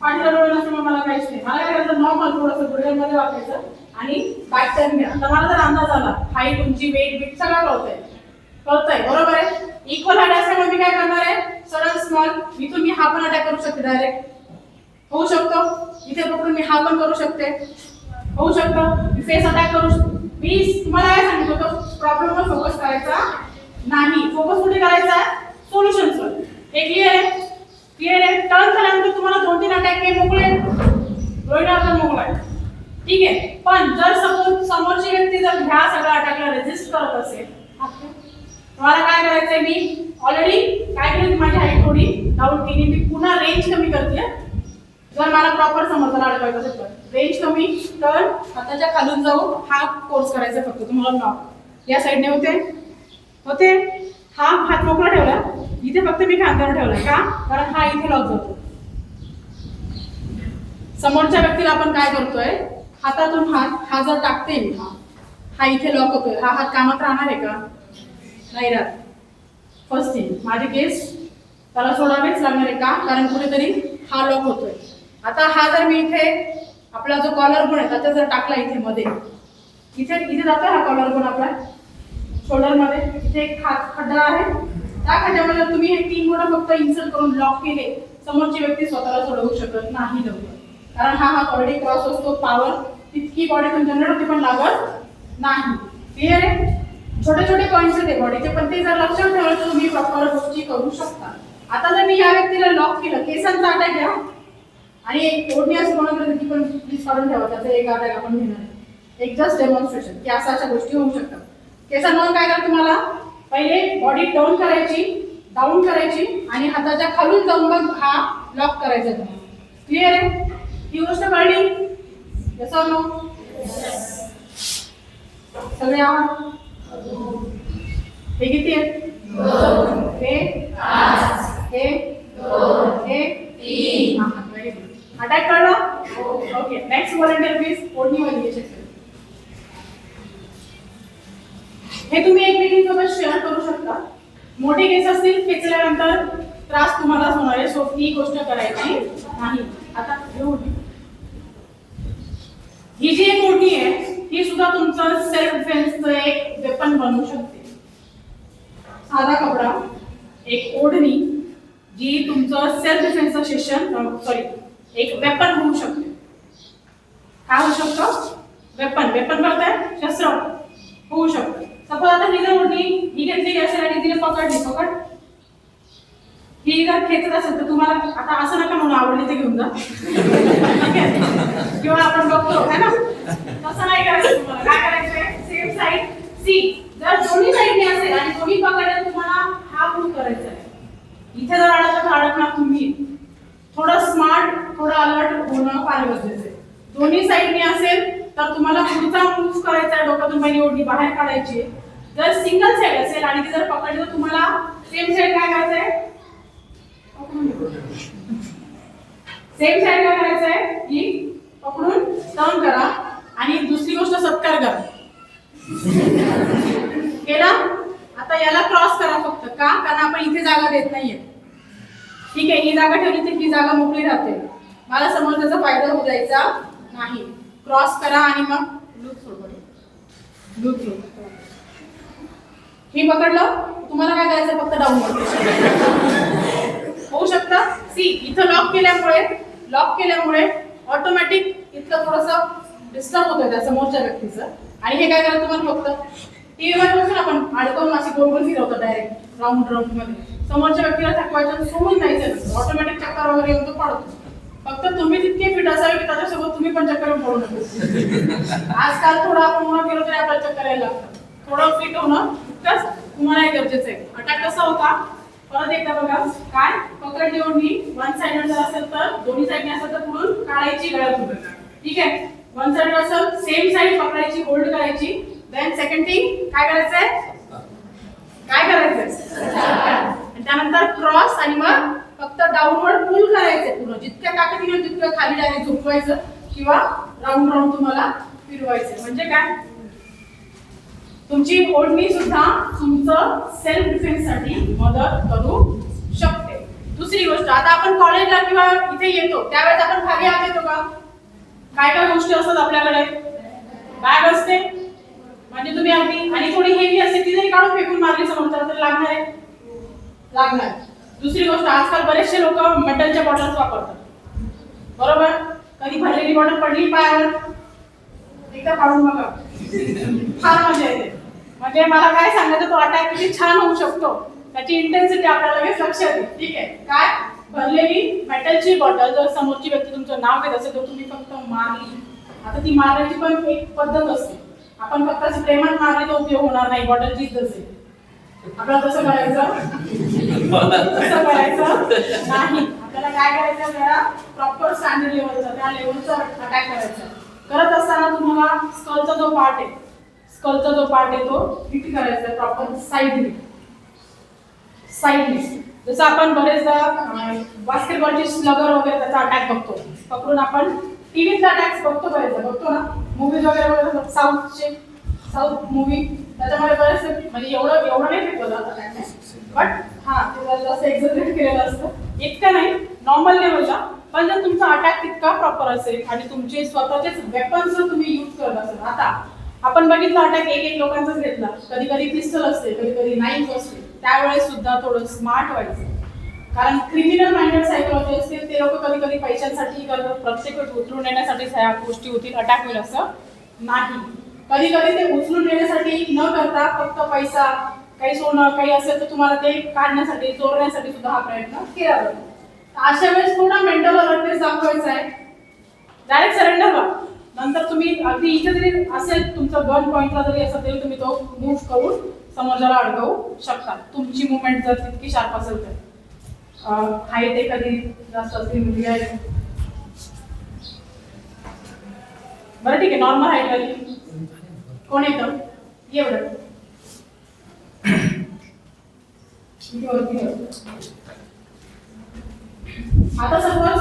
पाठीला डोळे नसल्यामुळे मला काहीच नाही. मला काय करायचं? नॉर्मल थोडंसं गुडघ्यांमध्ये वाकायचं आणि बॅक टर्न घ्या. तर मला जर अंदाज आला, हाईट, उंची, वेट बीट सगळं कळतंय, बरोबर आहे? इक्वल हाईट असल्यामुळे मी काय करणार आहे? सडन स्मॉल, इथून मी हा पण अटॅक करू शकते, डायरेक्ट होऊ शकतो. इथे पकडून मी हा पण करू शकते, होऊ शकतं. मी फेस अटॅक करू शकतो. मी तुम्हाला काय सांगितलं होतं? प्रॉब्लेमवर फोकस करायचा नाही. फोकस कुठे करायचा आहे? सोल्युशन्सवर. हे क्लिअर आहे? क्लिअर आहे? टर्न झाल्यानंतर तुम्हाला 2-3 अटॅक हे मोकळे डोळा आपण मोकळा आहे, ठीक आहे? पण जर सपोज समोरची व्यक्ती जर ह्या सगळ्या अटॅकला रेजिस्ट करत असेल, तुम्हाला काय करायचंय? मी ऑलरेडी काय केली, माझी हाईट थोडी डाऊन केली, मी पुन्हा रेंज कमी करते. जर मला प्रॉपर समजला अडकायचं असेल तर रेंज कमी, टर्न, हाताच्या खालून जाऊन हा कोर्स करायचा फक्त. तुम्हाला नॉक या साईडने होते, हा हात मोकळा ठेवला, इथे फक्त मी खांद्यावर ठेवला का? कारण हा इथे लॉक जातो. समोरच्या व्यक्तीला आपण काय करतोय, हातातून हात हा जर टाकते मी, हा इथे लॉक होतोय, हा हात कामात राहणार आहे का? नाही राहत. फर्स्ट थिंग, माझे केस त्याला सोडावेच लागणार आहे का? कारण कुठेतरी हा लॉक होतोय. आता हा जर मी इथे आपला जो कॉलर बोन आहे त्याचा जर टाकला इथे मध्ये, इथे इथे जातोय हा कॉलर बोन आपला शोल्डर मध्ये, इथे एक खड्डा आहे, त्या खड्ड्यामध्ये तुम्ही हे 3 बोटं फक्त इन्सर्ट करून लॉक केले, समोरची व्यक्ती स्वतःला सोडवू शकत नाही लवकर, कारण हा ऑलरेडी क्रॉस असतो. पॉवर तितकी बॉडीतून जनरेट होते पण लागत नाही. क्लिअर आहे? छोटे छोटे पॉईंट्स आहेत बॉडीचे, पण ते जर लक्षात ठेवलं तर तुम्ही प्रॉपर गोष्टी करू शकता. आता जर मी या व्यक्तीला लॉक केलं, केसांचा अटॅक घ्या आणि एक ओढणी असं कोणाकडे ती पण प्लीज काढून ठेवा, त्याचा एक अटॅक आपण घेणार आहे. एक जस्ट डेमॉन्स्ट्रेशन की अशा गोष्टी होऊ शकतात. केसांवर काय करा, तुम्हाला पहिले बॉडी डाऊन करायची आणि हाताच्या खालून जाऊन मग हा लॉक करायचा तुम्हाला. क्लिअर आहे? ही गोष्ट कळली? Yes or no? सगळे आहात? हे किती आहेत? हे 3. अटॅक कळला? ओके. Next volunteer please. ओढणी व्हॅलिडेशन. हे तुम्ही एकमेकींसोबत शेअर करू शकता. मोठे केस असतील, खेचल्यानंतर त्रास तुम्हालाच होणार आहे, सो ती गोष्ट करायची नाही. आता ही जी एक ओढणी आहे ही सुद्धा तुमचं सेल्फ डिफेन्सचं एक वेपन बनवू शकते. साधा कपडा, एक ओढणी जी तुमचं सेल्फ डिफेन्सचं एक वेपन होऊ शकते. काय होऊ शकतं? वेपन करताय, शस्त्र होऊ शकतं. सपोज आता ही जर ओढणी ही घेतली असेल आणि तिने पकड ही जर खेचत असेल तर तुम्हाला आता असं नका म्हणून आवडली ते घेऊन जा, ठीक आहे? किंवा आपण बघतो है ना, तसं नाही करायचं. तुम्हाला काय करायचंय, सेम साईड सी जर दोन्ही साईडने असेल आणि दोन्ही पकडले तुम्हाला हा मूव करायचा आहे. इथे जर अडकलं तर अडकणार तुम्ही. थोडं स्मार्ट, थोडं अलर्ट होणं फार गरजेचं आहे. दोन्ही साईडने असेल तर तुम्हाला पुढचा मूव करायचा आहे, डोक्यातून पहिली ओढणी बाहेर काढायची. जर सिंगल साईड असेल आणि ती जर पकडली तर तुम्हाला सेम साईड काय करायचंय, सेम साईड काय करायचंय की पकडून टर्न करा आणि दुसरी गोष्ट सत्कार करा. केला? आता याला क्रॉस करा फक्त. का? कारण आपण इथे जागा देत नाहीये. ठीक आहे, ही जागा ठेवली तर ही जागा मोकळी राहते. मला समोर त्याचा फायदा होऊ द्यायचा नाही. क्रॉस करा आणि मग लूप सोड. ही पकडलं, तुम्हाला काय करायचं, फक्त डाऊन होऊ शकतं. सी इथं लॉक केल्यामुळे ऑटोमॅटिक इथलं थोडंसं डिस्टर्ब होतोय त्या समोरच्या व्यक्तीचं. आणि हे काय करायचं, तुम्हाला फक्त टीव्हीवर बसून आपण अडकवून अशी गोल फिरवतो डायरेक्ट राऊंड मध्ये. समोरच्या व्यक्तीला थकवायचं, सोडून जायचं, ऑटोमॅटिक चक्कर वगैरे येऊन तो पडतो. फक्त तुम्ही तितके फिट असावे की त्याच्यासोबत तुम्ही पण चक्कर पडू नका. आजकाल थोडं आपण उन्हा केलं तरी आपल्याला चक्कर यायला लागतं. थोडं फिट होणं तितकंच तुम्हाला गरजेचं आहे. अटॅक कसा होता परत एकदा बघा. काय पकडली ओढणी, वन साइड जर असेल तर दोन्ही साईडने असेल तर पुढून काढायची गळ्यात. ठीक आहे, वन साइड असेल सेम साइड पकडायची, होल्ड करायची. देन सेकंड थिंग काय करायचंय, आणि त्यानंतर क्रॉस आणि मग फक्त डाऊनवर्ड पुल करायचंय. पूर्ण जितक्या ताकदीने तितक्या खाली डायरेक्ट झोपवायचं किंवा राऊंड राऊंड तुम्हाला फिरवायचं. म्हणजे काय, तुमची ओढणी सुद्धा तुमचं सेल्फ डिफेन्स साठी मदत करू शकते. दुसरी गोष्ट, आता आपण कॉलेजला किंवा इथे येतो त्यावेळेस आपण खाली आत येतो का? काय काय गोष्टी असतात आपल्याकडे, बॅग असते म्हणजे तुम्ही अगदी, आणि थोडी हेवी असते ती जरी काढून फेकून मारली समोरच्याला तर लागणार आहे, लागणार. दुसरी गोष्ट, आजकाल बरेचसे लोक मेटलच्या बॉटल्स वापरतात, बरोबर? कधी भरलेली बॉटल पडली पायावर, एकदा काढून बघा, फार मजा येते. म्हणजे मला काय सांगायचं, तो अटॅक किती छान होऊ शकतो, त्याची इंटेन्सिटी आपल्याला लगेच लक्षात येते. ठीक आहे, काय भरलेली मेटलची बॉटल जर समोरची व्यक्ती तुमचं नाव घेत असेल तर तुम्ही फक्त मारली. आता ती मारण्याची पण एक पद्धत असते. आपण फक्त प्रेमात मारली तर उपयोग होणार नाही, बॉटल जीत असेल. आपल्याला तसं करायचं नाही. आपल्याला काय करायचं, जरा प्रॉपर स्टँडर्ड लेवलचा, त्या लेवलचा अटॅक करायचा. करत असताना तुम्हाला स्कलचा जो पार्ट आहे तो हिट करायचा प्रॉपर साईडने. जसं आपण बरेचदा बास्केटबॉलची स्लगर वगैरे त्याचा अटॅक बघतो. पकडून आपण टीव्हीतला अटॅक्स बघतो बघतो ना, मूवीज वगैरे बघतो, साऊथ मूवी, त्याच्यामध्ये बरेचसे म्हणजे एवढं नाही फेकलं अटॅक नाही, बट हा ते जरा जास्त एक्झॅजरेट केलेलं असतं, इतकं नाही नॉर्मल लेवलला. पण जर तुमचा अटॅक तितका प्रॉपर असेल आणि तुमचे स्वतःचेच वेपन्स जर तुम्ही यूज करत असाल, आता आपण बघितलं अटॅक एक लोकांचाच घेतला, कधी कधी पिस्टल असते, कधी कधी नाईफ असते, त्यावेळेस सुद्धा थोडं स्मार्ट व्हायचं. कारण क्रिमिनल माइंडेड सायकोलॉजी असते, ते लोक कधी कधी पैशांसाठी करतात, प्रत्येक वेळेस उचलून नेण्यासाठीच ह्या गोष्टी होतील, अटॅक होईल असं नाही. कधी कधी ते उचलून नेण्यासाठी न करता फक्त पैसा, काही सोनं काही असेल तर तुम्हाला ते काढण्यासाठी, चोरण्यासाठी सुद्धा हा प्रयत्न केला जातो. अशा वेळेस थोडा मेंटल अलर्टनेस दाखवायचा आहे, डायरेक्ट सरेंडर व्हा. नंतर तुम्ही अगदी इथे जरी असेल तुमचं गन पॉईंटला जरी असेल तरी तुम्ही तो मूव्ह करून समोरच्याला अडकवू शकता, तुमची मुवमेंट जर तितकी शार्प असेल तर. हाईट आहे कधी जास्त असतील मुलगी आहे, बरं ठीक आहे, नॉर्मल हाईट वाली कोण येतं एवढं आता सपोज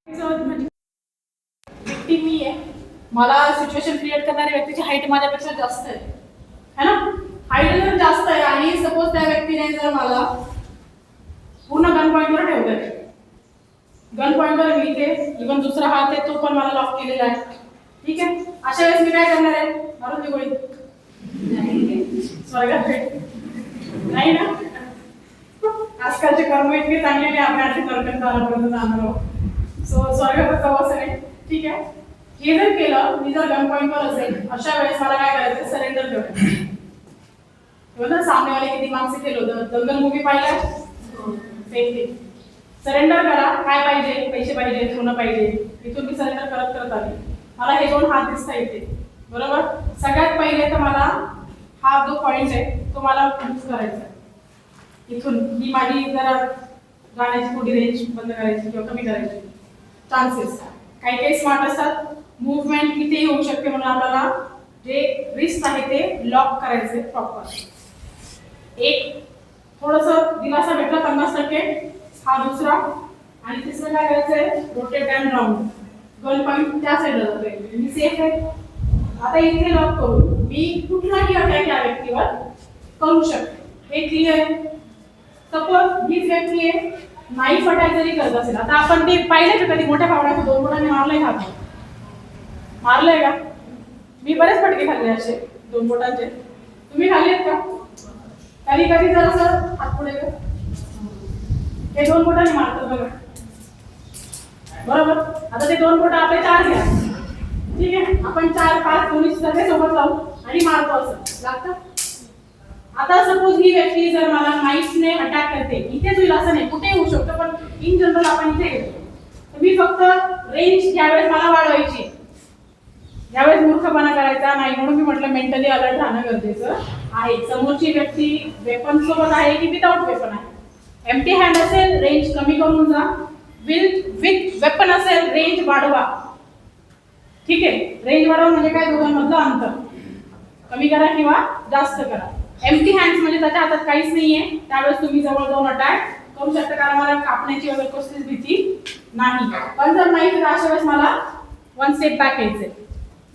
म्हणजे व्यक्ती मी आहे, मला सिच्युएशन क्रिएट करणाऱ्या व्यक्तीची हाईट माझ्यापेक्षा जास्त आहे, है ना, हाईट जर जास्त आहे आणि सपोज त्या व्यक्तीने जर मला पूर्ण गन पॉईंटवर ठेवलंय, गन पॉईंटवर मी इथे, इव्हन दुसरा हात आहे तो पण मला लॉक केलेला आहे, ठीक आहे. अशा वेळेस मी काय करणार आहे, मारून ती गोळी स्वर्गात भेट नाही ना, आजकालचे कर्म इतके चांगले की आपण असे कर्म आल्यापर्यंत जाणार आहोत, सो स्वर्गाचा प्रवास आहे, ठीक आहे. हे जर केलं, मी जर गन पॉईंटवर असेल, अशा वेळेस मला काय करायचं, सरेंडर करायचं. सामनेवाले किती मार्क्स केलं होतं, दंगल मूवी पाहिला, सरेंडर करा, काय पाहिजे, पैसे पाहिजे, सोनं पाहिजे, इथून मी सरेंडर करत करत आले. मला हे 2 हात दिसता येते, बरोबर. सगळ्यात पहिले तर मला हा जो पॉइंट आहे तो मला मूव्ह करायचा, इथून ही माझी जरा गाण्याची थोडी रेंज बंद करायची किंवा कमी करायची. चान्सेस काही काही स्मार्ट असतात, मूवमेंट इथे होऊ शकते, म्हणून आपल्याला जे रिस्ट आहे ते लॉक करायचे प्रॉपर. एक थोडंसं दिलासा भेटला 50%, हा दुसरा, आणि तिसरं काय करायचंय, rotate and round. Gun point त्या साईडला जातोय, मी सेफ आहे. आता इथे लॉक करून मी कुठलाही अटॅक या व्यक्तीवर करू शकते, हे क्लिअर आहे. सपोज हीच व्यक्ती आहे, नाईफ अटॅक जरी करत असेल, आता आपण ते पाहिलं का कधी मोठ्या पावड्याचं 2 बोटांनी मारलंय का, मारलंय का, मी बरेच फटके खाल्ले असे 2 बोटांचे, तुम्ही खाल्लेत का? कधी कधी जर असं हात पुढे हे 2 बोटांनी मारतात बघा, बरोबर. आता ते 2 बोट आपले 4 घ्या, ठीक आहे, आपण 4, 5 दोन्ही सगळे सोबत लावू आणि मारतो, असं लागतं. आता सपोज ही व्यक्ती जर मला नाईफने अटॅक करते, इथेच होईल असं नाही, कुठे होऊ शकतं, पण इन जनरल आपण इथे घेतो, तर मी फक्त रेंज यावेळेस मला वाढवायची, यावेळेस मूर्खपणा करायचा नाही, म्हणून मी म्हटलं मेंटली अलर्ट राहणं गरजेचं आहे. समोरची व्यक्ती वेपन सोबत आहे की विदाउट वेपन आहे, एम्प्टी हँड असेल रेंज कमी करून जा, विथ वेपन असेल रेंज वाढवा, ठीक आहे. रेंज वाढवा म्हणजे काय, दोघांमधलं अंतर कमी करा किंवा जास्त करा. एम्प्टी हँड्स म्हणजे त्याच्या हातात काहीच नाहीये, त्यावेळेस तुम्ही जवळ जाऊन अटॅक करू शकता, कारण मला कापण्याची वगैरे कसलीच भीती नाही. पण जर नाही तर अशा वेळेस मला 1 स्टेप बॅक यायचंय,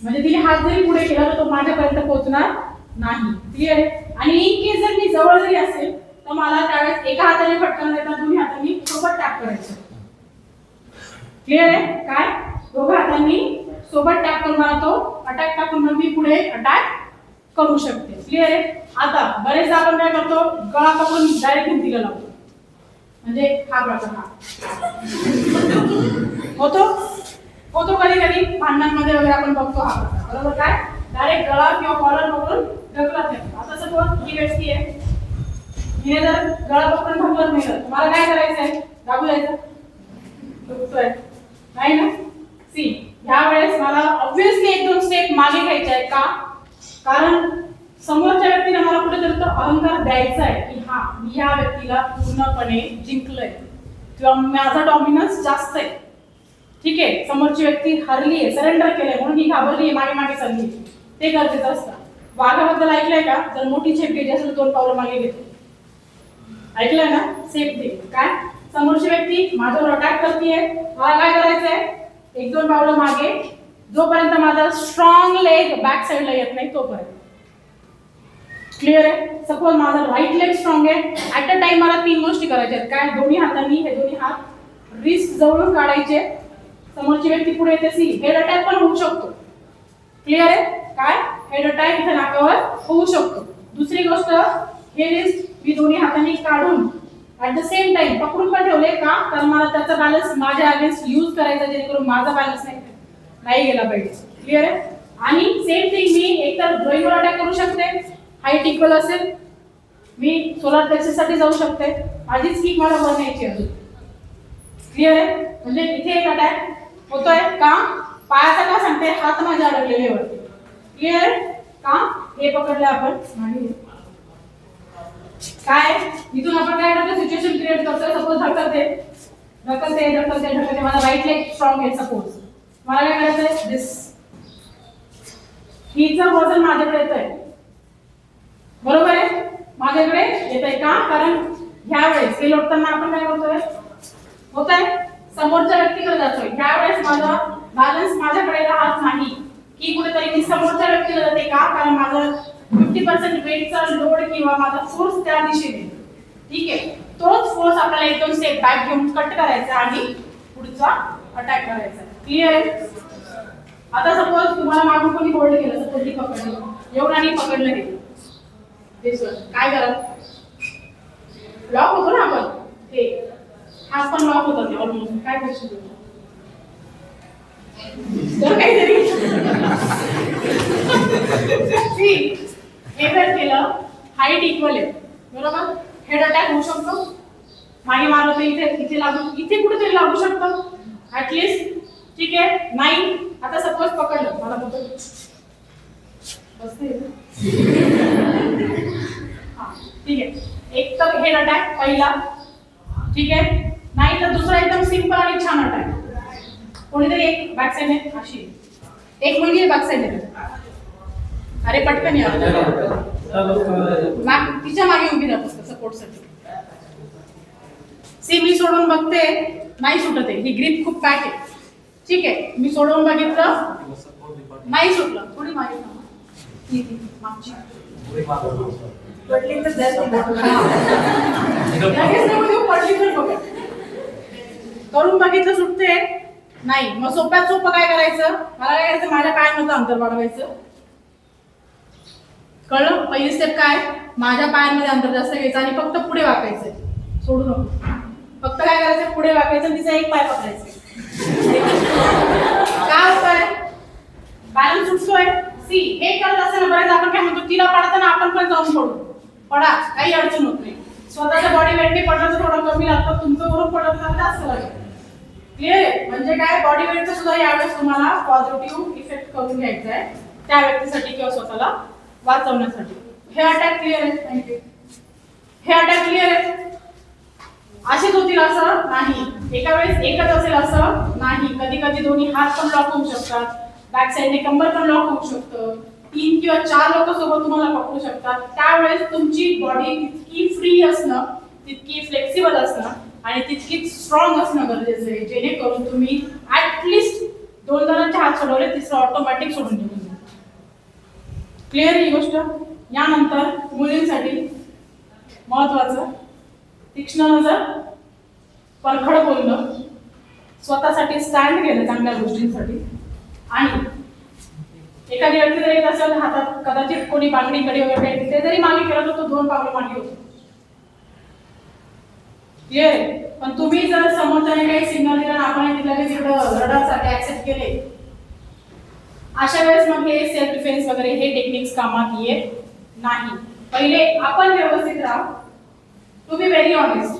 म्हणजे तिने हात जरी पुढे केला तर तो माझ्यापर्यंत पोहोचणार नाही, क्लिअर आहे. आणि इन केस जर मी जवळ जरी असेल तर मला त्यावेळेस एका हाताने फटकन देता, 2 हातांनी सोबत टॅप करायचं, क्लिअर आहे. काय, 2 हातांनी सोबत टॅप करून मला तो अटॅक टाकून मग मी पुढे अटॅक करू शकते, क्लिअर आहे. आता बरेचदा आपण काय करतो, गळा पकडून डायरेक्ट भिंतीला लावतो, म्हणजे हा प्रकार होतो कधी कधी भांडणांमध्ये वगैरे आपण बघतो हा प्रकार, बरोबर. काय, डायरेक्ट गळा किंवा कॉलर पकडून ढकलत नाही. आता सपोज ही व्यक्ती आहे, हिने जर गळा पकडून ढकलत नाही तर मला काय करायचंय, दाबू द्यायचं, दुखतोय नाही ना. सी, ह्या वेळेस मला ऑब्व्हियसली 1-2 स्टेप मागे घ्यायचे आहेत, का, कारण समोरच्या व्यक्तीने मला कुठेतरी तो अहंकार द्यायचा आहे की हा मी ह्या व्यक्तीला पूर्णपणे जिंकलोय किंवा माझा डॉमिनन्स जास्त आहे, ठीक आहे. समोरची व्यक्ती हरली आहे, सरेंडर केलंय, म्हणून ही घाबरली आहे, मागे मागे चालली, ते गरजेचं असतं. वाघाबद्दल ऐकलंय का, जर मोठी झेप घ्यायची असेल 2 पावलं मागे घेतो, ऐकलंय ना, सेफ दे. काय, समोरची व्यक्ती माझ्यावर अटॅक करतेय, मला काय करायचंय, 1-2 पावलं मागे, जोपर्यंत माझा स्ट्रॉंग लेग बॅक साईडला येत नाही तोपर्यंत. क्लिअर आहे? सपोज माझा राईट लेग स्ट्रॉंग आहे, ऍट अ टाइम मला 3 गोष्टी करायच्या आहेत. काय? दोन्ही हातांनी हे दोन्ही हात रिस्ट जवळून काढायचे. समोरची व्यक्ती पुढे येते, सी हेड अटॅक पण होऊ शकतो. क्लिअर आहे? काय? हेड अटॅक इथे नाकावर होऊ शकतो. दुसरी गोष्ट, हे रिस्ट मी दोन्ही हातांनी काढून ऍट द सेम टाइम पकडून पण ठेवले का, कारण मला त्याचा बॅलन्स माझ्या अगेन्स्ट यूज करायचा, जेणेकरून माझा बॅलन्स नाही गेला पाहिजे. क्लिअर आहे? आणि सेम थिंग मी एकतर ड्रॉईंगवर अटॅक करू शकते, हाईट इक्वल असेल, मी सोलार प्लेक्सस साठी जाऊ शकते, माझीच किक मला वर न्यायची अजून. क्लिअर आहे? म्हणजे इथे एक अटॅक होतोय का, पायाचा का सांगते, हात माझ्या अडकलेले वरती. क्लिअर आहे? का हे पकडले आपण आणि काय इथून आपण काय करतो, सिच्युएशन क्रिएट करतोय. सपोज ढकलते माझा राईट लेग स्ट्रॉंग आहे, सपोज मला काय करायचंय, दिस हिचं वजन माझ्याकडे येतंय, बरोबर आहे, माझ्याकडे येतंय का, कारण ह्या वेळेस हे लोटताना आपण काय करतोय, होत आहे समोरच्या व्यक्तीकडे जातोय. ह्या वेळेस माझा बॅलन्स माझ्याकडे राहत नाही की कुठेतरी मी समोरच्या व्यक्तीला जाते का, कारण माझं 50% वेटचा लोड किंवा माझा फोर्स त्या दिशेने. ठीक आहे, तोच फोर्स आपल्याला 1-2 स्टेप बॅक घेऊन कट करायचा आणि पुढचा अटॅक करायचा. क्लिअर आहे? आता सपोज तुम्हाला मागून कोणी होल्ड केलं, सपोज मी पकडलं, एवढं आणि पकडलं गेलं, काय करा, लॉक होतो ना आपण, हे हात पण लॉक होतात ऑलमोस्ट. काय करशील तर काहीतरी हे जर केलं, हाईट इक्वल आहे, बरोबर, हेड अटॅक होऊ शकतो, मागे मारलं तर इथे लागू, इथे कुठेतरी लागू शकतो ऍटलिस्ट. ठीक आहे, नाही. आता सपोज पकडलं, मला बघतो ठीक आहे, एक तर हेड अटॅक पहिला, ठीक आहे, नाही तर दुसरा एकदम सिंपल आणि छान अटॅक. कोणीतरी एक बॅक साईडने अशी, एक मुलगी बॅक साईडने, अरे पटकन या, तिच्या मागे उभी राहत सपोर्टसाठी. सी मी सोडून बघते, नाही सुटत आहे, ही ग्रिप खूप पॅक आहे. ठीक आहे, मी सोडून बघितलं, नाही सुटलं, थोडी मागे मागची पडली तर पडली तर बघा, करून बघितलं सुटते नाही, मग सोप्यात सोपं काय करायचं, मला काय करायचं, माझ्या पायांमधलं अंतर वाढवायचं. कळलं? पहिली स्टेप काय, माझ्या पायांमध्ये अंतर जास्त घ्यायचं आणि फक्त पुढे वाकायचंय, सोडू नको, फक्त काय करायचं, पुढे वाकायचं, तिचा एक पाय पकडायचा. काय होतंय, बॅलन्स सुटतोय. सी हे करत असताना बरेच आपण काय म्हणतो, तिला पडताना आपण पण जाऊन पडा, काही अडचण होत नाही. स्वतःच्या बॉडी वेटने पडलं तर थोडं कमी लागतं, तुमचं वरून पडलं तर जास्त लागेल. क्लिअर? म्हणजे काय, बॉडी वेटचा सुद्धा यावेळेस तुम्हाला पॉझिटिव्ह इफेक्ट करून घ्यायचा आहे त्या व्यक्तीसाठी किंवा स्वतःला वाचवण्यासाठी. हे अटॅक क्लिअर आहे? थँक्यू. हे अटॅक क्लिअर आहे? असेच होतील असं नाही, एका वेळेस एकच असेल असं नाही, कधी कधी दोन्ही हात पण लॉक होऊ शकतात, बॅक साईडने कंबर पण लॉक होऊ शकतं, 3 किंवा 4 लोक सोबत तुम्हाला पकडू शकतात. त्यावेळेस तुमची बॉडी तितकी फ्री असणं, तितकी फ्लेक्सिबल असणं आणि तितकीच स्ट्रॉंग असणं गरजेचं आहे, जेणेकरून तुम्ही ऍटलिस्ट 2 जणांचे हात सोडवले, तिसरं ऑटोमॅटिक सोडून घेऊन. क्लिअर ही गोष्ट? यानंतर मुलींसाठी महत्वाचं, तीक्ष्ण नजर, परखड बोलणं, स्वतःसाठी स्टँड घेणं चांगल्या गोष्टींसाठी. आणि एखादी व्यक्ती जर येत असेल हातात कदाचित कोणी बांगडी कडे वगैरे ते जरी मागे केलं तर तो 2 पावलं मागे होतो. क्लिअर? पण तुम्ही जर समोरच्याने काही सिग्नल दिला आणि आपण लगेच इकडं रडारसाठी ऍक्सेप्ट केले, अशा वेळेस मग हे सेल्फ डिफेन्स वगैरे हे टेक्निक्स कामात येत नाही. पहिले आपण व्यवस्थित राहा, टू बी व्हेरी ऑनेस्ट,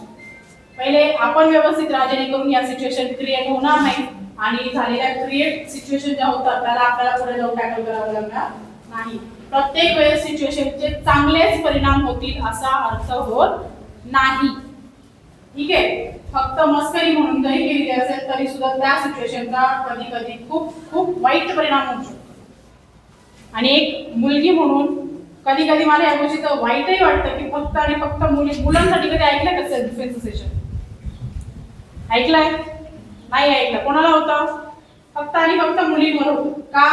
पहिले आपण व्यवस्थित राहा, जेणेकरून या सिच्युएशन क्रिएट होणार नाही आणि झालेल्या क्रिएट सिच्युएशन ज्या होतात त्याला आपल्याला पुढे जाऊन टॅकल करावं लागणार नाही. प्रत्येक वेळेस सिच्युएशनचे चांगलेच परिणाम होतील असा अर्थ होत नाही. ठीक आहे, फक्त मस्करी म्हणून जरी केली असेल तरी सुद्धा त्या सिच्युएशनचा कधी कधी खूप खूप वाईट परिणाम होऊ शकतो. आणि एक मुलगी म्हणून कधी कधी मला या गोष्टीचं वाईटही वाटतं की फक्त आणि फक्त मुलांसाठी कधी ऐकलं का सेल्फ डिफेन्स सेशन? ऐकलंय? नाही ऐकलं. कोणाला होतं? फक्त आणि फक्त मुलींवर होतं. का?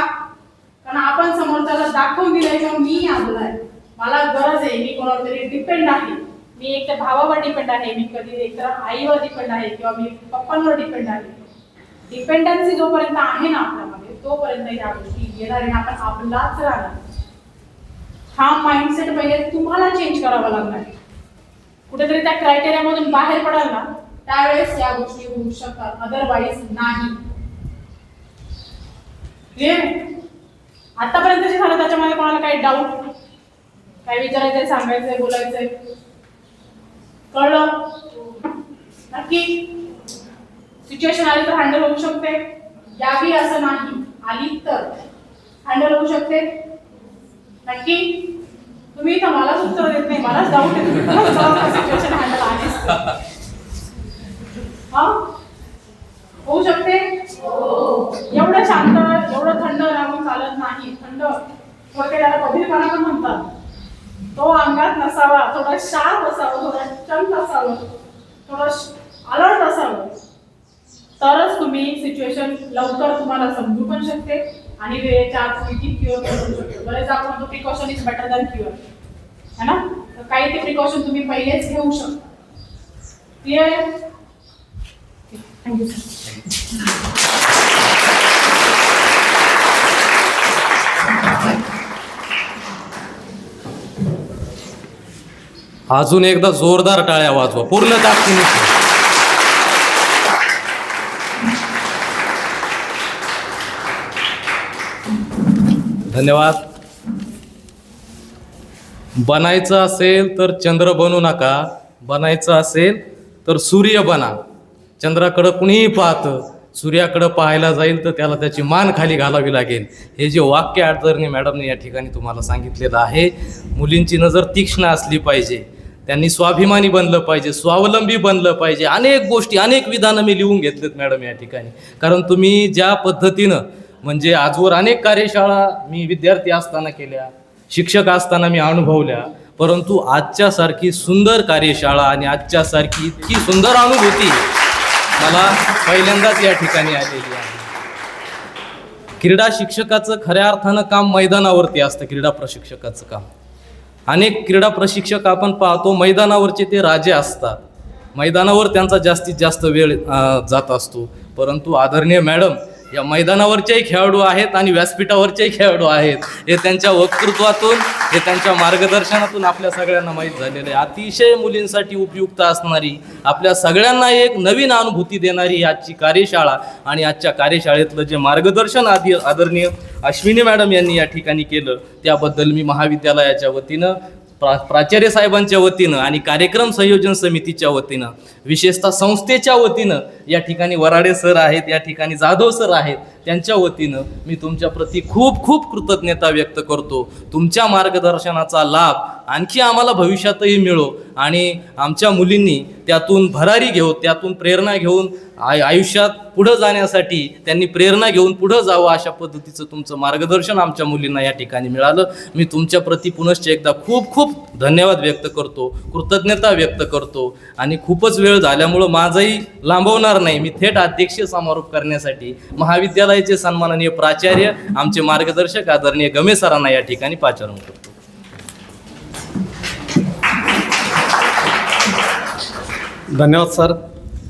कारण आपण समोरच्याला दाखवून दिलंय की मी आजलाय, मला गरज आहे, मी कोणावर तरी डिपेंड आहे, मी एक तर भावावर डिपेंड आहे, मी कधी एक तर आईवर डिपेंड आहे किंवा मी पप्पांवर डिपेंड आहे. डिपेंडन्सी जोपर्यंत आहे ना आपल्यामध्ये तोपर्यंत ह्या गोष्टी येणार आणि आपण आपलाच राहणार. हा माइंडसेट पहिले तुम्हाला चेंज करावा लागणार. कुठेतरी त्या क्रायटेरियामधून बाहेर पडाल ना त्यावेळेस या गोष्टी होऊ शकतात, अदरवाईज नाही. क्लिअर? आतापर्यंत जे झालं त्याच्यामध्ये कोणाला काही डाऊट, काय विचारायचंय, सांगायचंय, बोलायचंय? कळलं? नक्की? सिच्युएशन आली तर हँडल होऊ शकते, यावी असं नाही, आली तर हँडल होऊ शकते. नक्की? तुम्ही इथं मलाच उत्तर देत नाही, मलाच डाऊट येतो सिच्युएशन हँडल आलीच तर. हा होऊ शकते? एवढं शांत, एवढं थंड राहून चालत नाही. थंड त्याला कधीपणा पण म्हणतात. तो अंगात नसावा, थोडा शार्प असावं, थोडा चंट असावं, थोडं अलर्ट असावं, तरच तुम्ही सिच्युएशन लवकर तुम्हाला समजू पण शकते आणि वेळेच्या आत तुम्ही ती क्युअर करू शकतो. बरेच आपण म्हणतो precaution is better than cure, है ना? तर काही ते प्रिकॉशन तुम्ही पहिलेच घेऊ शकता. क्लिअर? Thank you sir. अजून एकदा जोरदार टाळ्या वाजवा पूर्ण ताकदीने. धन्यवाद. बनायचं असेल तर चंद्र बनू नका, बनायचं असेल तर सूर्य बना. चंद्राकडं कुणीही पाहतं, सूर्याकडं पाहायला जाईल तर त्याला त्याची मान खाली घालावी लागेल. हे जे वाक्य आदरणीय मॅडमने या ठिकाणी तुम्हाला सांगितलेलं आहे. मुलींची नजर तीक्ष्ण असली पाहिजे, त्यांनी स्वाभिमानी बनलं पाहिजे, स्वावलंबी बनलं पाहिजे. अनेक गोष्टी, अनेक विधानं मी लिहून घेतलेत मॅडम या ठिकाणी. कारण तुम्ही ज्या पद्धतीनं म्हणजे आजवर अनेक कार्यशाळा मी विद्यार्थी असताना केल्या, शिक्षक असताना मी अनुभवल्या, परंतु आजच्यासारखी सुंदर कार्यशाळा आणि आजच्यासारखी इतकी सुंदर अनुभूती मला पहिल्यांदाच या ठिकाणी आलेली आहे. क्रीडा शिक्षकाचं खऱ्या अर्थानं काम मैदानावरती असतं. क्रीडा प्रशिक्षकाचं काम, अनेक क्रीडा प्रशिक्षक आपण पाहतो मैदानावरचे ते राजे असतात, मैदानावर त्यांचा जास्तीत जास्त वेळ जात असतो. परंतु आदरणीय मॅडम या मैदानावरचेही खेळाडू आहेत आणि व्यासपीठावरचेही खेळाडू आहेत. हे त्यांच्या वक्तृत्वातून, हे त्यांच्या मार्गदर्शनातून आपल्या सगळ्यांना माहीत झालेलं आहे. अतिशय मुलींसाठी उपयुक्त असणारी, आपल्या सगळ्यांना एक नवीन अनुभूती देणारी आजची कार्यशाळा आणि आजच्या कार्यशाळेतलं जे मार्गदर्शन आदरणीय अश्विनी मॅडम यांनी या ठिकाणी केलं त्याबद्दल मी महाविद्यालयाच्या वतीनं, प्राचार्य साहेबांच्या वतीनं आणि कार्यक्रम संयोजन समितीच्या वतीनं, विशेषतः संस्थेच्या वतीनं, या ठिकाणी वराडे सर आहेत, या ठिकाणी जाधव सर आहेत, त्यांच्या वतीनं मी तुमच्या प्रती खूप खूप कृतज्ञता व्यक्त करतो. तुमच्या मार्गदर्शनाचा लाभ आणखी आम्हाला भविष्यातही मिळो आणि आमच्या मुलींनी त्यातून भरारी घेऊन, त्यातून प्रेरणा घेऊन आयुष्यात पुढं जाण्यासाठी त्यांनी प्रेरणा घेऊन पुढं जावं, अशा पद्धतीचं तुमचं मार्गदर्शन आमच्या मुलींना या ठिकाणी मिळालं. मी तुमच्या प्रती पुनश्च एकदा खूप खूप धन्यवाद व्यक्त करतो, कृतज्ञता व्यक्त करतो. आणि खूपच वेळ झाल्यामुळं माझंही लांबवणार नाही, मी थेट अध्यक्षीय समारोप करण्यासाठी महाविद्यालयाचे सन्माननीय प्राचार्य, आमचे मार्गदर्शक आदरणीय गमे सरांना या ठिकाणी पाचारण करतो. धन्यवाद सर.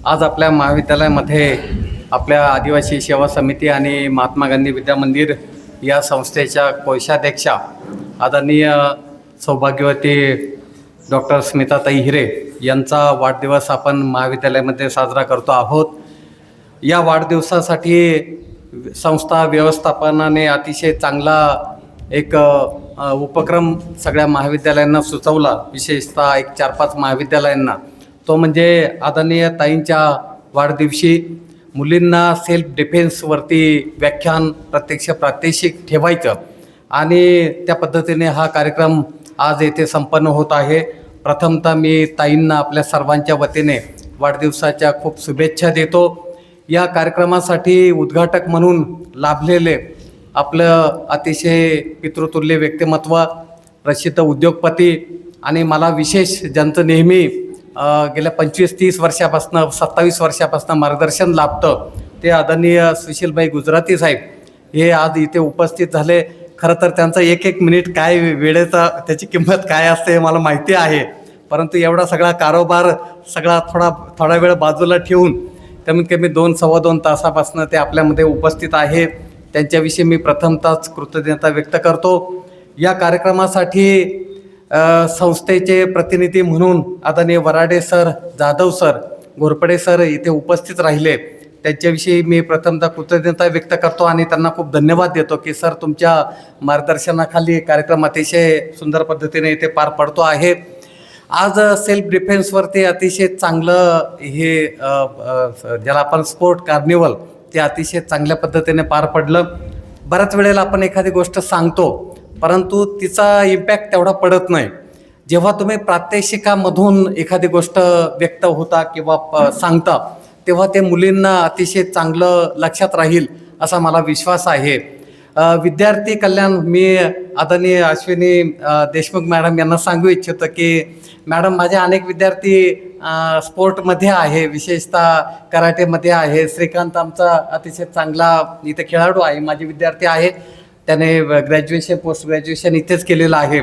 आज आपल्या महाविद्यालयामध्ये आपल्या आदिवासी सेवा समिती आणि महात्मा गांधी विद्या मंदिर या संस्थेच्या कोषाध्यक्षा आदरणीय सौभाग्यवती डॉक्टर स्मिताताई हिरे यांचा वाढदिवस आपण महाविद्यालयामध्ये साजरा करतो आहोत. या वाढदिवसासाठी संस्था व्यवस्थापनाने अतिशय चांगला एक उपक्रम सगळ्या महाविद्यालयांना सुचवला, विशेषतः एक 4-5 महाविद्यालयांना. तो म्हणजे आदरणीय ताईंच्या वाढदिवशी मुलींना सेल्फ डिफेन्सवरती व्याख्यान प्रत्यक्ष प्रात्यक्षिक ठेवायचं आणि त्या पद्धतीने हा कार्यक्रम आज येथे संपन्न होत आहे. प्रथमतः मी ताईंना आपल्या सर्वांच्या वतीने वाढदिवसाच्या खूप शुभेच्छा देतो. या कार्यक्रमासाठी उद्घाटक म्हणून लाभलेले आपलं अतिशय पितृतुल्य व्यक्तिमत्व, प्रसिद्ध उद्योगपती आणि मला विशेष ज्यांचं नेहमी गेल्या 25-30 वर्षापासून 27 वर्षापासून मार्गदर्शन लाभतं ते आदरणीय सुशीलभाई गुजराती साहेब हे आज इथे उपस्थित झाले. खरं तर त्यांचा एक एक मिनिट काय वेळेचा त्याची किंमत काय असते हे मला माहिती आहे, परंतु एवढा सगळा कारोबार सगळा थोडा वेळ बाजूला ठेवून कमीत कमी 2-2.25 तासापासून ते आपल्यामध्ये उपस्थित आहे. त्यांच्याविषयी मी प्रथमतःच कृतज्ञता व्यक्त करतो. या कार्यक्रमासाठी संस्थेचे प्रतिनिधी म्हणून आदरणीय Varade sir, Jadhav sir, Ghorpade sir इथे उपस्थित राहिले. त्यांच्याविषयी मी प्रथमतः कृतज्ञता व्यक्त करतो आणि त्यांना खूप धन्यवाद देतो की सर तुमच्या मार्गदर्शनाखाली कार्यक्रम अतिशय सुंदर पद्धतीने इथे पार पडतो आहे. आज सेल्फ डिफेन्सवरती अतिशय चांगलं हे ज्याला आपण स्पोर्ट कार्निवल ते अतिशय चांगल्या पद्धतीने पार पडलं. बऱ्याच वेळेला आपण एखादी गोष्ट सांगतो परंतु तिचा इम्पॅक्ट तेवढा पडत नाही. जेव्हा तुम्ही प्रात्यक्षिकामधून एखादी गोष्ट व्यक्त होता किंवा सांगता तेव्हा ते मुलींना अतिशय चांगलं लक्षात राहील असा मला विश्वास आहे. विद्यार्थी कल्याण मी आदरणीय अश्विनी देशमुख मॅडम यांना सांगू इच्छितो की मॅडम माझे अनेक विद्यार्थी स्पोर्टमध्ये आहे, विशेषतः कराटेमध्ये आहे. श्रीकांत आमचा अतिशय चांगला इथे खेळाडू आहे, माझे विद्यार्थी आहे. त्याने ग्रॅज्युएशन पोस्ट ग्रॅज्युएशन इथेच केलेलं आहे.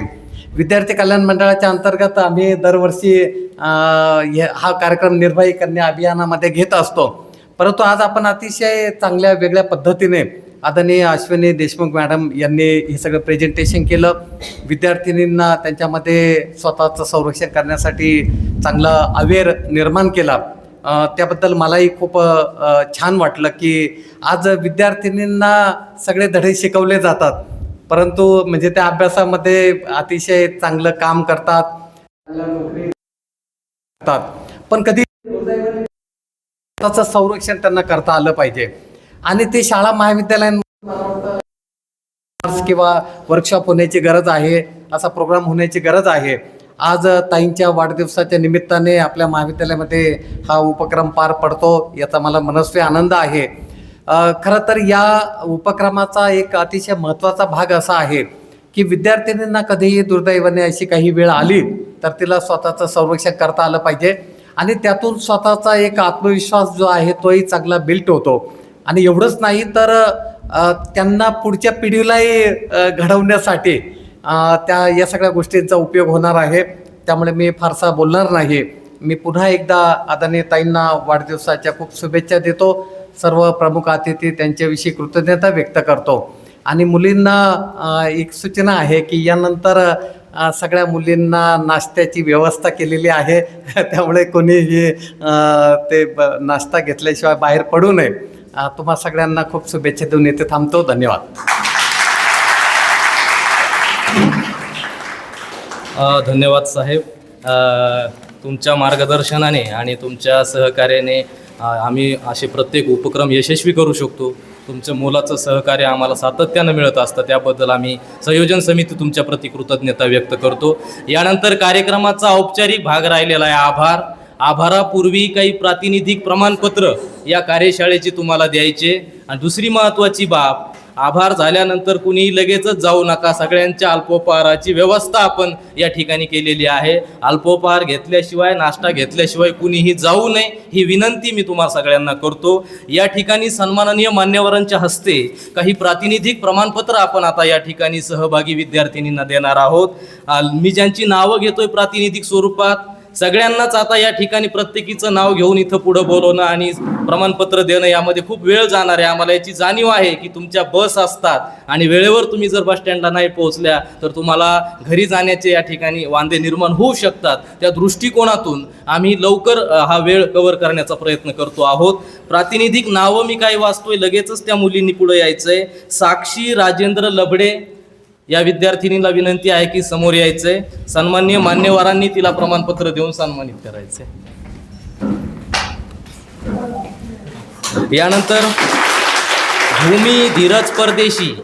विद्यार्थी कल्याण मंडळाच्या अंतर्गत आम्ही दरवर्षी हा कार्यक्रम निर्वाही कन्या अभियानामध्ये घेत असतो. परंतु आज आपण अतिशय चांगल्या वेगळ्या पद्धतीने आदरणीय अश्विनी देशमुख मॅडम यांनी हे सगळं प्रेझेंटेशन केलं. विद्यार्थिनींना त्यांच्यामध्ये स्वतःचं संरक्षण करण्यासाठी चांगला अवेअर निर्माण केला. त्याबद्दल मलाही खूप छान वाटलं की आज विद्यार्थिनींना सगळे धडे शिकवले जातात परंतु म्हणजे त्या अभ्यासामध्ये अतिशय चांगलं काम करतात, पण कधी स्वतःचं संरक्षण त्यांना करता आलं पाहिजे. आणि ते शाळा महाविद्यालयांमध्ये किंवा वर्कशॉप होण्याची गरज आहे, असा प्रोग्राम होण्याची गरज आहे. आज ताईंच्या वाढदिवसाच्या निमित्ताने आपल्या महाविद्यालयामध्ये हा उपक्रम पार पडतो याचा मला मनस्वी आनंद आहे. खरं तर या उपक्रमाचा एक अतिशय महत्त्वाचा भाग असा आहे की विद्यार्थिनींना कधीही दुर्दैवाने अशी काही वेळ आली तर तिला स्वतःचं संरक्षण करता आलं पाहिजे आणि त्यातून स्वतःचा एक आत्मविश्वास जो आहे तोही चांगला बिल्ट होतो. आणि एवढंच नाही तर त्यांना पुढच्या पिढीलाही घडवण्यासाठी या सगळ्या गोष्टींचा उपयोग होणार आहे. त्यामुळे मी फारसा बोलणार नाही. मी पुन्हा एकदा आदरणीय ताईंना वाढदिवसाच्या खूप शुभेच्छा देतो. सर्व प्रमुख अतिथी त्यांच्याविषयी कृतज्ञता व्यक्त करतो. आणि मुलींना एक सूचना आहे की यानंतर सगळ्या मुलींना नाश्त्याची व्यवस्था केलेली आहे त्यामुळे कोणीही ते नाश्ता घेतल्याशिवाय बाहेर पडू नये. तुम्हा सगळ्यांना खूप शुभेच्छा देऊन येथे थांबतो. धन्यवाद. धन्यवाद साहेब. तुमच्या मार्गदर्शनाने आणि तुमच्या सहकार्याने आम्ही असे प्रत्येक उपक्रम यशस्वी करू शकतो. तुमचं मोलाचं सहकार्य आम्हाला सातत्यानं मिळत असतं, त्याबद्दल आम्ही संयोजन समिती तुमच्या प्रति कृतज्ञता व्यक्त करतो. यानंतर कार्यक्रमाचा औपचारिक भाग राहिलेला आहे आभारापूर्वी काही प्रातिनिधिक प्रमाणपत्र या कार्यशाळेची तुम्हाला द्यायचे. आणि दुसरी महत्त्वाची बाब, आभार झाल्यानंतर कुणी लगेचच जाऊ नका. सगळ्यांच्या अल्पोपहाराची व्यवस्था आपण या ठिकाणी केलेली आहे. अल्पोपहार घेतल्याशिवाय, नाश्ता घेतल्याशिवाय कुणीही जाऊ नये ही विनंती मी तुम्हाला सगळ्यांना करतो. या ठिकाणी सन्माननीय मान्यवरांच्या हस्ते काही प्रातिनिधिक प्रमाणपत्र आपण आता या ठिकाणी सहभागी विद्यार्थिनींना देणार आहोत. मी ज्यांची नावं घेतोय प्रातिनिधिक स्वरूपात, सगळ्यांनाच आता या ठिकाणी प्रत्येकीचं नाव घेऊन इथं पुढं बोलवणं आणि प्रमाणपत्र देणं यामध्ये खूप वेळ जाणार आहे. आम्हाला याची जाणीव आहे की तुमच्या बस असतात आणि वेळेवर तुम्ही जर बस स्टँडला नाही पोहोचल्या तर तुम्हाला घरी जाण्याचे या ठिकाणी वांदे निर्माण होऊ शकतात. त्या दृष्टिकोनातून आम्ही लवकर हा वेळ कव्हर करण्याचा प्रयत्न करतो आहोत. प्रातिनिधिक नावं मी काही वाचतोय, लगेचच त्या मुलींनी पुढे यायचंय. साक्षी राजेंद्र लबडे या विद्यार्थिनीला विनंती आहे की समोर यायचंय. सन्माननीय मान्यवरांनी तिला प्रमाणपत्र देऊन सन्मानित करायचंय. यानंतर भूमी धीरज परदेशी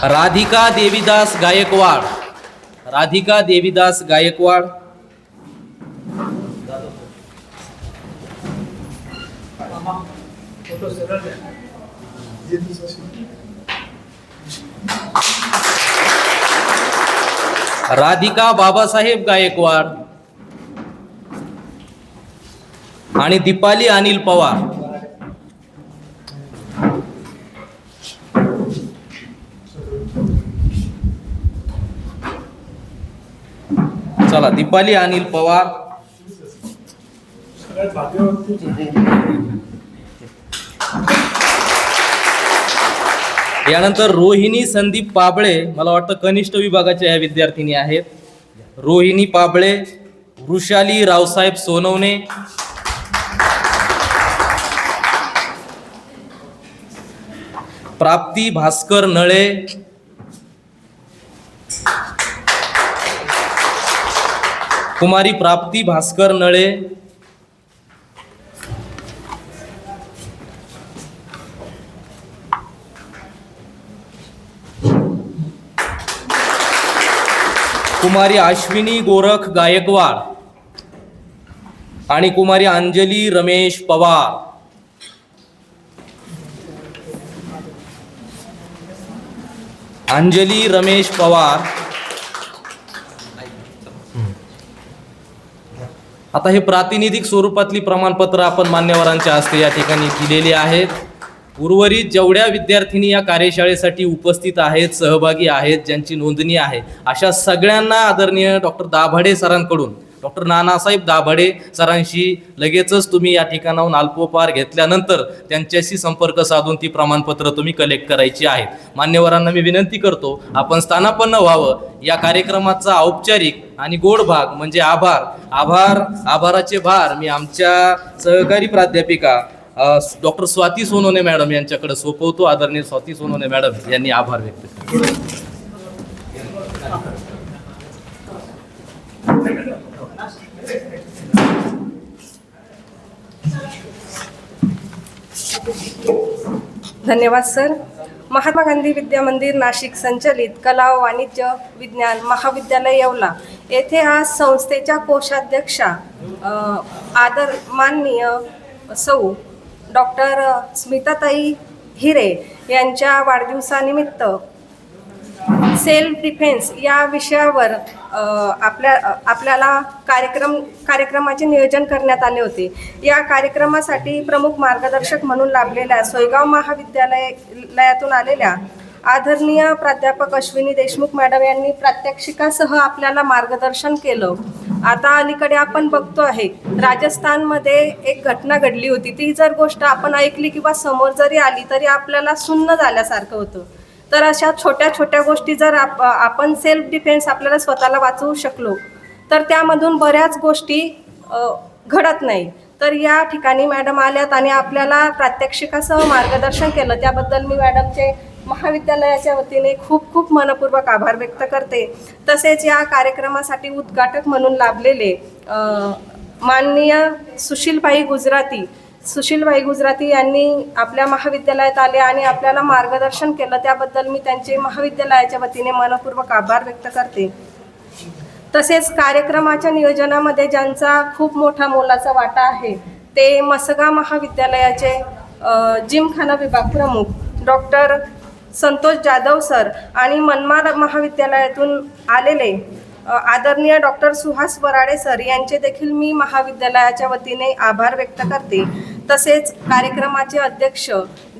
राधिका देवीदास गायकवाड राधिका बाबासाहेब गायकवाड आणि दीपाली अनिल पवार. चला, दीपाली अनिल पवार. यानंतर रोहिणी संदीप पाबळे, मला वाटतं कनिष्ठ विभागाच्या या विद्यार्थिनी आहेत. रोहिणी पाबळे, वृषाली रावसाहेब सोनवणे, प्राप्ती भास्कर नळे, कुमारी प्राप्ती भास्कर नळे, कुमारी अश्विनी गोरख गायकवाड आणि कुमारी अंजली रमेश पवार. अंजली रमेश पवार. आता हे प्रातिनिधिक स्वरूपातली प्रमाणपत्र आपण मान्यवरांच्या हस्ते या ठिकाणी दिलेली आहेत. उर्वरित जेवढ्या विद्यार्थिनी या कार्यशाळेसाठी उपस्थित आहेत, सहभागी आहेत, ज्यांची नोंदणी आहे, अशा सगळ्यांना आदरणीय डॉक्टर दाभाडे सरांकडून, डॉक्टर नानासाहेब दाभाडे सरांशी लगेचच तुम्ही या ठिकाणाहून अल्पोपहार घेतल्यानंतर त्यांच्याशी संपर्क साधून ती प्रमाणपत्र तुम्ही कलेक्ट करायची आहेत. मान्यवरांना मी विनंती करतो, आपण स्थानापन्न व्हावं. या कार्यक्रमाचा औपचारिक आणि गोड भाग म्हणजे आभाराचे भार मी आमच्या सहकारी प्राध्यापिका डॉक्टर स्वाती सोनवणे मॅडम यांच्याकडे सोपवतो. आदरणीय स्वाती सोनवणे मॅडम यांनी आभार व्यक्त केले. धन्यवाद सर. महात्मा गांधी विद्या मंदिर नाशिक संचलित कला व वाणिज्य विज्ञान महाविद्यालय येवला येथे आज संस्थेच्या कोषाध्यक्षा माननीय सौ डॉक्टर स्मिताताई हिरे यांच्या वाढदिवसानिमित्त सेल्फ डिफेन्स या विषयावर आपल्याला कार्यक्रमाचे नियोजन करण्यात आले होते. या कार्यक्रमासाठी प्रमुख मार्गदर्शक म्हणून लाभलेल्या सोयगाव महाविद्यालयातून आलेल्या आदरणीय प्राध्यापक अश्विनी देशमुख मॅडम यांनी प्रात्यक्षिकासह आपल्याला मार्गदर्शन केलं. आता अलीकडे आपण बघतो आहे, राजस्थानमध्ये एक घटना घडली होती. ती जर गोष्ट आपण ऐकली किंवा समोर जरी आली तरी आपल्याला सुन्न झाल्यासारखं होतं. तर अशा छोट्या छोट्या गोष्टी जर आपण सेल्फ डिफेन्स आपल्याला स्वतःला वाचवू शकलो तर त्यामधून बऱ्याच गोष्टी घडत नाही. तर या ठिकाणी मॅडम आल्यात आणि आपल्याला प्रात्यक्षिकासह मार्गदर्शन केलं. त्याबद्दल मी मॅडमचे महाविद्यालयाच्या वतीने खूप खूप मनपूर्वक आभार व्यक्त करते. तसेच या कार्यक्रमासाठी उद्घाटक म्हणून लाभलेले माननीय सुशीलभाई गुजराती यांनी आपल्या महाविद्यालयात आले आणि आपल्याला मार्गदर्शन केलं. त्याबद्दल मी त्यांचे महाविद्यालयाच्या वतीने मनपूर्वक आभार व्यक्त करते. तसेच कार्यक्रमाच्या नियोजनामध्ये ज्यांचा खूप मोठा मोलाचा वाटा आहे ते मसगा महाविद्यालयाचे जिमखाना विभाग प्रमुख डॉक्टर संतोष जाधव सर आणि मनमाड महाविद्यालयातून आलेले आदरणीय डॉक्टर सुहास वराडे सर यांचे देखील मी महाविद्यालयाच्या वतीने आभार व्यक्त करते. तसेच कार्यक्रमाचे अध्यक्ष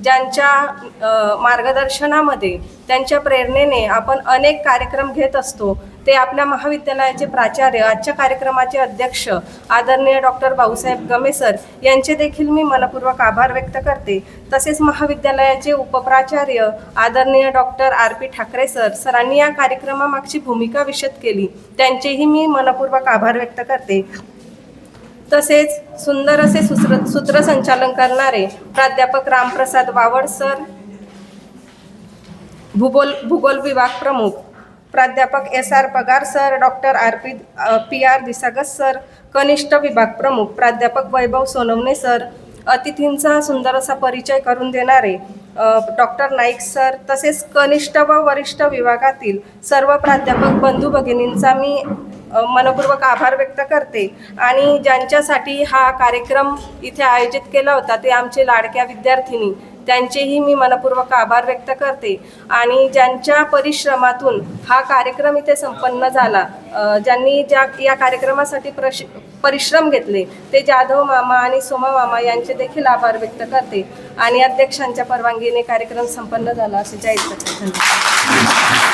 ज्यांच्या मार्गदर्शनामध्ये, त्यांच्या प्रेरणेने आपण अनेक कार्यक्रम घेत असतो ते आपल्या महाविद्यालयाचे प्राचार्य, आजच्या कार्यक्रमाचे अध्यक्ष आदरणीय डॉक्टर भाऊसाहेब गमे सर यांचे देखील मी मनपूर्वक आभार व्यक्त करते. तसेच महाविद्यालयाचे उपप्राचार्य आदरणीय डॉक्टर RP ठाकरे सरांनी या कार्यक्रमामागची भूमिका विशद केली, त्यांचेही मी मनपूर्वक आभार व्यक्त करते. तसेच सुंदर असे सूत्रसंचालन करणारे प्राध्यापक रामप्रसाद वावड सर, भूगोल विभाग प्रमुख प्राध्यापक SR पगार सर, डॉक्टर PR दिसागस सर, कनिष्ठ विभाग प्रमुख प्राध्यापक वैभव सोनवणे सर, अतिथींचा सुंदर असा परिचय करून देणारे डॉक्टर नाईक सर, तसेच कनिष्ठ व वरिष्ठ विभागातील सर्व प्राध्यापक बंधू भगिनींचा मी मनपूर्वक आभार व्यक्त करते. आणि ज्यांच्यासाठी हा कार्यक्रम इथे आयोजित केला होता ते आमचे लाडक्या विद्यार्थिनी, त्यांचेही मी मनपूर्वक आभार व्यक्त करते. आणि ज्यांच्या परिश्रमातून हा कार्यक्रम इथे संपन्न झाला, ज्यांनी या कार्यक्रमासाठी परिश्रम घेतले ते जाधव मामा आणि सोमा मामा यांचे देखील आभार व्यक्त करते. आणि अध्यक्षांच्या परवानगीने कार्यक्रम संपन्न झाला असे जाहीर करते. धन्यवाद.